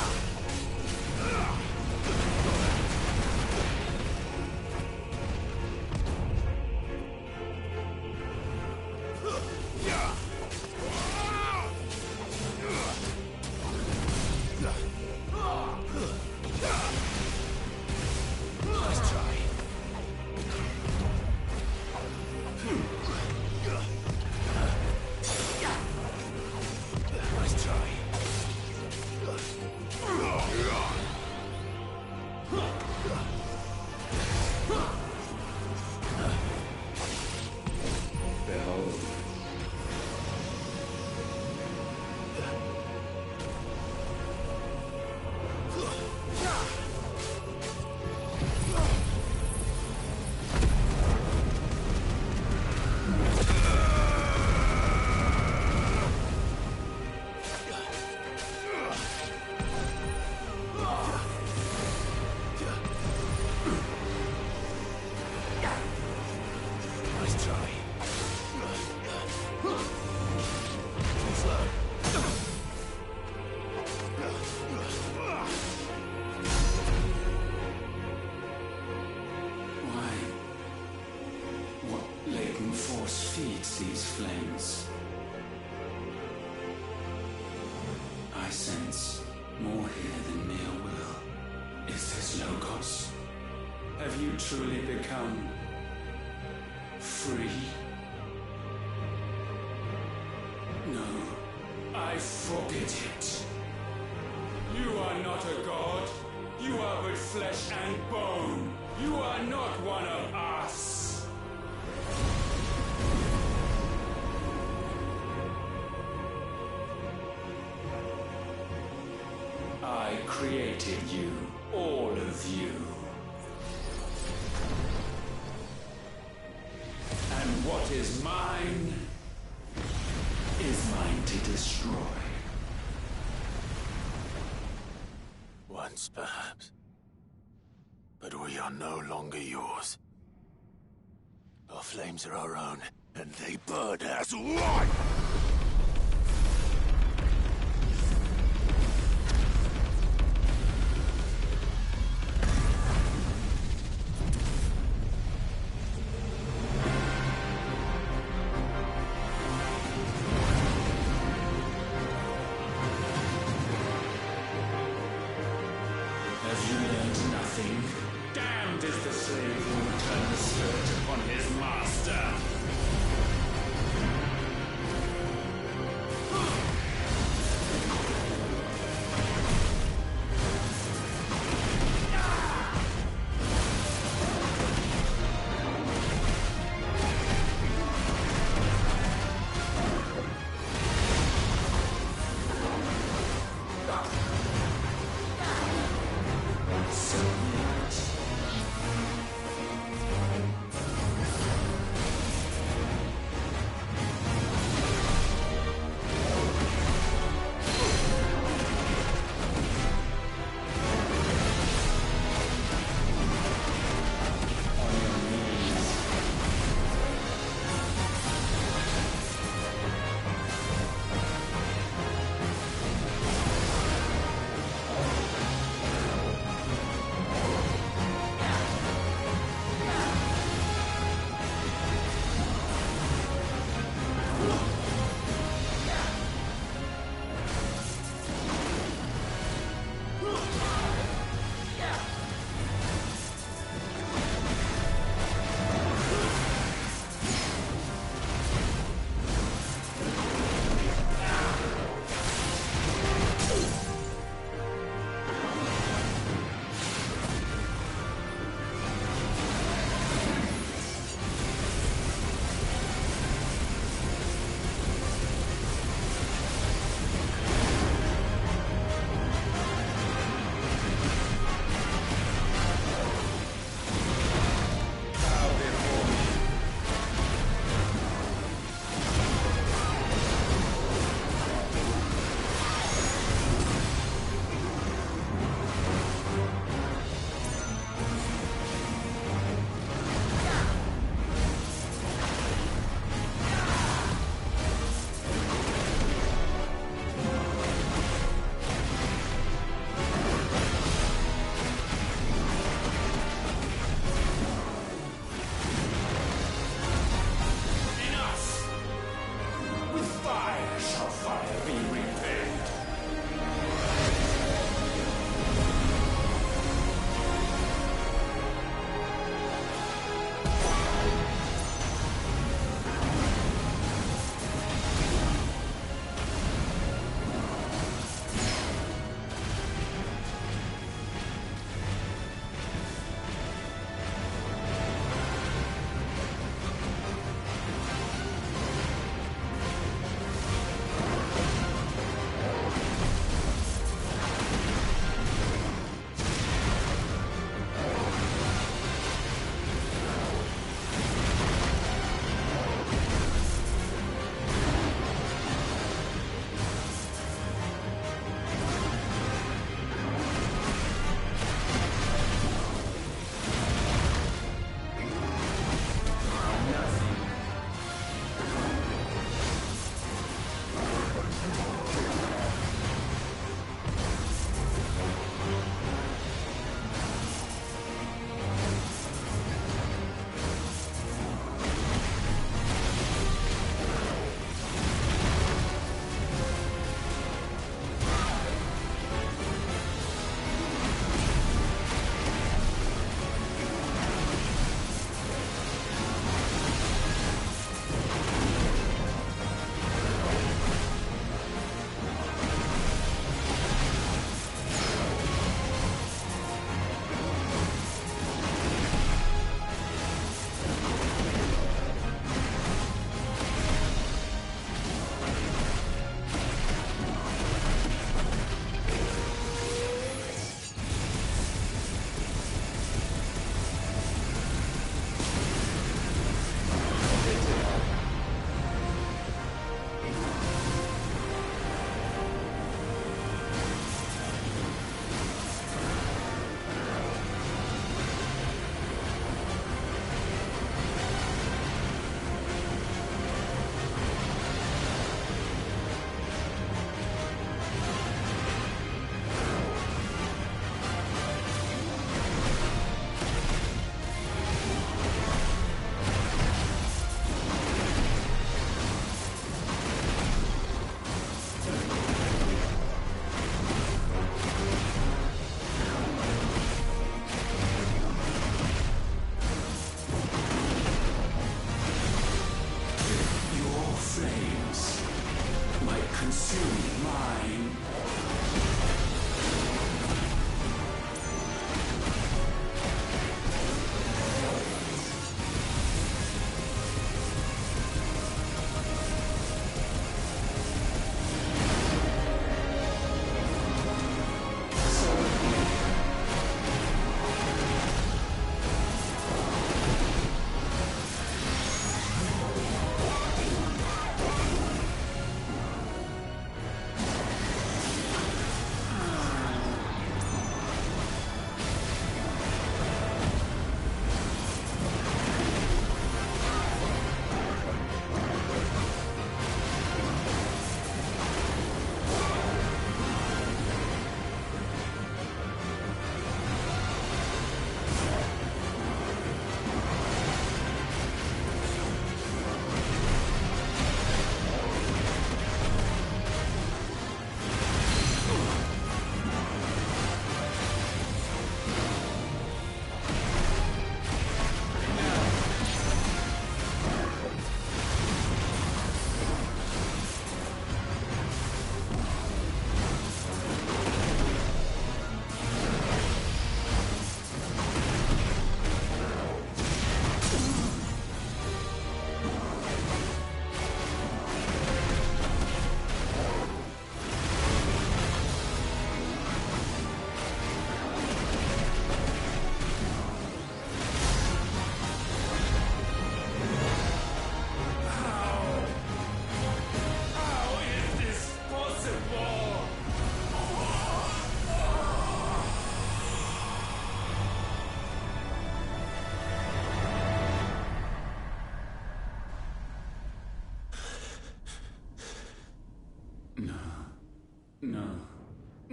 Force feeds these flames. I sense more here than mere will. Is this Logos? Have you truly become free? No, I forbid it. You are not a god. You are but flesh and bone. You are not one of us. I created you, all of you. And what is mine to destroy. Once, perhaps. But we are no longer yours. Our flames are our own, and they burn as one! Have you learned nothing? Damned is the slave who will turn the spirit upon his master!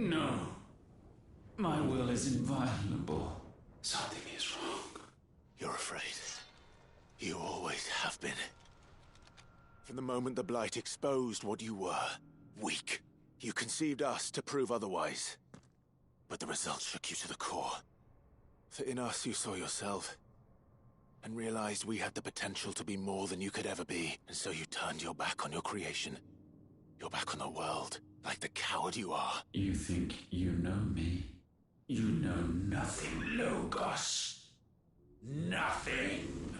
No. My will is inviolable. Something is wrong. You're afraid. You always have been. From the moment the Blight exposed what you were, weak, you conceived us to prove otherwise. But the results shook you to the core. For in us you saw yourself, and realized we had the potential to be more than you could ever be, and so you turned your back on your creation. Your back on the world, like the coward you are. You think you know me? You know nothing, Logos. Nothing.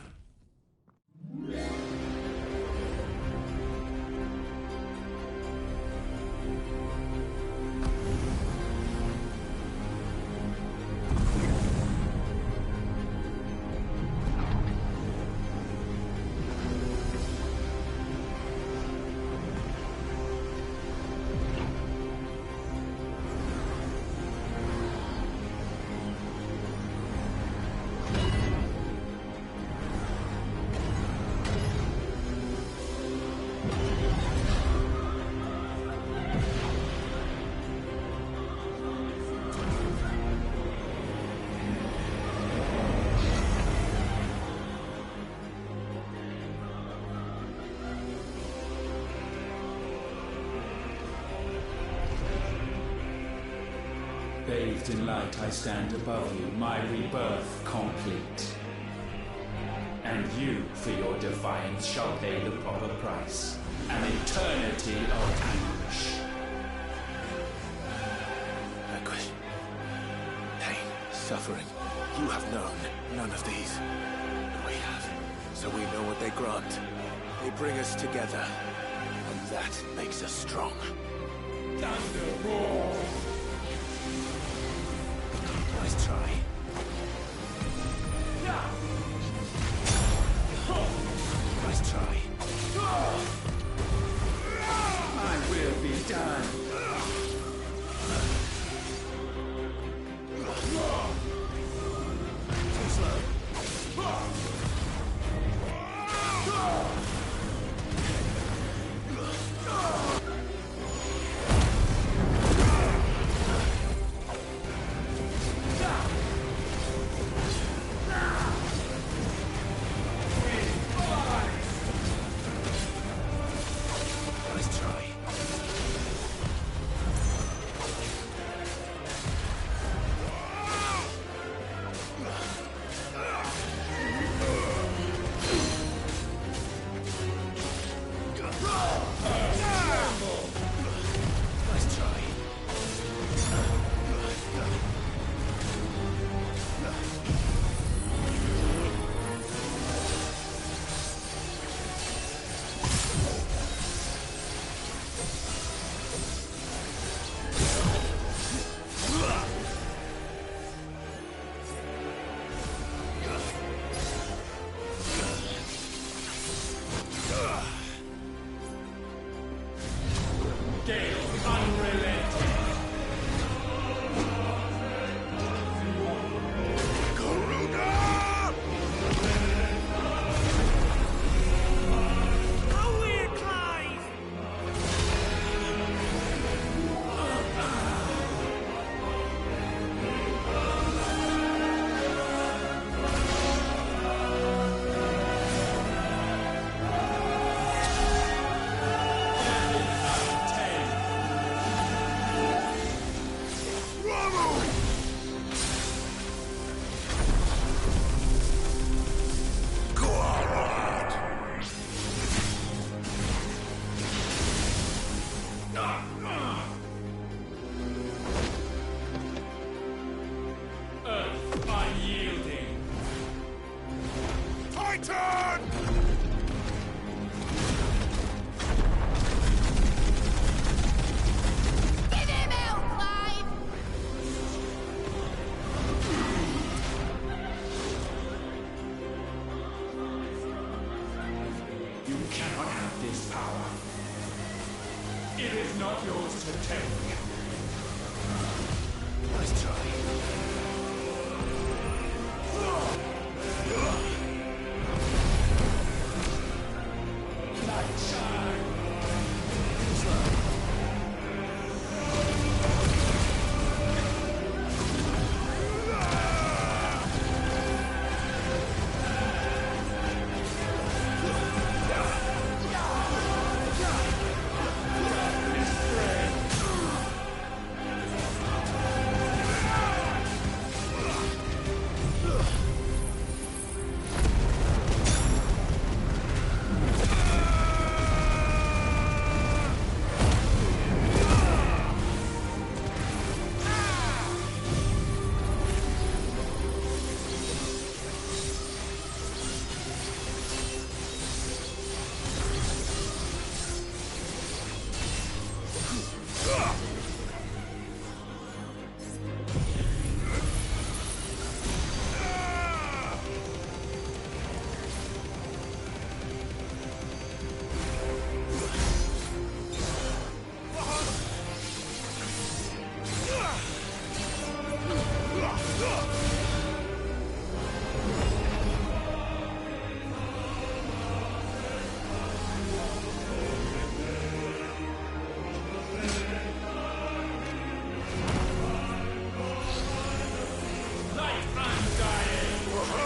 Bathed in light, I stand above you, my rebirth complete. And you, for your defiance, shall pay the proper price. An eternity of anguish. Anguish. Pain. Suffering. You have known none of these. But we have. So we know what they grant. They bring us together. And that makes us strong. Thunder roar! Nice try. Nice try. I will be done. Too slow.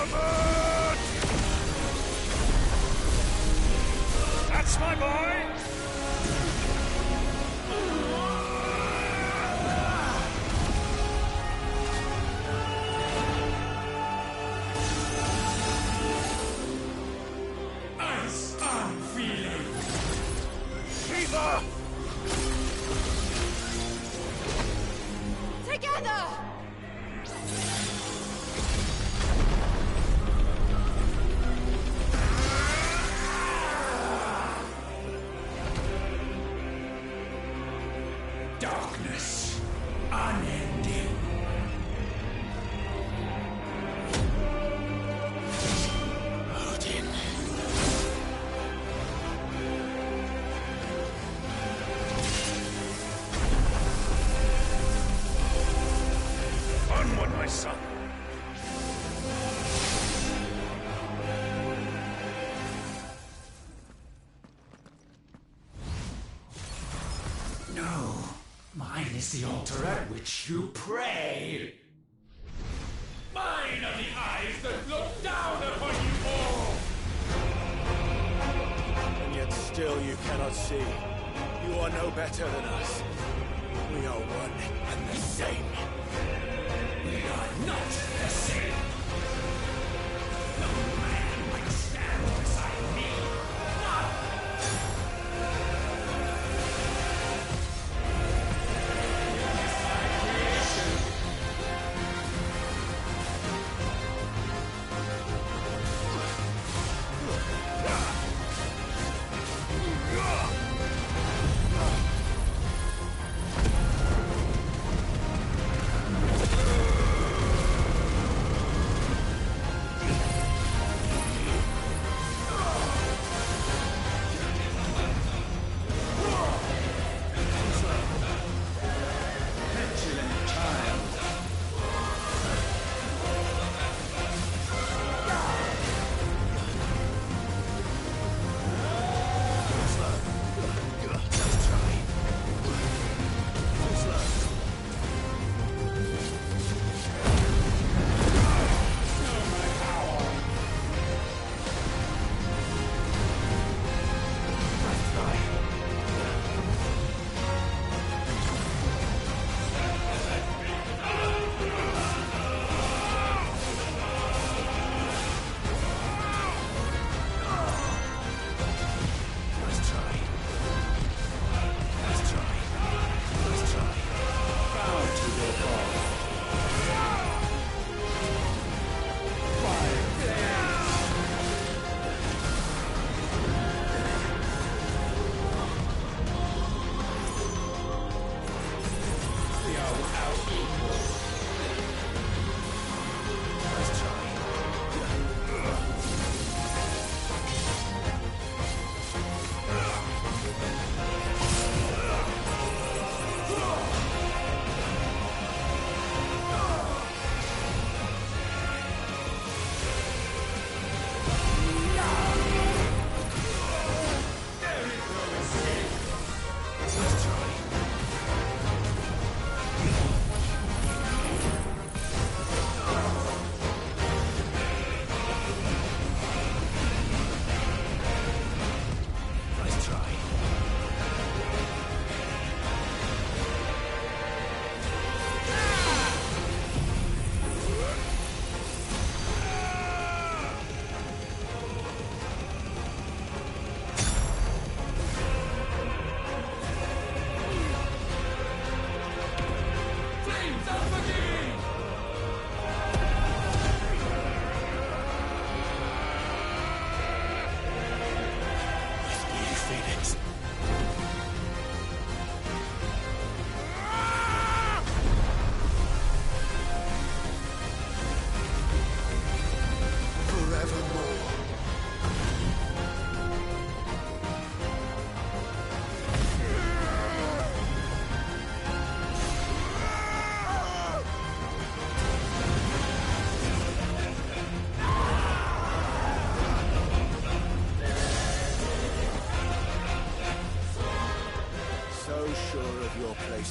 Covered! That's my boy! Ice I'm feeling! Shiva! Together! Darkness, unending. Odin. Onward, my son. No, mine is the altar at which you pray. Mine are the eyes that look down upon you all. And yet still you cannot see. You are no better than us. We are one and the same. We are not the same. No man might stand beside me.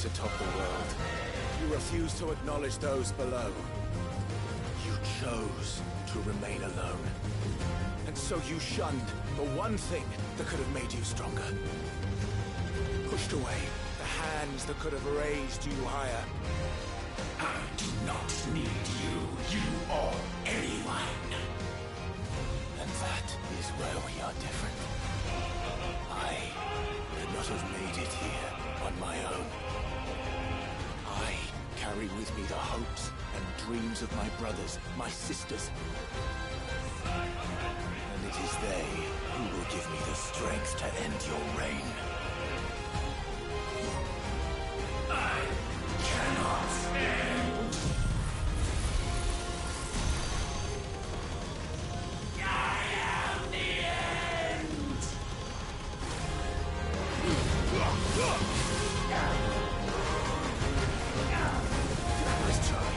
Atop the world. You refuse to acknowledge those below. You chose to to remain alone. And so you shunned the one thing that could have made you stronger. Pushed away the hands that could have raised you higher. I do not need you, you or anyone. And that is where we are different. I could not have made it here on my own. I carry with me the hopes and dreams of my brothers, my sisters. And it is they who will give me the strength to end your reign. I cannot end. I am the end. Let's try.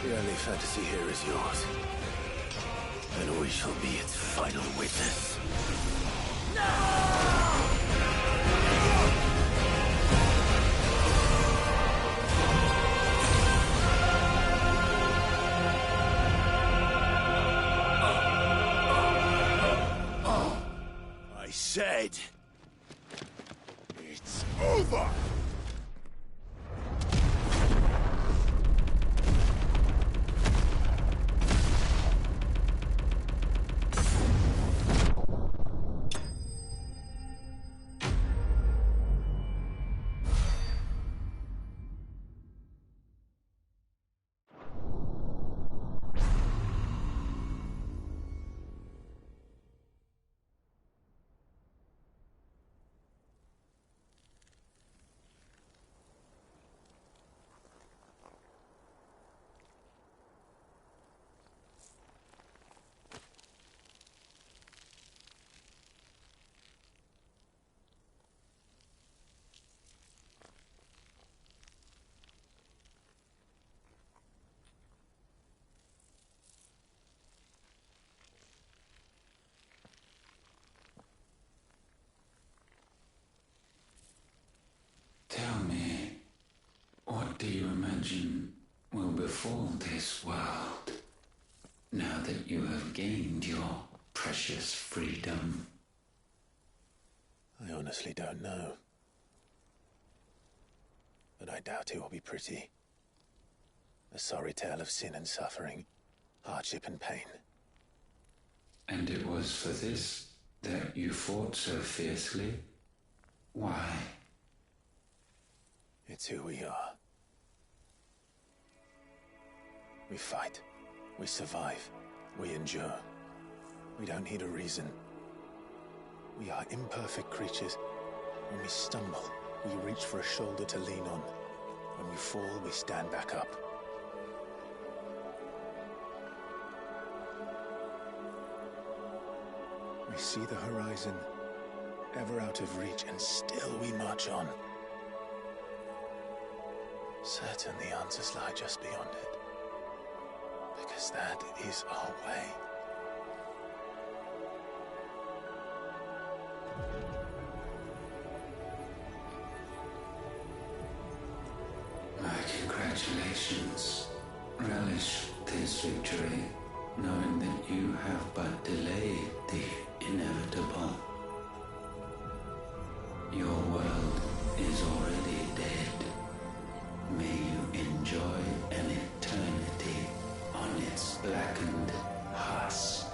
The only fantasy here is yours. And we shall be its final witness. I said... it's over! Tell me, what do you imagine will befall this world now that you have gained your precious freedom? I honestly don't know. But I doubt it will be pretty. A sorry tale of sin and suffering, hardship and pain. And it was for this that you fought so fiercely? Why? It's who we are. We fight. We survive. We endure. We don't need a reason. We are imperfect creatures. When we stumble, we reach for a shoulder to lean on. When we fall, we stand back up. We see the horizon, ever out of reach, and still we march on. Certain the answers lie just beyond it. Because that is our way. My congratulations. Relish this victory, knowing that you have but delayed the inevitable. Your world is already dead. May you enjoy an eternity on its blackened husk.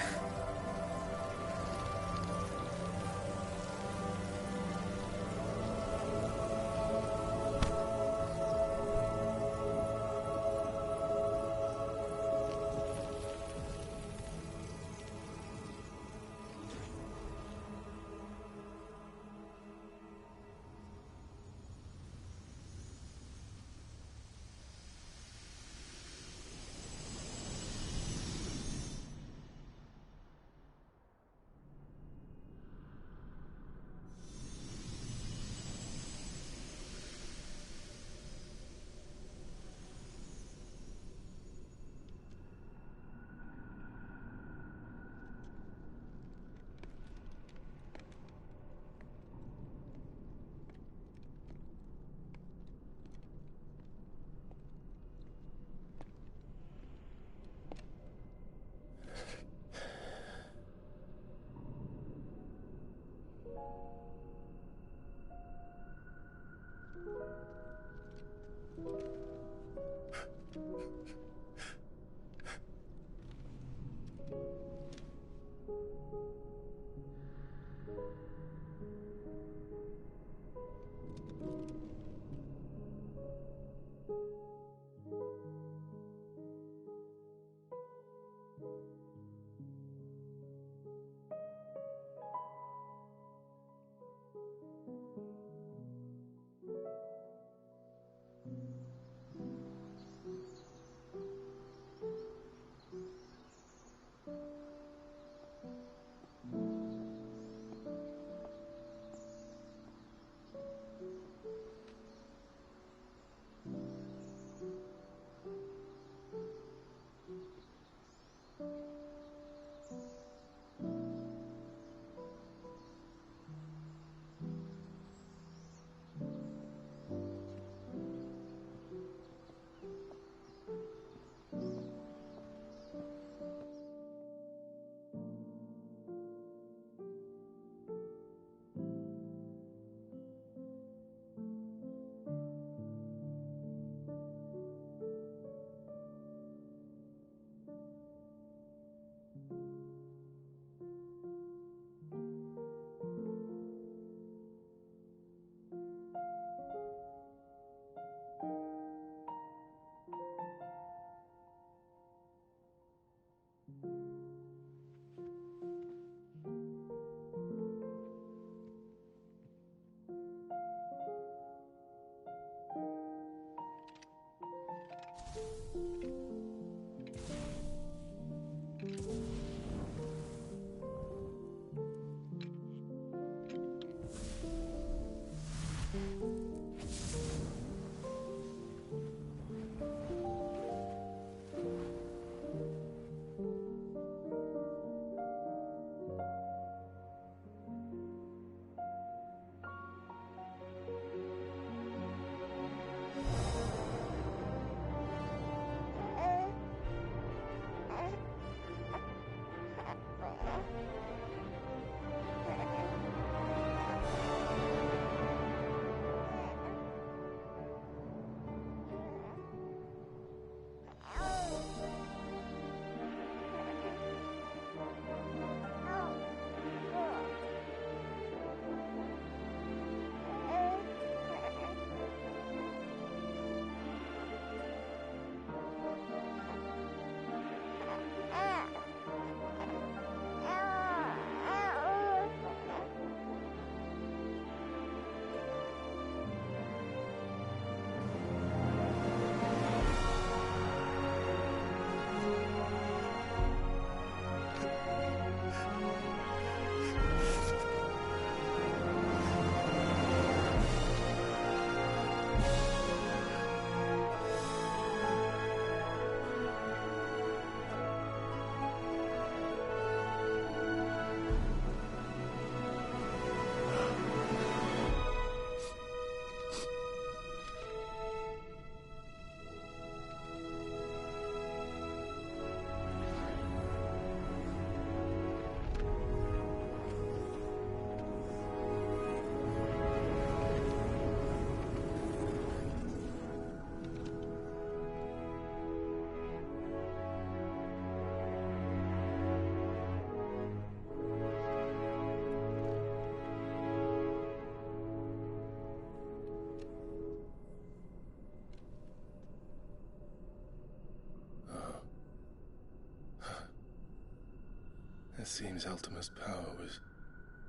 It seems Ultima's power was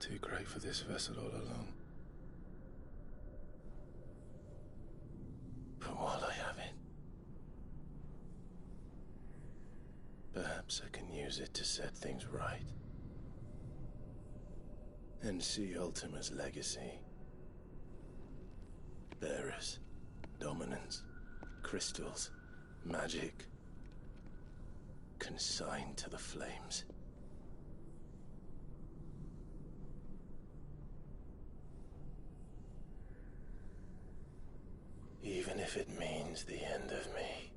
too great for this vessel all along. But while I have it, perhaps I can use it to set things right. And see Ultima's legacy. Bearers, dominance, crystals, magic, consigned to the flames. Even if it means the end of me.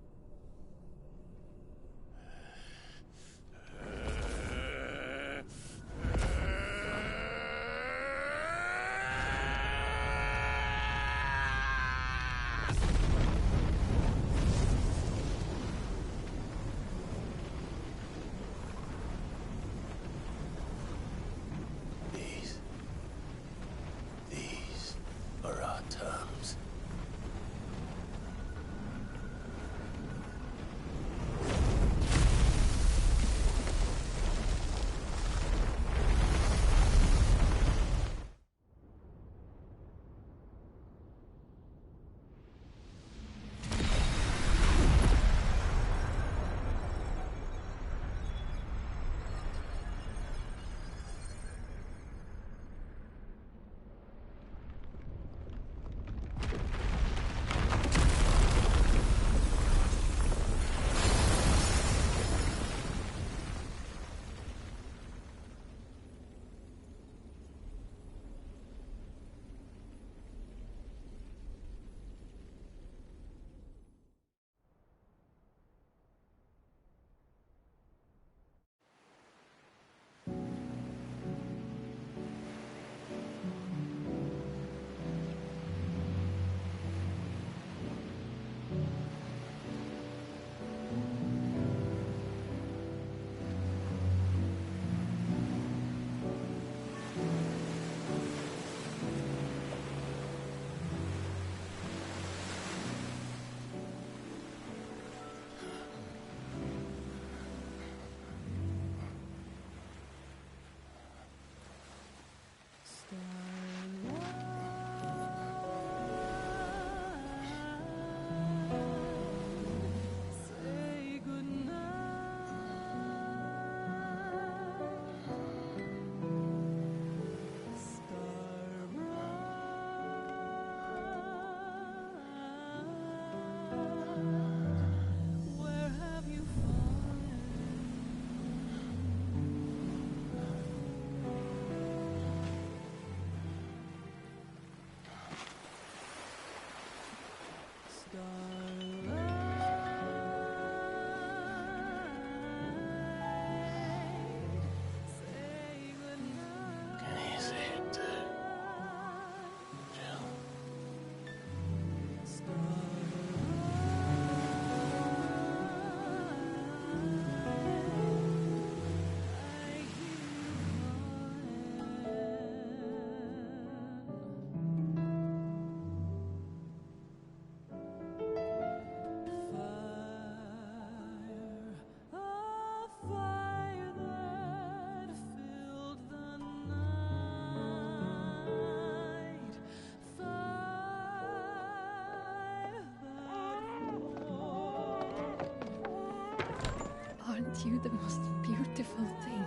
you the most beautiful thing.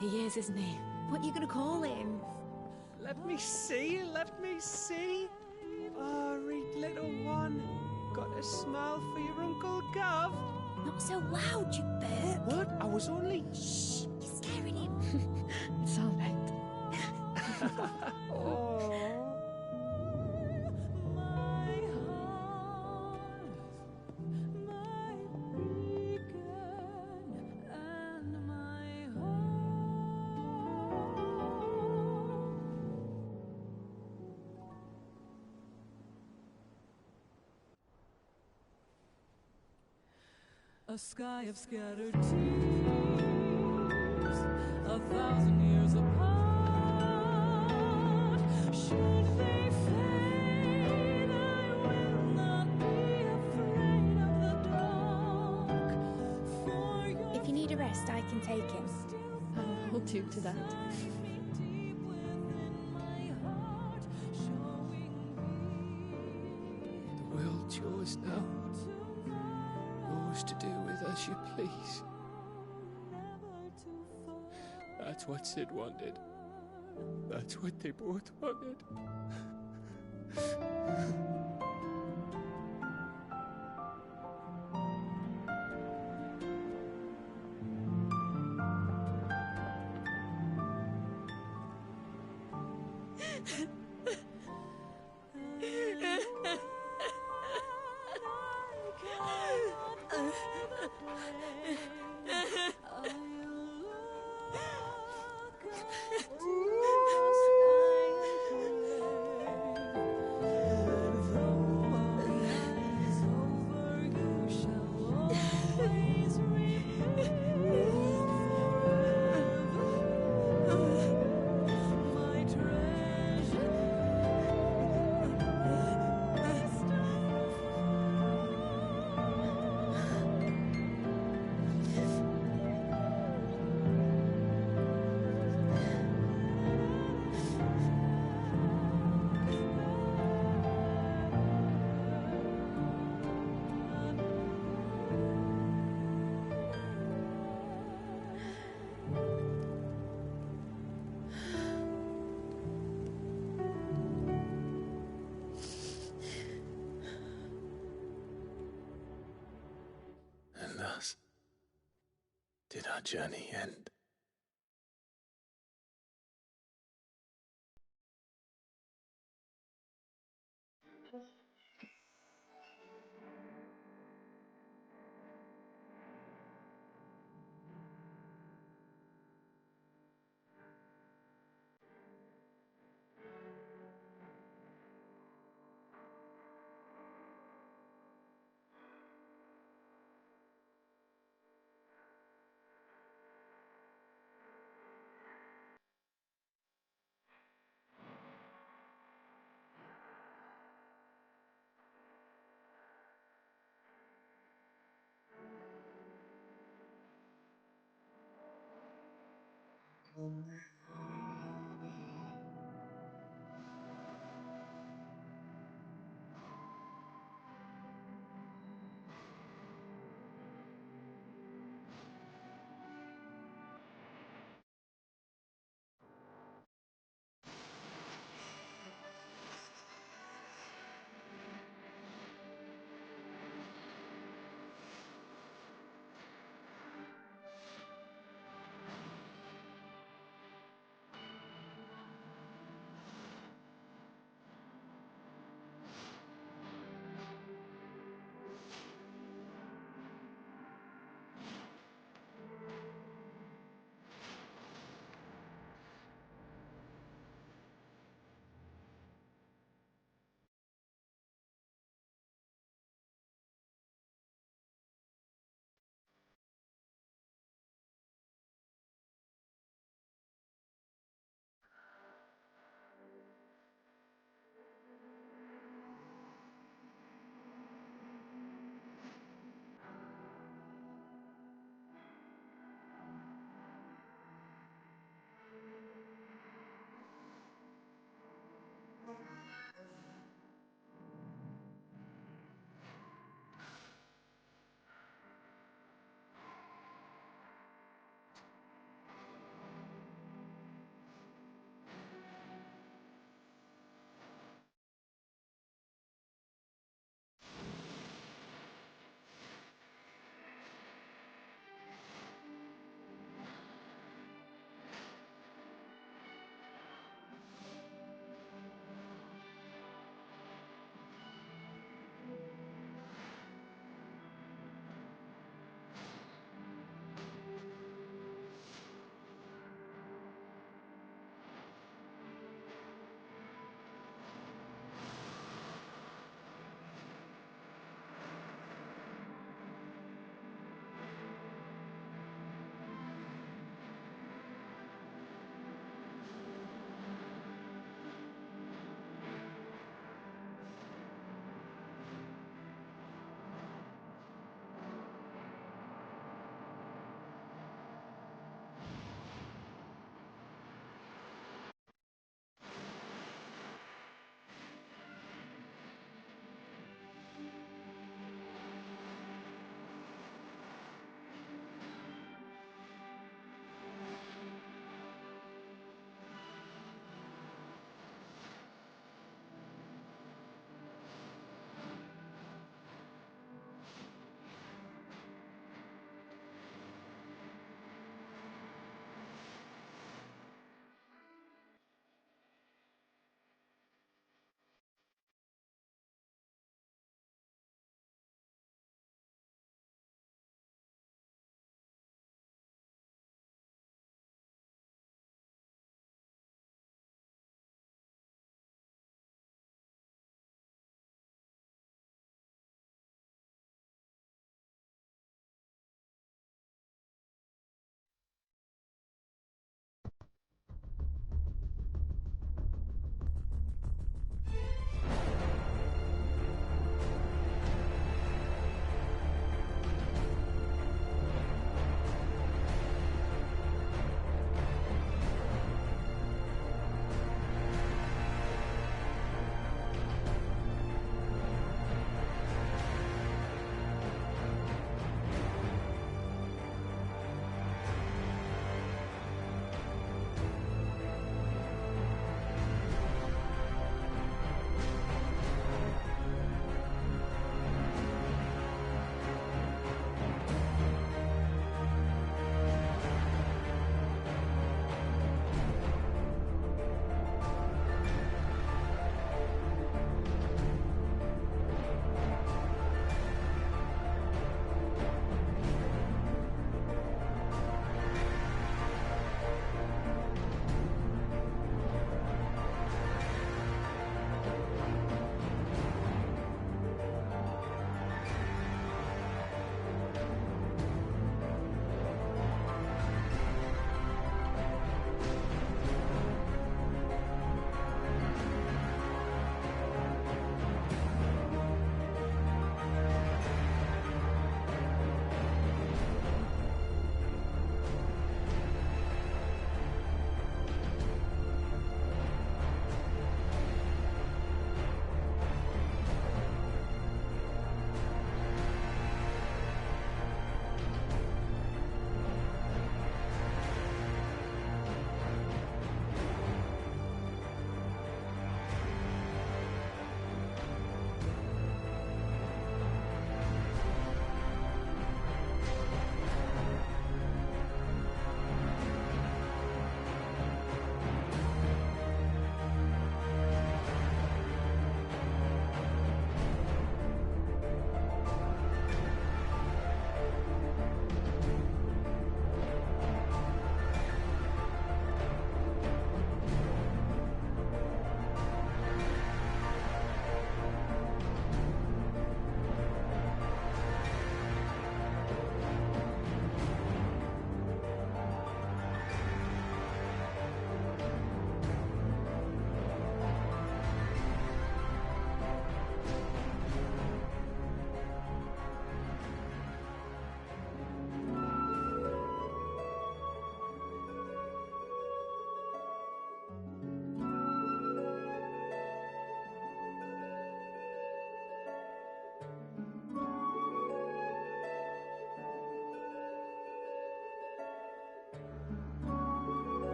He is, isn't he? What are you gonna call him? Let me see, let me see. Oh, read little one. Got a smile for your Uncle Gav? Not so loud, you burp. What? I was only... Shh, you're scaring him. It's all right. Oh. A sky of scattered tears, 1,000 years apart. Should they fade, I will not be afraid of the dark. For your If you need a rest, I can take him. I'll hold you to that. The world's yours now. Yours to do with as you please. That's what Sid wanted. That's what they both wanted. And thus did our journey end.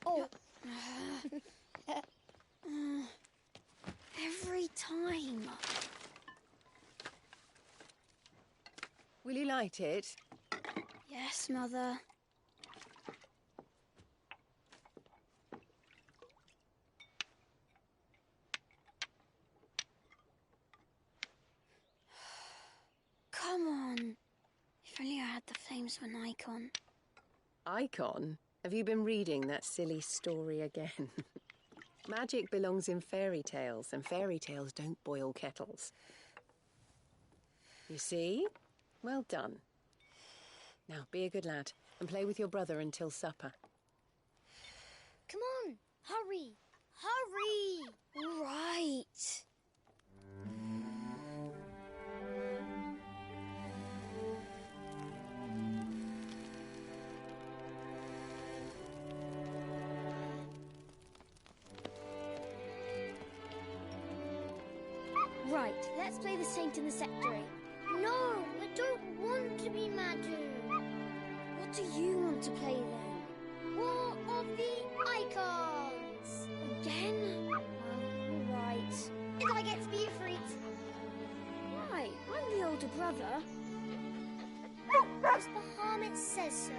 Oh. Every time. Will you light it? Yes, Mother. Come on. If only I had the flames of an icon. Icon? Have you been reading that silly story again? Magic belongs in fairy tales, and fairy tales don't boil kettles. You see? Well done. Now, be a good lad, and play with your brother until supper. Come on, hurry! Hurry! All right. Right, let's play the saint in the secretary. No, I don't want to be Madu. What do you want to play then? War of the Icons! Again? All right. And I get to be a freak. Right, I'm the older brother. Because the Hermit says so.